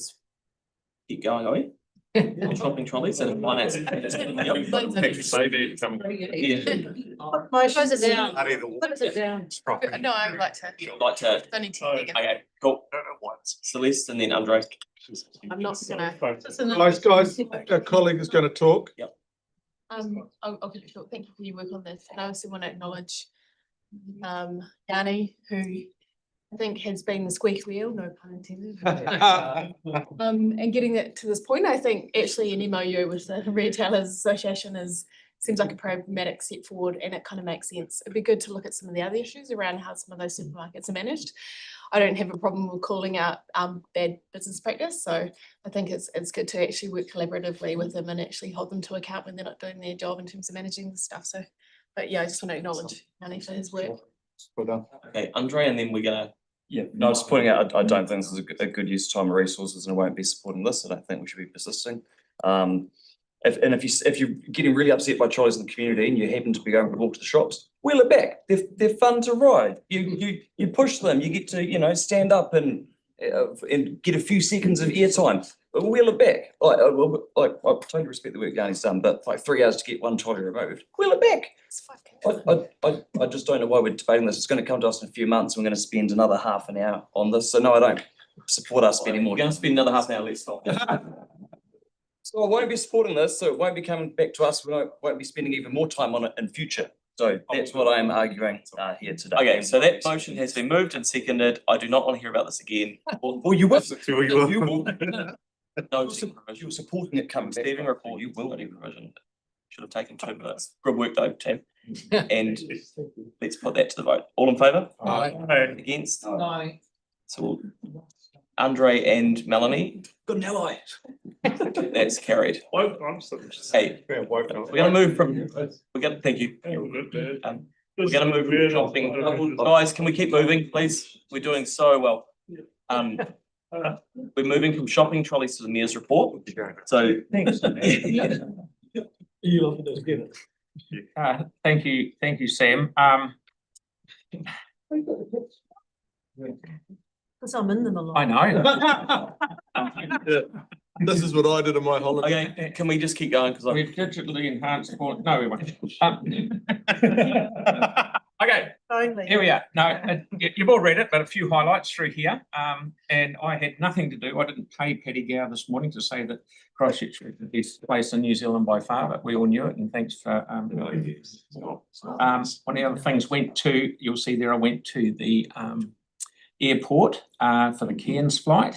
keep going, are we? On shopping trolleys and finance. Save it, Close it down. Close it down. No, I would like to. Like to. Only 10 seconds. Okay, cool. Celeste and then Andre. I'm not gonna. Guys, a colleague is going to talk. Yep. I'll keep it short. Thank you for your work on this. And I also want to acknowledge Yanni, who I think has been the squeaky wheel, no pun intended. And getting it to this point, I think actually an MOU with the Retailers Association seems like a pragmatic step forward, and it kind of makes sense. It'd be good to look at some of the other issues around how some of those supermarkets are managed. I don't have a problem with calling out bad business practice, so I think it's good to actually work collaboratively with them and actually hold them to account when they're not doing their job in terms of managing the stuff. So, but yeah, I just want to acknowledge Yanni for his work. Well done. Okay, Andre, and then we're gonna. Yeah, no, I was pointing out, I don't think this is a good use of time and resources, and I won't be supporting this. I don't think we should be persisting. If you're getting really upset by trolleys in the community and you happen to be going to walk to the shops, wheel it back. They're fun to ride. You push them. You get to stand up and get a few seconds of airtime. But wheel it back. I totally respect the work Yanni's done, but like 3 hours to get one trolley removed, wheel it back. I just don't know why we're debating this. It's going to come to us in a few months. We're going to spend another half an hour on this. So no, I don't support us spending more. We're going to spend another half an hour. Let's stop. So I won't be supporting this. So it won't be coming back to us. We won't be spending even more time on it in future. So that's what I'm arguing here today. Okay, so that motion has been moved and seconded. I do not want to hear about this again. Well, you will. You will. No, you're supporting it coming back. Receiving report, you will need provision. Should have taken 2 minutes. Good work though, Tam. And let's put that to the vote. All in favour? Aye. Against? No. So Andre and Melanie. Got an ally. That's carried. Hey, we're gonna move from. Thank you. We're gonna move from shopping. Guys, can we keep moving, please? We're doing so well. We're moving from shopping trolleys to the mayor's report. So thanks. Thank you, Sam. Because I'm in the I know. This is what I did in my holiday. Okay, can we just keep going? Because we've digitally enhanced. No, we won't. Okay, here we are. No, you've all read it, but a few highlights through here. And I had nothing to do. I didn't pay Paddy Gow this morning to say that Christchurch was the best place in New Zealand by far, but we all knew it. And thanks for one of the other things you'll see there, I went to the airport for the Cairns flight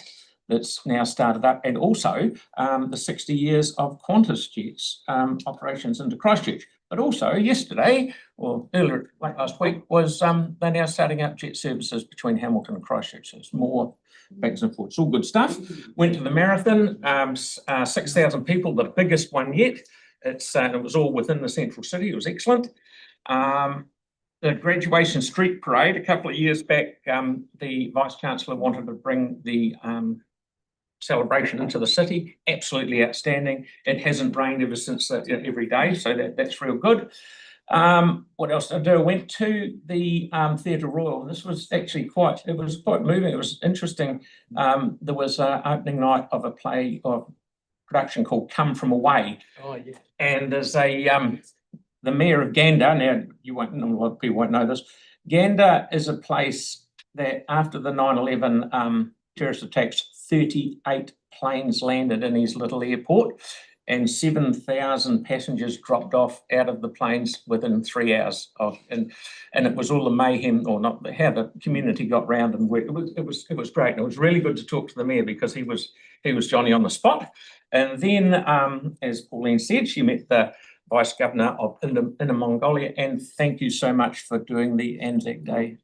that's now started up, and also the 60 years of Qantas Jet's operations into Christchurch. But also yesterday, or earlier, late last week, was they're now starting up jet services between Hamilton and Christchurch. So it's more backs and forths, all good stuff. Went to the marathon, 6,000 people, the biggest one yet. It was all within the central city. It was excellent. The Graduation Street Parade, a couple of years back, the Vice-Chancellor wanted to bring the celebration into the city. Absolutely outstanding. It hasn't rained ever since every day, so that's real good. What else did I do? I went to the Theatre Royal, and this was actually quite moving. It was interesting. There was an opening night of a play or production called Come From Away. Oh, yeah. And there's the mayor of Gander, now a lot of people won't know this, Gander is a place that after the 9/11 terrorist attacks, 38 planes landed in his little airport. and 7,000 passengers dropped off out of the planes within 3 hours of, and it was all the mayhem, or not, how the community got round and worked. It was great. And it was really good to talk to the mayor because he was Johnny on the spot. And then, as Pauline said, she met the Vice Governor of Inner Mongolia, and thank you so much for doing the Anzac Day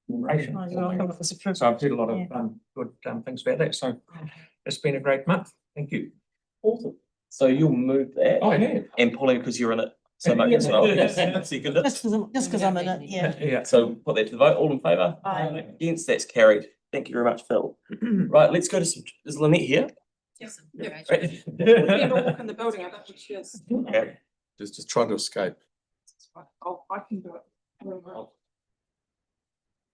commemoration. Oh, you're welcome. It was a privilege. So I've heard a lot of good things about that. So it's been a great month. Thank you. Awesome. So you'll move that. Oh, yeah. And Pauline, because you're in it so much as well. Second it. Just because I'm in it, yeah. Yeah. So put that to the vote. All in favour? Aye. Against, that's carried. Thank you very much, Phil. Right, let's go to some, is Lynette here? Yes. Right. Walk in the building, I don't think she is. Okay. Just trying to escape. I can do it.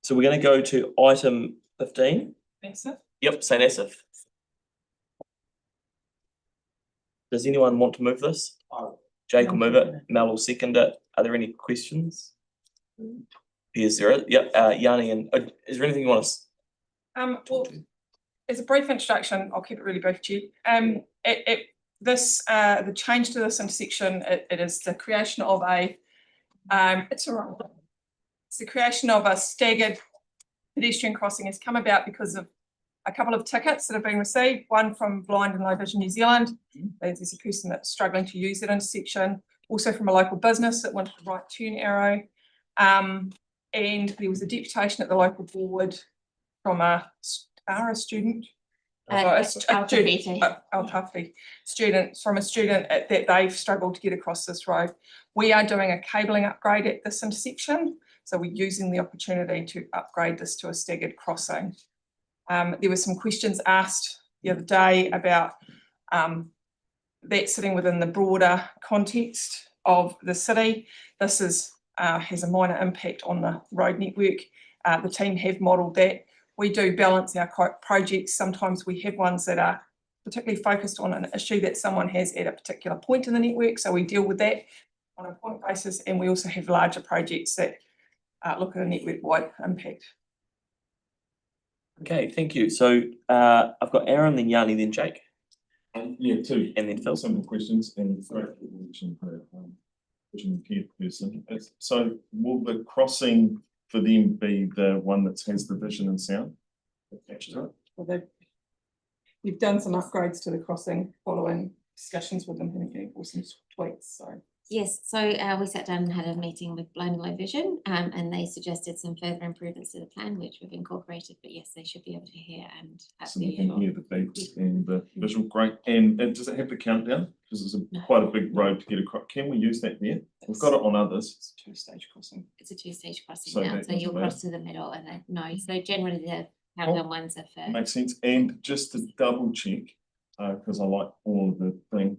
So we're going to go to item 15. Thanks, sir. Yep, St. Asaph. Does anyone want to move this? Jake will move it, Mel will second it. Are there any questions? Yes, there is. Yep, Yanni, and is there anything you want us? Well, as a brief introduction, I'll keep it really brief, Chair. The change to this intersection, it is the creation of a, it's the creation of a staggered pedestrian crossing has come about because of a couple of tickets that have been received, one from Blind and Low Vision New Zealand. There's a person that's struggling to use that intersection, also from a local business that wanted a right turn arrow. And there was a deputation at the local board from a student. Student from a student that they've struggled to get across this road. We are doing a cabling upgrade at this intersection, so we're using the opportunity to upgrade this to a staggered crossing. There were some questions asked the other day about that sitting within the broader context of the city. This is has a minor impact on the road network. The team have modelled that. We do balance our projects. Sometimes we have ones that are particularly focused on an issue that someone has at a particular point in the network, so we deal with that on a point basis, and we also have larger projects that look at a network-wide impact. Okay, thank you. So I've got Aaron, then Yanni, then Jake. Yeah, two. And then Phil. Simple questions and vision impaired person. So will the crossing for them be the one that has the vision and sound attached to it? Well, you've done some upgrades to the crossing following discussions with them, haven't you, or some tweaks, so. Yes, so we sat down and had a meeting with Blind and Low Vision, and they suggested some further improvements to the plan, which we've incorporated, but yes, they should be able to hear and. So they can hear the beats and the visual, great. And does it have the countdown? Because it's quite a big road to get across. Can we use that there? We've got it on others. It's a two-stage crossing. It's a two-stage crossing So now, that so you'll doesn't cross to the middle and then, no, so generally the countdown ones are for. Makes sense. And just to double check, because I like all of the thing,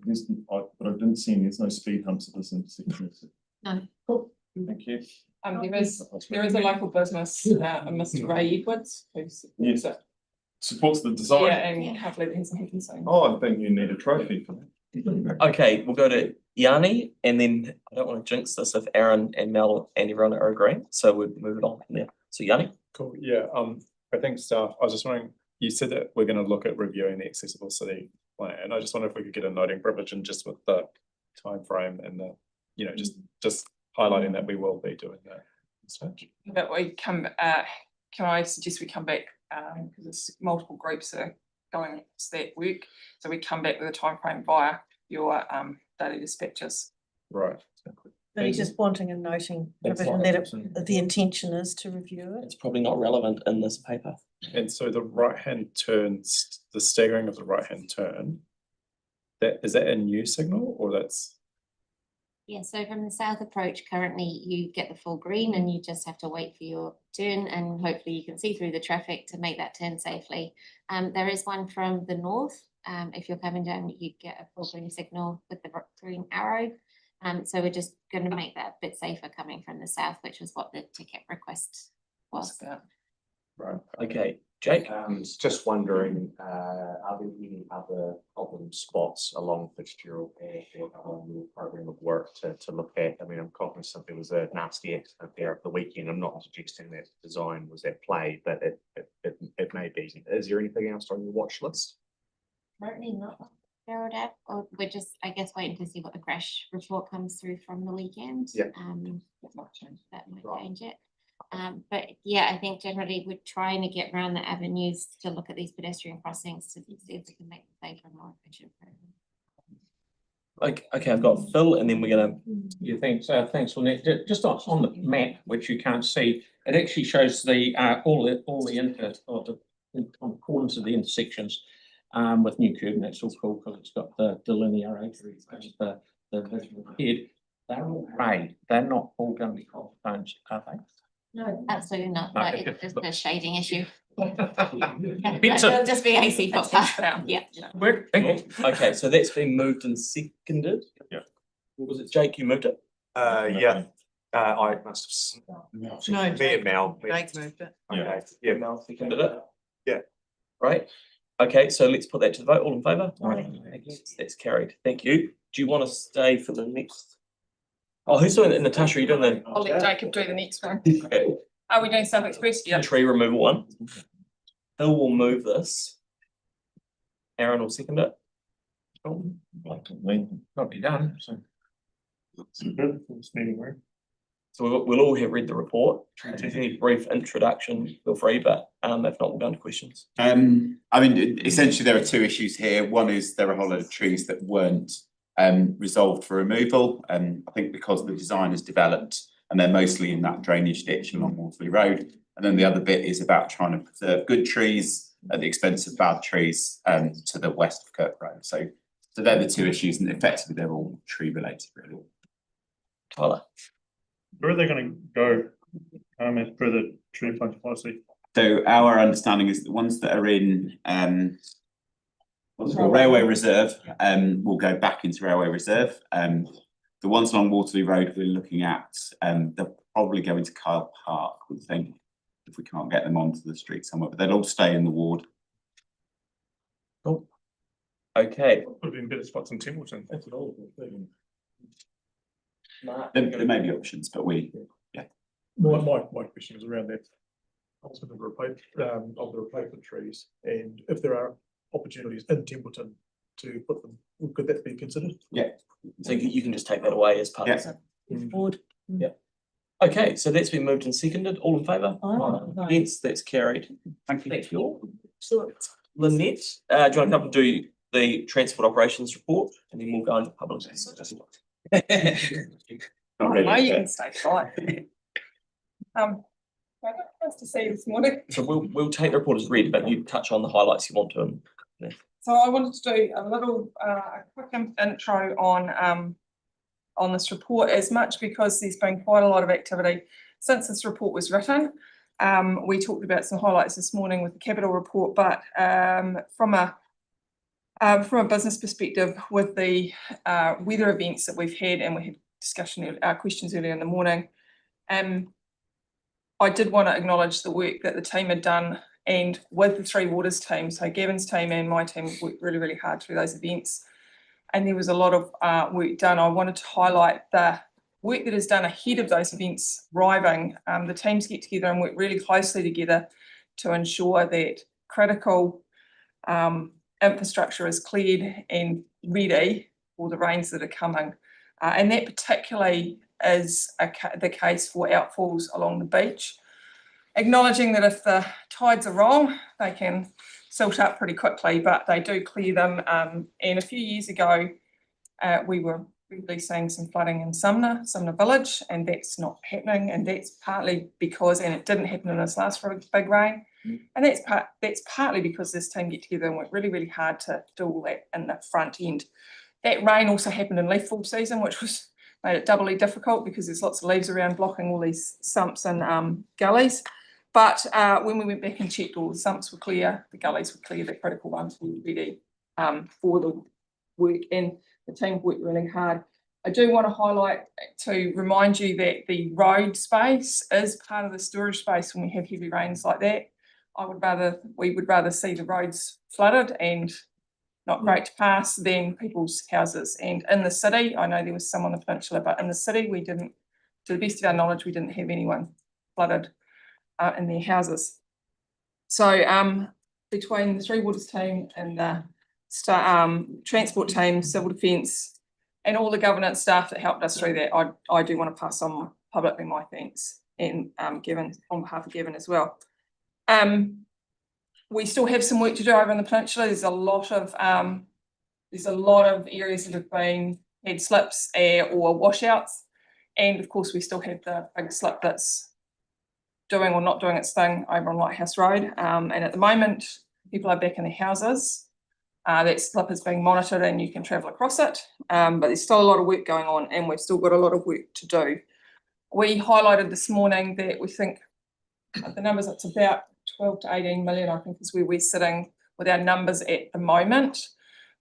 but I didn't see there's no speed humps at this intersection. No. Cool. Thank you. There is a local business, Mr. Ray Edwards, who supports it. Supports the design. Yeah, and hopefully there's something saying. Oh, I think you need a trophy for that. Okay, we'll go to Yanni, and then I don't want to jinx this if Aaron and Mel and everyone are agreeing, so we'll move it on from there. So Yanni. Cool, yeah, I think staff, I was just wondering, you said that we're gonna look at reviewing the accessible city plan. I just wonder if we could get a noting provision just with the time frame and the, you know, just highlighting that we will be doing that. But we come, can I suggest we come back, because it's multiple groups that are going to that work, so we come back with a time frame via your daily dispatches. Right. But he's just wanting a noting provision that the intention is to review it. It's probably not relevant in this paper. And so the right-hand turns, the staggering of the right-hand turn, is that a new signal or that's? Yeah, so from the south approach, currently you get the full green and you just have to wait for your turn and hopefully you can see through the traffic to make that turn safely. There is one from the north. If you're coming down, you get a full green signal with the green arrow. So we're just going to make that a bit safer coming from the south, which was what the ticket request was. Right. Okay, Jake. Just wondering, are there any other problem spots along Fitzgerald or along your program of work to look at? I mean, I'm cognizant there was a nasty accident there at the weekend. I'm not suggesting that design was at play, but it may be. Is there anything else on your watch list? Currently not Gerald Ave, or we're just, I guess, waiting to see what the crash report comes through from the weekend. Yeah. That might change it. But yeah, I think generally we're trying to get around the avenues to look at these pedestrian crossings to see if we can make them safer and more efficient. Okay, I've got Phil, and then we're gonna. Yeah, thanks, Lynette. Just on the map, which you can't see, it actually shows the all the on the corners of the intersections with new curb, and that's all cool because it's got the delineator as the visual head. They're all grey. They're not all going to be cobblestones, are they? No, absolutely not. No, No, it's just a shading issue. Bits It'll of- just be AC pop. Yeah. Okay, so that's been moved and seconded. Yeah. Was it Jake? You moved it. Yeah. I must have. No, Me and Mel. Jake moved it. Okay. Yeah. Mel seconded it. Yeah. Right. Okay, so let's put that to the vote. All in favour? Aye. That's carried. Thank you. Do you want to stay for the next? Oh, who's doing it? Natasha, are you doing the? I'll let Jacob do the next one. Okay. Are we doing South Express? Yeah. Tree removal one. Phil will move this. Aaron will second it. Not be done, so. So we'll all have read the report. If there's any brief introduction, feel free, but if not, we'll go into questions. I mean, essentially there are two issues here. One is there are a whole lot of trees that weren't resolved for removal. I think because the design is developed and they're mostly in that drainage ditch along Waterloo Road. And then the other bit is about trying to preserve good trees at the expense of bad trees to the west of Kirk Road. So they're the two issues, and effectively they're all tree related, really. Tyler. Where are they going to go as per the tree planting policy? So our understanding is the ones that are in what's it called, Railway Reserve will go back into Railway Reserve. The ones along Waterloo Road we're looking at, they'll probably go into Kyle Park, we think, if we can't get them onto the street somewhere, but they'll all stay in the ward. Cool. Okay. Would have been better spots in Templeton. That's an old thing. There may be options, but yeah. My question is around that. Also the replacement trees, and if there are opportunities in Templeton to put them, could that be considered? Yeah. So you can just take that away as part of the board. Yeah. Okay, so that's been moved and seconded. All in favour? Aye. Yes, that's carried. Thank you. Thank you all. Lynette, do you want to come and do the transport operations report, and then we'll go into public. Not really. No, you can stay quiet. Nice to see you this morning. So we'll take the report as read, but you touch on the highlights you want to. So I wanted to do a little, a quick intro on this report, as much because there's been quite a lot of activity since this report was written. We talked about some highlights this morning with the capital report, but from a business perspective, with the weather events that we've had, and we had discussion, questions earlier in the morning, I did want to acknowledge the work that the team had done, and with the Three Waters team, so Gavin's team and my team worked really, really hard through those events. And there was a lot of work done. I wanted to highlight the work that is done ahead of those events arriving. The teams get together and work really closely together to ensure that critical infrastructure is cleared and ready for the rains that are coming. And that particularly is the case for outfalls along the beach. Acknowledging that if the tides are wrong, they can silt up pretty quickly, but they do clear them. And a few years ago, we were really seeing some flooding in Sumner Village, and that's not happening. And that's partly because, and it didn't happen in this last big rain, and that's partly because this team get together and work really, really hard to do all that in the front end. That rain also happened in leaf fall season, which made it doubly difficult because there's lots of leaves around blocking all these sumps and gullies. But when we went back and checked, all the sumps were clear, the gullies were clear, the critical ones were ready for the work, and the team worked really hard. I do want to highlight, to remind you, that the road space is part of the storage space when we have heavy rains like that. We would rather see the roads flooded and not great to pass than people's houses. And in the city, I know there was some on the peninsula, but in the city we didn't, to the best of our knowledge, we didn't have anyone flooded in their houses. So between the Three Waters team and the transport team, civil defence, and all the governance staff that helped us through that. I do want to pass on publicly my thanks, and Given on behalf of Given as well. We still have some work to do over in the peninsula. There's a lot of areas that have had slips or washouts, and of course we still have the big slip that's doing or not doing its thing over on Lighthouse Road. And at the moment, people are back in their houses. That slip is being monitored and you can travel across it, but there's still a lot of work going on, and we've still got a lot of work to do. We highlighted this morning that we think the numbers, it's about 12 to 18 million, I think, is where we're sitting with our numbers at the moment.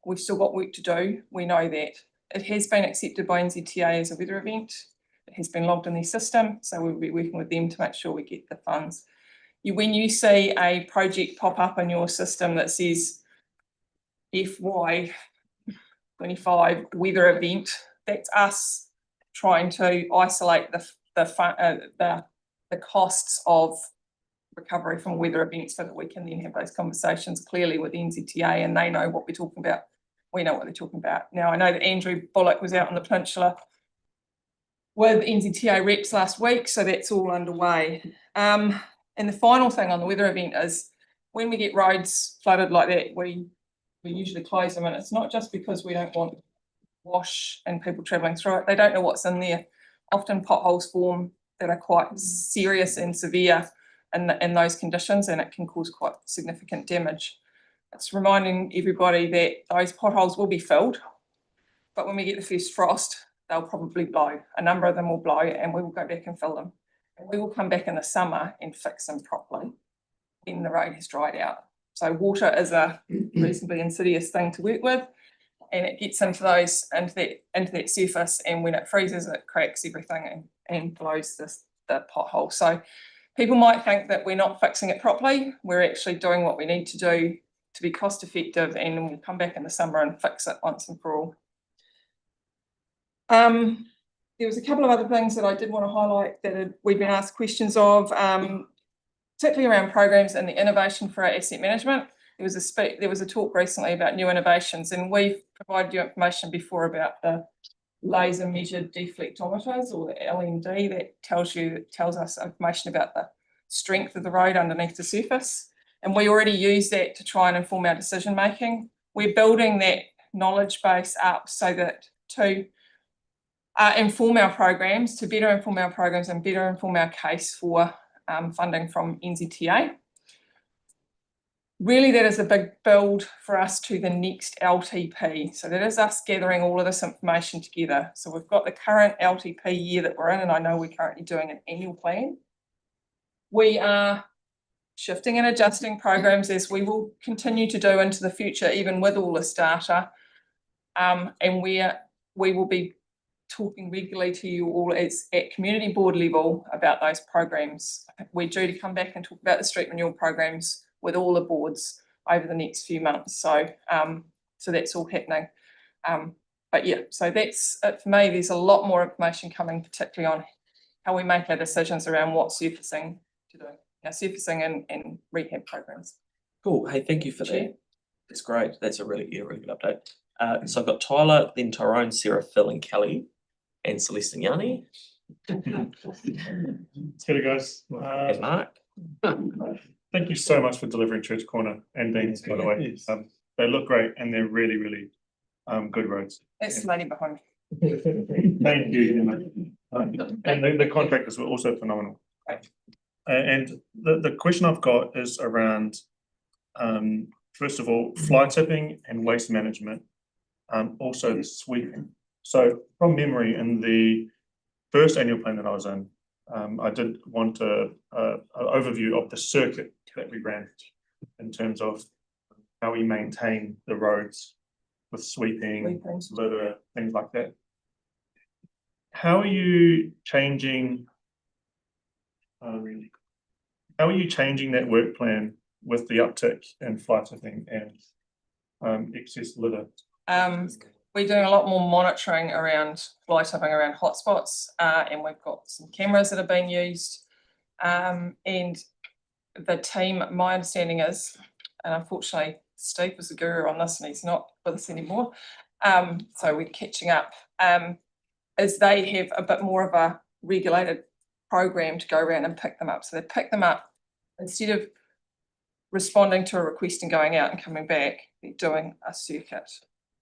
We've still got work to do. We know that. It has been accepted by NZTA as a weather event. It has been logged in their system, so we'll be working with them to make sure we get the funds. When you see a project pop up in your system that says FY25 weather event, that's us trying to isolate the costs of recovery from weather events, so that we can then have those conversations clearly with NZTA, and they know what we're talking about. We know what they're talking about. Now, I know that Andrew Bullock was out on the peninsula with NZTA reps last week, so that's all underway. And the final thing on the weather event is when we get roads flooded like that, we usually close them, and it's not just because we don't want wash and people travelling through it. They don't know what's in there. Often potholes form that are quite serious and severe in those conditions, and it can cause quite significant damage. It's reminding everybody that those potholes will be filled, but when we get the first frost, they'll probably blow. A number of them will blow, and we will go back and fill them. And we will come back in the summer and fix them properly when the road has dried out. So water is a reasonably insidious thing to work with, and it gets into that surface, and when it freezes, it cracks everything and blows the pothole. So people might think that we're not fixing it properly. We're actually doing what we need to do to be cost effective, and we'll come back in the summer and fix it once and for all. There was a couple of other things that I did want to highlight that we've been asked questions of, particularly around programs and the innovation for our asset management. There was a talk recently about new innovations, and we've provided you information before about the laser measured deflectometers, or the LMD, that tells us information about the strength of the road underneath the surface. And we already use that to try and inform our decision making. We're building that knowledge base up so that to inform our programs, to better inform our programs and better inform our case for funding from NZTA. Really, that is a big build for us to the next LTP. So that is us gathering all of this information together. So we've got the current LTP year that we're in, and I know we're currently doing an annual plan. We are shifting and adjusting programs, as we will continue to do into the future, even with all this data. And we will be talking regularly to you all at community board level about those programs. We're due to come back and talk about the street renewal programs with all the boards over the next few months. So that's all happening. But yeah, so that's it for me. There's a lot more information coming, particularly on how we make our decisions around what surfacing to do. Now, surfacing and rehab programs. Cool. Hey, thank you for that. That's great. That's a really good update. So I've got Tyler, then Tyrone, Sarah, Phil, and Kelly, and Celeste and Yanni. G'day, guys. And Mark. Thank you so much for delivering Church Corner and Deans, by the way. They look great, and they're really, really good roads. That's the lady behind me. Thank you. And the contractors were also phenomenal. And the question I've got is around, first of all, fly tipping and waste management, also the sweeping. So from memory, in the first annual plan that I was in, I did want an overview of the circuit that we ran in terms of how we maintain the roads with sweeping, litter, things like that. How are you changing? How are you changing that work plan with the uptick in fly tipping and excess litter? We're doing a lot more monitoring around fly tipping around hotspots, and we've got some cameras that are being used. And the team, my understanding is, and unfortunately Steve was the guru on this and he's not with us anymore. So we're catching up. Is they have a bit more of a regulated program to go around and pick them up. So they pick them up instead of responding to a request and going out and coming back, they're doing a circuit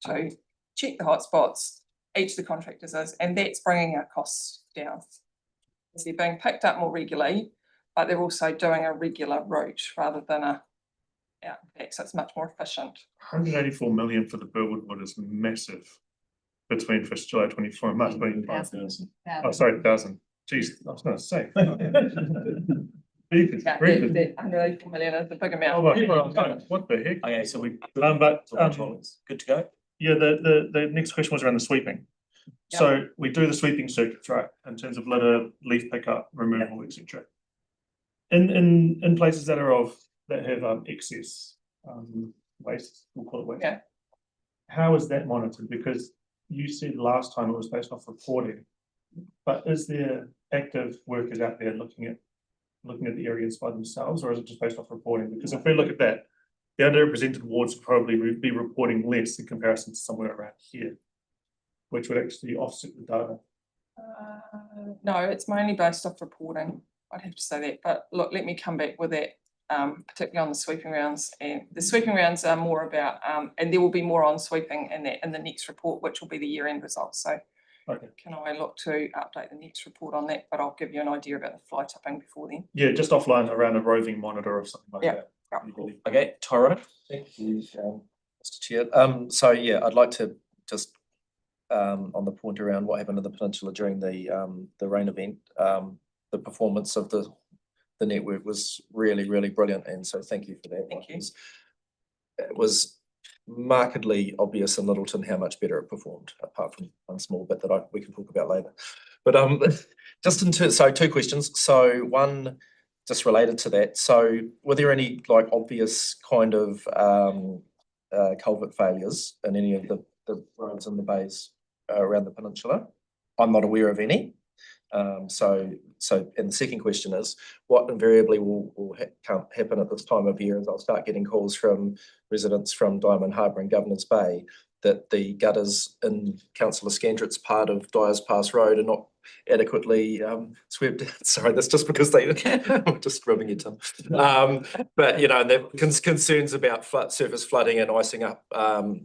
to check the hotspots, each of the contractors is, and that's bringing our costs down. So they're being picked up more regularly, but they're also doing a regular route rather than a out and back, so it's much more efficient. 184 million for the Burwood one is massive between 1st July 24 and March 25. Oh, sorry, 1,000. Jeez, I was going to say. Yeah, the 184 million is the big amount. Oh, well, what the heck? Okay, so we. Good to go. Yeah, the next question was around the sweeping. Yep. So we do the sweeping circuits, right, in terms of litter, leaf pickup, removal, etc. In places that have excess waste, we'll call it waste. Yeah. How is that monitored? Because you said last time it was based off reporting, but is there active workers out there looking at the areas by themselves, or is it just based off reporting? Because if we look at that, the underrepresented wards would probably be reporting less in comparison to somewhere around here, which would actually offset the data. No, it's mainly based off reporting. I'd have to say that, but look, let me come back with that, particularly on the sweeping rounds. And the sweeping rounds are more about, and there will be more on sweeping in the next report, which will be the year-end results. So can I look to update the next report on that? But I'll give you an idea about the fly tipping before then. Yeah, just offline around a roving monitor or something like that. Okay, Tyro. Thank you, Mr. Chair. So yeah, I'd like to just on the point around what happened in the peninsula during the rain event. The performance of the network was really brilliant, and so thank you for that. Thank you. It was markedly obvious in Littleton how much better it performed, apart from one small bit that we can talk about later. But just so 2 questions. So one, just related to that. So were there any like obvious kind of culvert failures in any of the roads and the bays around the peninsula? I'm not aware of any. And the second question is, what invariably will happen at this time of year is I'll start getting calls from residents from Diamond Harbour and Governor's Bay that the gutters in Councillor Scandrett's part of Dyers Pass Road are not adequately swept. Sorry, that's just because I'm just rubbing your tongue. But you know, there concerns about surface flooding and icing up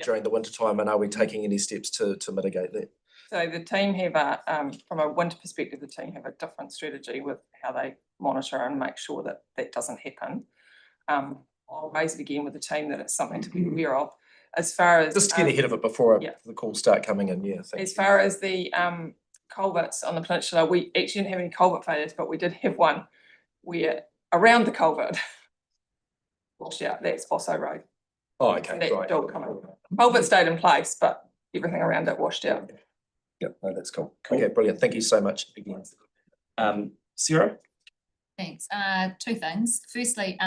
during the winter time, and are we taking any steps to mitigate that? So the team have from a winter perspective, the team have a different strategy with how they monitor and make sure that that doesn't happen. I'll raise it again with the team that it's something to be aware of. As far as just to get ahead of it before the calls start coming in, yeah. As far as the culverts on the peninsula, we actually didn't have any culvert failures, but we did have one where around the culvert washed out. That's Bosso Road. Oh, okay, That's right. still coming. Culvert stayed in place, but everything around it washed out. Yeah, no, that's cool. Okay, brilliant. Thank you so much again. Sarah? Thanks. 2 things. Firstly,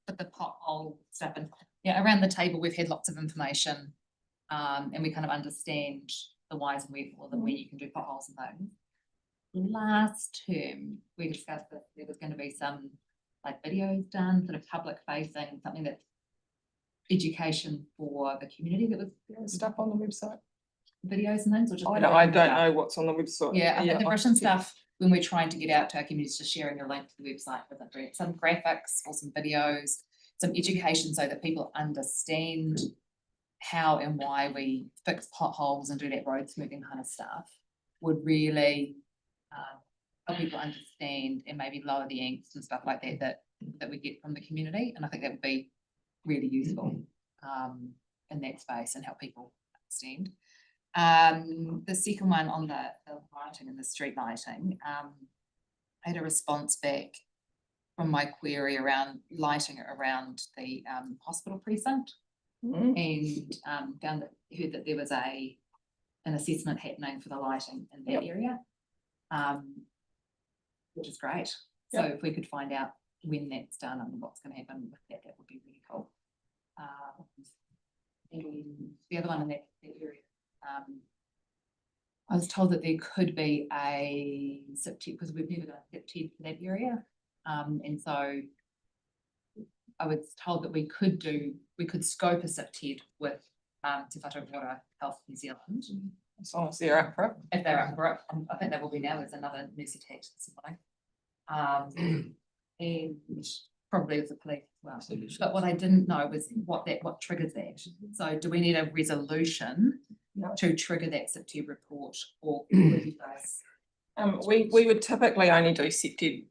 with the pothole stuff, and around the table we've had lots of information, and we kind of understand the whys and wherefores and where you can do potholes and things. Last term we discussed that there was going to be some like videos done, sort of public facing, something that's education for the community that was stuff on the website. Videos and things, or just I don't know what's on the website. Yeah, I think the Christian stuff, when we're trying to get out to our communities, just sharing a link to the website with some graphics or some videos, some education so that people understand how and why we fix potholes and do that road smoothing kind of stuff would really help people understand and maybe lower the angst and stuff like that we get from the community. And I think that would be really useful in that space and help people understand. The second one on the lighting and the street lighting, I had a response back from my query around lighting around the hospital precinct, and heard that there was an assessment happening for the lighting in that area, which is great. So if we could find out when that's done and what's going to happen with that, that would be really cool. And the other one in that area, I was told that there could be a SIP because we've never done a SIP for that area, and so I was told that we could scope a SIPTED with Te Whatu Water Health New Zealand. As long as they're up for it. If they're up for it, I think they will be now, there's another nurse attached this morning. And probably with the police as well. But what I didn't know was what triggers that. So do we need a resolution to trigger that SIPTED report, or would you guys? We would typically only do SIPTED,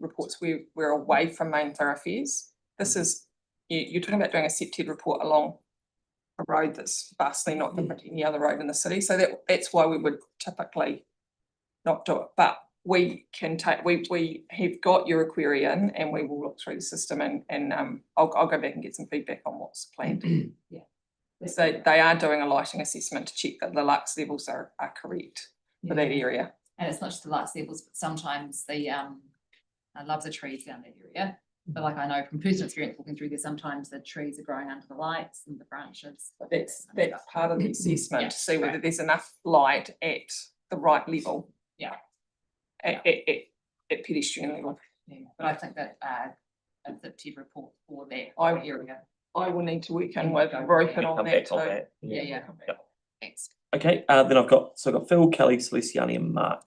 reports where we're away from main thoroughfares. This is, you're talking about doing a SIPTED report along a road that's vastly not different to any other road in the city, so that's why we would typically not do it, but we can take, we have got your query in, and we will look through the system and I'll go back and get some feedback on what's planned. Yeah. So they are doing a lighting assessment to check that the lux levels are correct for that area. And it's not just the lux levels, but sometimes the I love the trees down that area. But like I know from personal experience walking through there, sometimes the trees are growing under the lights and the branches. But that's part of the assessment, to see whether there's enough light at the right level. Yeah. At pedestrian level. Yeah. But I think that a SIPTED report for that area. I will need to work in with Roper on that too. Yeah. Thanks. Okay, then I've got Phil, Kelly, Celestiani and Mark.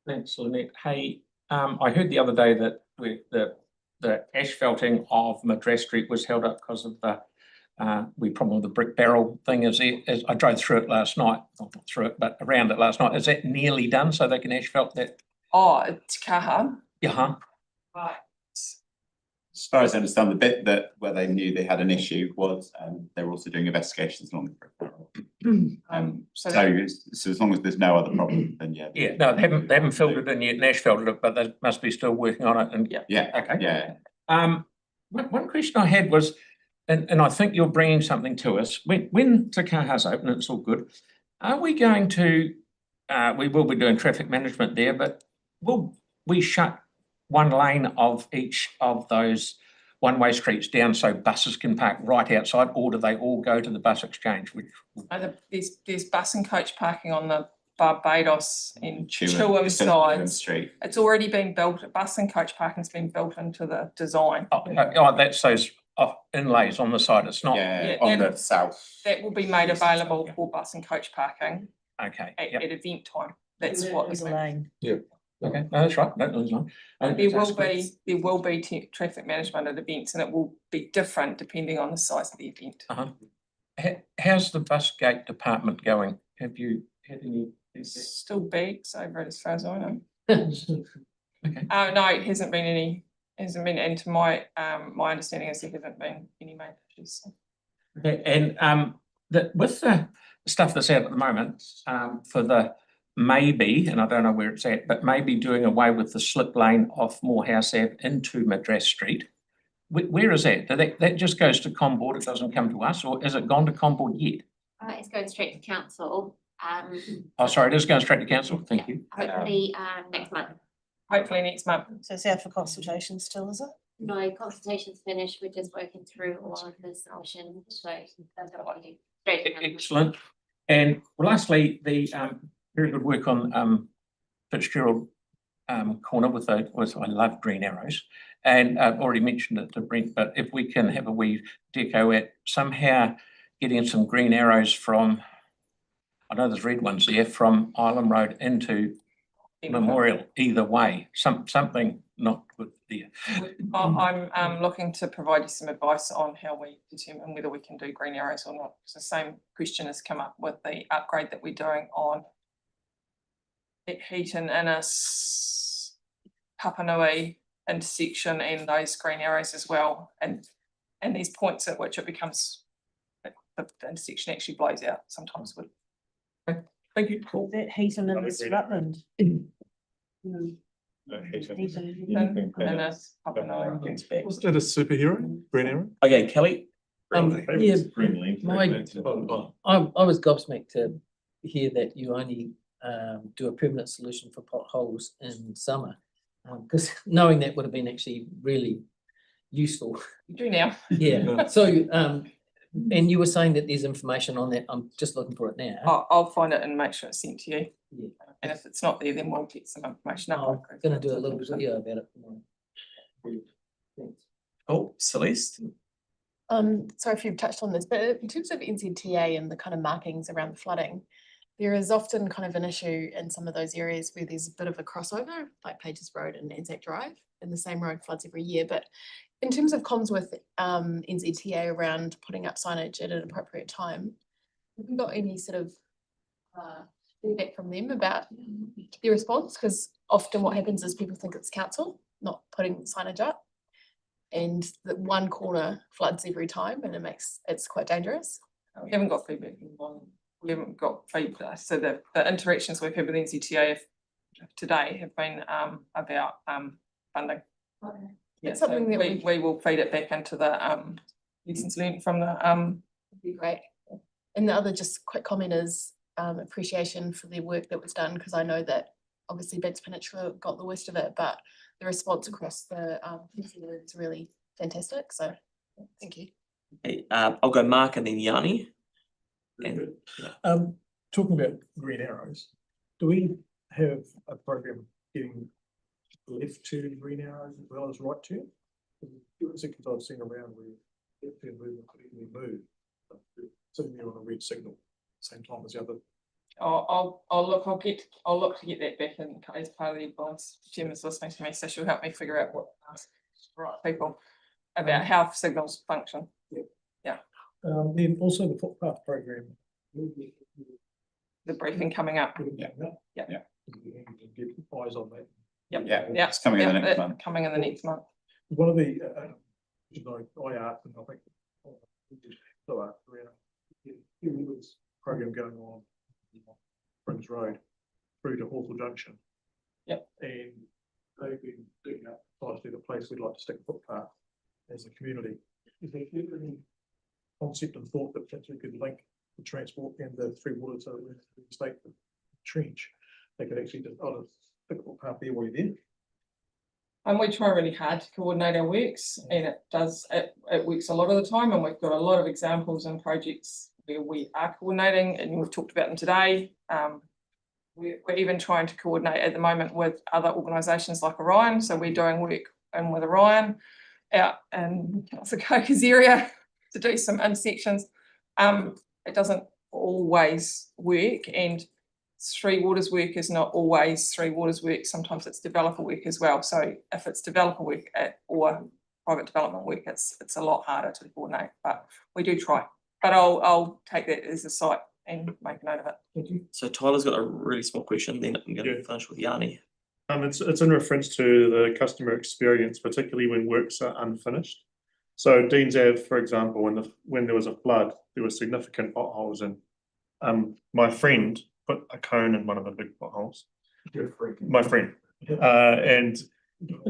Thanks, Lynette. Hey, I heard the other day that the asphalting of Madras Street was held up because of the problem with the brick barrel thing. As I drove through it last night, not through it, but around it last night. Is that nearly done so they can asphalt that? Oh, it's Kaha. Yeah. Right. As far as I understand, the bit where they knew they had an issue was they were also doing investigations along the brick barrel. So as long as there's no other problem, then yeah. Yeah, no, they haven't filled it in yet and asphalted it, but they must be still working on it. And Okay. One question I had was, and I think you're bringing something to us. When Te Kaha's open, it's all good. Are we going to? We will be doing traffic management there, but will we shut one lane of each of those one-way streets down so buses can park right outside, or do they all go to the bus exchange? There's bus and coach parking on the Barbados in Chewham side. It's already been built. Bus and coach parking's been built into the design. That's those inlays on the side. It's not on the south. That will be made available for bus and coach parking. Okay. At event time. That's what is lane. Yeah. Okay, no, that's right. There will be traffic management at events, and it will be different depending on the size of the event. How's the bus gate department going? Have you had any? Still bags over it as far as I know. Okay. No, it hasn't been any. And to my understanding is there haven't been any major issues. Okay, and with the stuff that's out at the moment, for the maybe, and I don't know where it's at, but maybe doing away with the slip lane off Morehouse Ave into Madras Street. Where is that? That just goes to Comboard, it doesn't come to us, or is it gone to Comboard yet? It's going straight to council. Oh, sorry, it is going straight to council, thank you. Hopefully next month. Hopefully next month. So it's out for consultation still, is it? No, consultation's finished, we're just working through all of the submission, so that's what we do. Straight to council. Excellent. And lastly, the very good work on Fitzgerald corner with I love green arrows, and I've already mentioned it to Brent, but if we can have a wee deco at somehow getting some green arrows from, I know there's red ones there, from Island Road into Memorial, either way, something not good there. I'm looking to provide you some advice on how we determine whether we can do green arrows or not. So the same question has come up with the upgrade that we're doing on Heaton Innes, Papanui intersection, and those green arrows as well. And these points at which it becomes the intersection actually blows out sometimes with. Okay. Thank you. Cool. That Heaton and this Rutland. Was that a superhero, Green Arrow? Okay, Kelly. I was gobsmacked to hear that you only do a permanent solution for potholes in summer, because knowing that would have been actually really useful. You do now. Yeah. So and you were saying that there's information on that. I'm just looking for it now. I'll find it and make sure it's sent to you. Yeah. And if it's not there, then we'll get some information up. I'm going to do a little video about it. Oh, Celeste? Sorry if you've touched on this, but in terms of NZTA and the kind of markings around the flooding, there is often kind of an issue in some of those areas where there's a bit of a crossover, like Pages Road and Anzac Drive, and the same road floods every year. But in terms of comms with NZTA around putting up signage at an appropriate time, have you got any sort of feedback from them about their response? Because often what happens is people think it's council not putting signage up, and that one corner floods every time, and it's quite dangerous. We haven't got feedback from one. We haven't got feedback. So the interactions we've had with NZTA today have been about funding. Okay. Yeah, It's so something that we will feed it back into the lessons learned from the That'd be great. And the other just quick comment is appreciation for the work that was done, because I know that obviously Banks Peninsula got the worst of it, but the response across the is really fantastic. So thank you. Hey, I'll go Mark and then Yanni. Very good. Talking about green arrows, do we have a program getting left turn green arrows as well as right turn? Because I've seen around where left turn movement could easily move, sitting there on a red signal, same time as the other. I'll look to get that back in as part of the advice. Gemma's listening to me, so she'll help me figure out what to ask the right people about how signals function. Yeah. Then also the footpath program. The briefing coming up. Yeah. Yeah. Get eyes on that. Yep. Yeah, it's coming in the next month. Coming in the next month. One of the, I asked, and I think, still asked around, this program going on Prince Road through to Hawthorne Junction. Yep. And they've been digging up precisely the place we'd like to stick a footpath as a community. Is there any concept and thought that perhaps we could link the transport and the three waters so that when the state trench, they could actually just, stick a footpath there while you're there? And we try really hard to coordinate our works, and it works a lot of the time, and we've got a lot of examples and projects where we are coordinating, and we've talked about them today. We're even trying to coordinate at the moment with other organisations like Orion, so we're doing work with Orion out in the Cocos area to do some intersections. It doesn't always work, and Three Waters work is not always Three Waters work. Sometimes it's developer work as well. So if it's developer work or private development work, it's a lot harder to coordinate. But we do try. But I'll take that as a site and make a note of it. Thank you. So Tyler's got a really small question, then I'm going to finish with Yanni. It's in reference to the customer experience, particularly when works are unfinished. So Dean's Ave, for example, when there was a flood, there were significant potholes, and my friend put a cone in one of the big potholes. My friend. And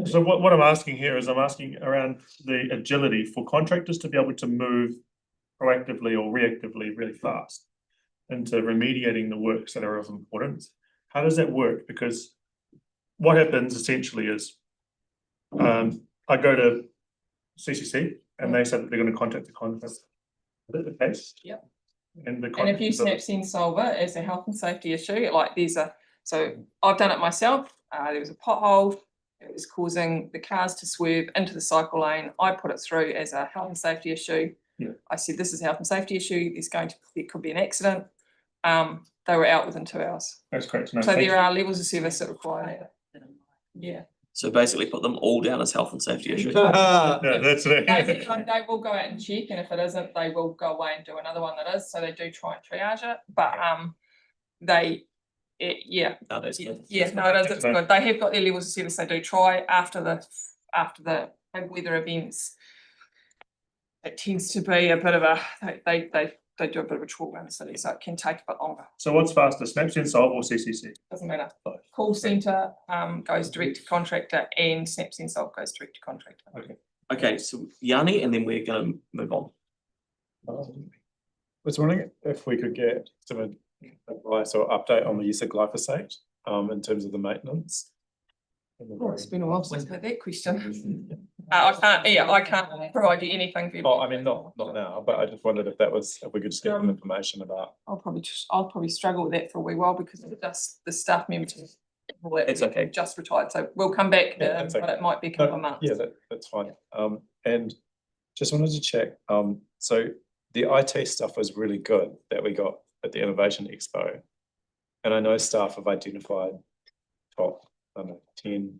so what I'm asking here is I'm asking around the agility for contractors to be able to move proactively or reactively really fast into remediating the works that are of importance. How does that work? Because what happens essentially is I go to CCC and they said that they're going to contact the contractor. Is that the case? Yep. And if you SnapSend solve it as a health and safety issue, like so I've done it myself. There was a pothole. It was causing the cars to swerve into the cycle lane. I put it through as a health and safety issue. Yeah. I said, this is a health and safety issue. There could be an accident. They were out within 2 hours. That's correct. No, so there are levels of service that require that. Yeah. So basically put them all down as health and safety issues. Yeah, that's it. They will go out and check, and if it isn't, they will go away and do another one that is. So they do try and triage it, but yeah. No, that's good. Yeah, no, it is. It's good. They have got their levels of service. They do try after the weather events. It tends to be a bit of a they do a bit of a trawl around the city, so it can take a bit longer. So what's faster, SnapSend solve or CCC? Doesn't matter. Call centre goes direct to contractor, and SnapSend solve goes direct to contractor. Okay, so Yanni, and then we're going to move on. Was wondering if we could get some advice or update on the use of glyphosate in terms of the maintenance. Oh, it's been a while since I've had that question. I can't provide you anything for you. Oh, I mean, not now, but I just wondered if we could just get some information about. I'll probably struggle with that for a wee while because the staff member It's okay. Just retired, so we'll come back, Yeah, that's but okay. it might be a couple of months. Yeah, that's fine. And just wanted to check, so the IT stuff was really good that we got at the Innovation Expo. And I know staff have identified top, I don't know, 10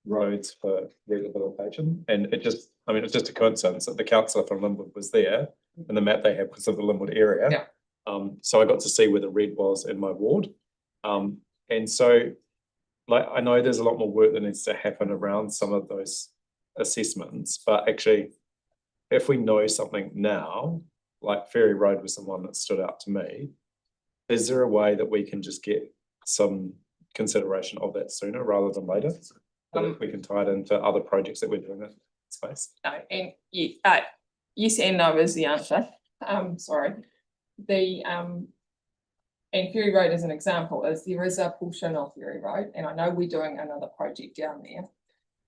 roads for rehabilitation. And it just, I mean, it's just a coincidence that the councillor from Linwood was there and the map they had was of the Linwood area. Yeah. So I got to see where the red was in my ward. And so, like, I know there's a lot more work that needs to happen around some of those assessments, but actually, if we know something now, like Ferry Road was the one that stood out to me, is there a way that we can just get some consideration of that sooner rather than later? We can tie it into other projects that we're doing in that space. No, and yes and no is the answer. Sorry. And Ferry Road as an example is there is a portion of Ferry Road, and I know we're doing another project down there,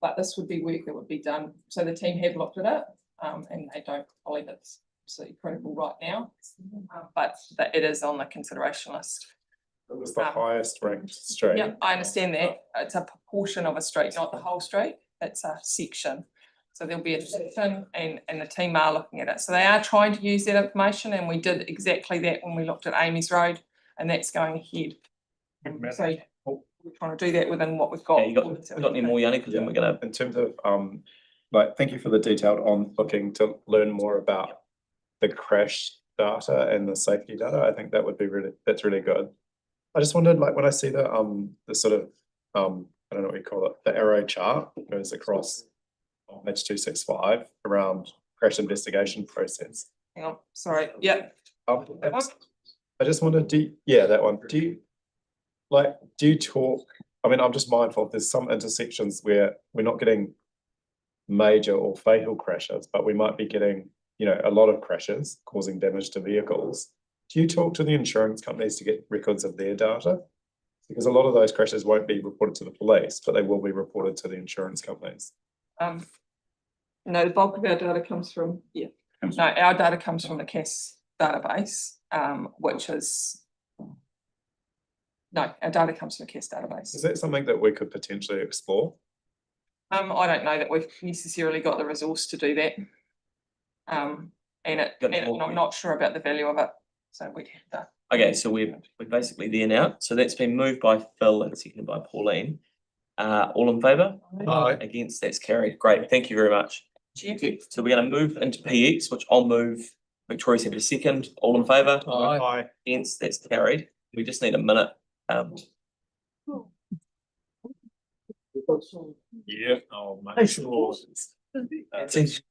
but this would be work that would be done. So the team have looked at it, and they don't believe it's absolutely critical right now, but that it is on the consideration list. It was the highest ranked street. Yeah, I understand that. It's a proportion of a street, not the whole street. It's a section. So there'll be a section and the team are looking at it. So they are trying to use that information, and we did exactly that when we looked at Amy's Road, and that's going ahead. So we're trying to do that within what we've got. Yeah, you got any more, Yanni? Because then we're gonna. In terms of, like, thank you for the detailed on looking to learn more about the crash data and the safety data. I think that would be that's really good. I just wondered, like, when I see the sort of, I don't know what you call it, the arrow chart goes across on page 265 around crash investigation process. Hang on, sorry, yeah. I just wondered, that one, do you talk, I mean, I'm just mindful, there's some intersections where we're not getting major or fatal crashes, but we might be getting, you know, a lot of crashes causing damage to vehicles. Do you talk to the insurance companies to get records of their data? Because a lot of those crashes won't be reported to the police, but they will be reported to the insurance companies. No, the bulk of our data comes from, no, our data comes from the CAS database, which is, no, our data comes from the CAS database. Is that something that we could potentially explore? I don't know that we've necessarily got the resource to do that. And I'm not sure about the value of it, so we'd have to. Okay, so we're basically there now. So that's been moved by Phil and seconded by Pauline. All in favour? Aye. Against, that's carried. Great, thank you very much. So we're going to move into PX, which I'll move. Victoria's had a second. All in favour? Aye. Against, that's carried. We just need a minute. Yeah, I'll make sure. It seems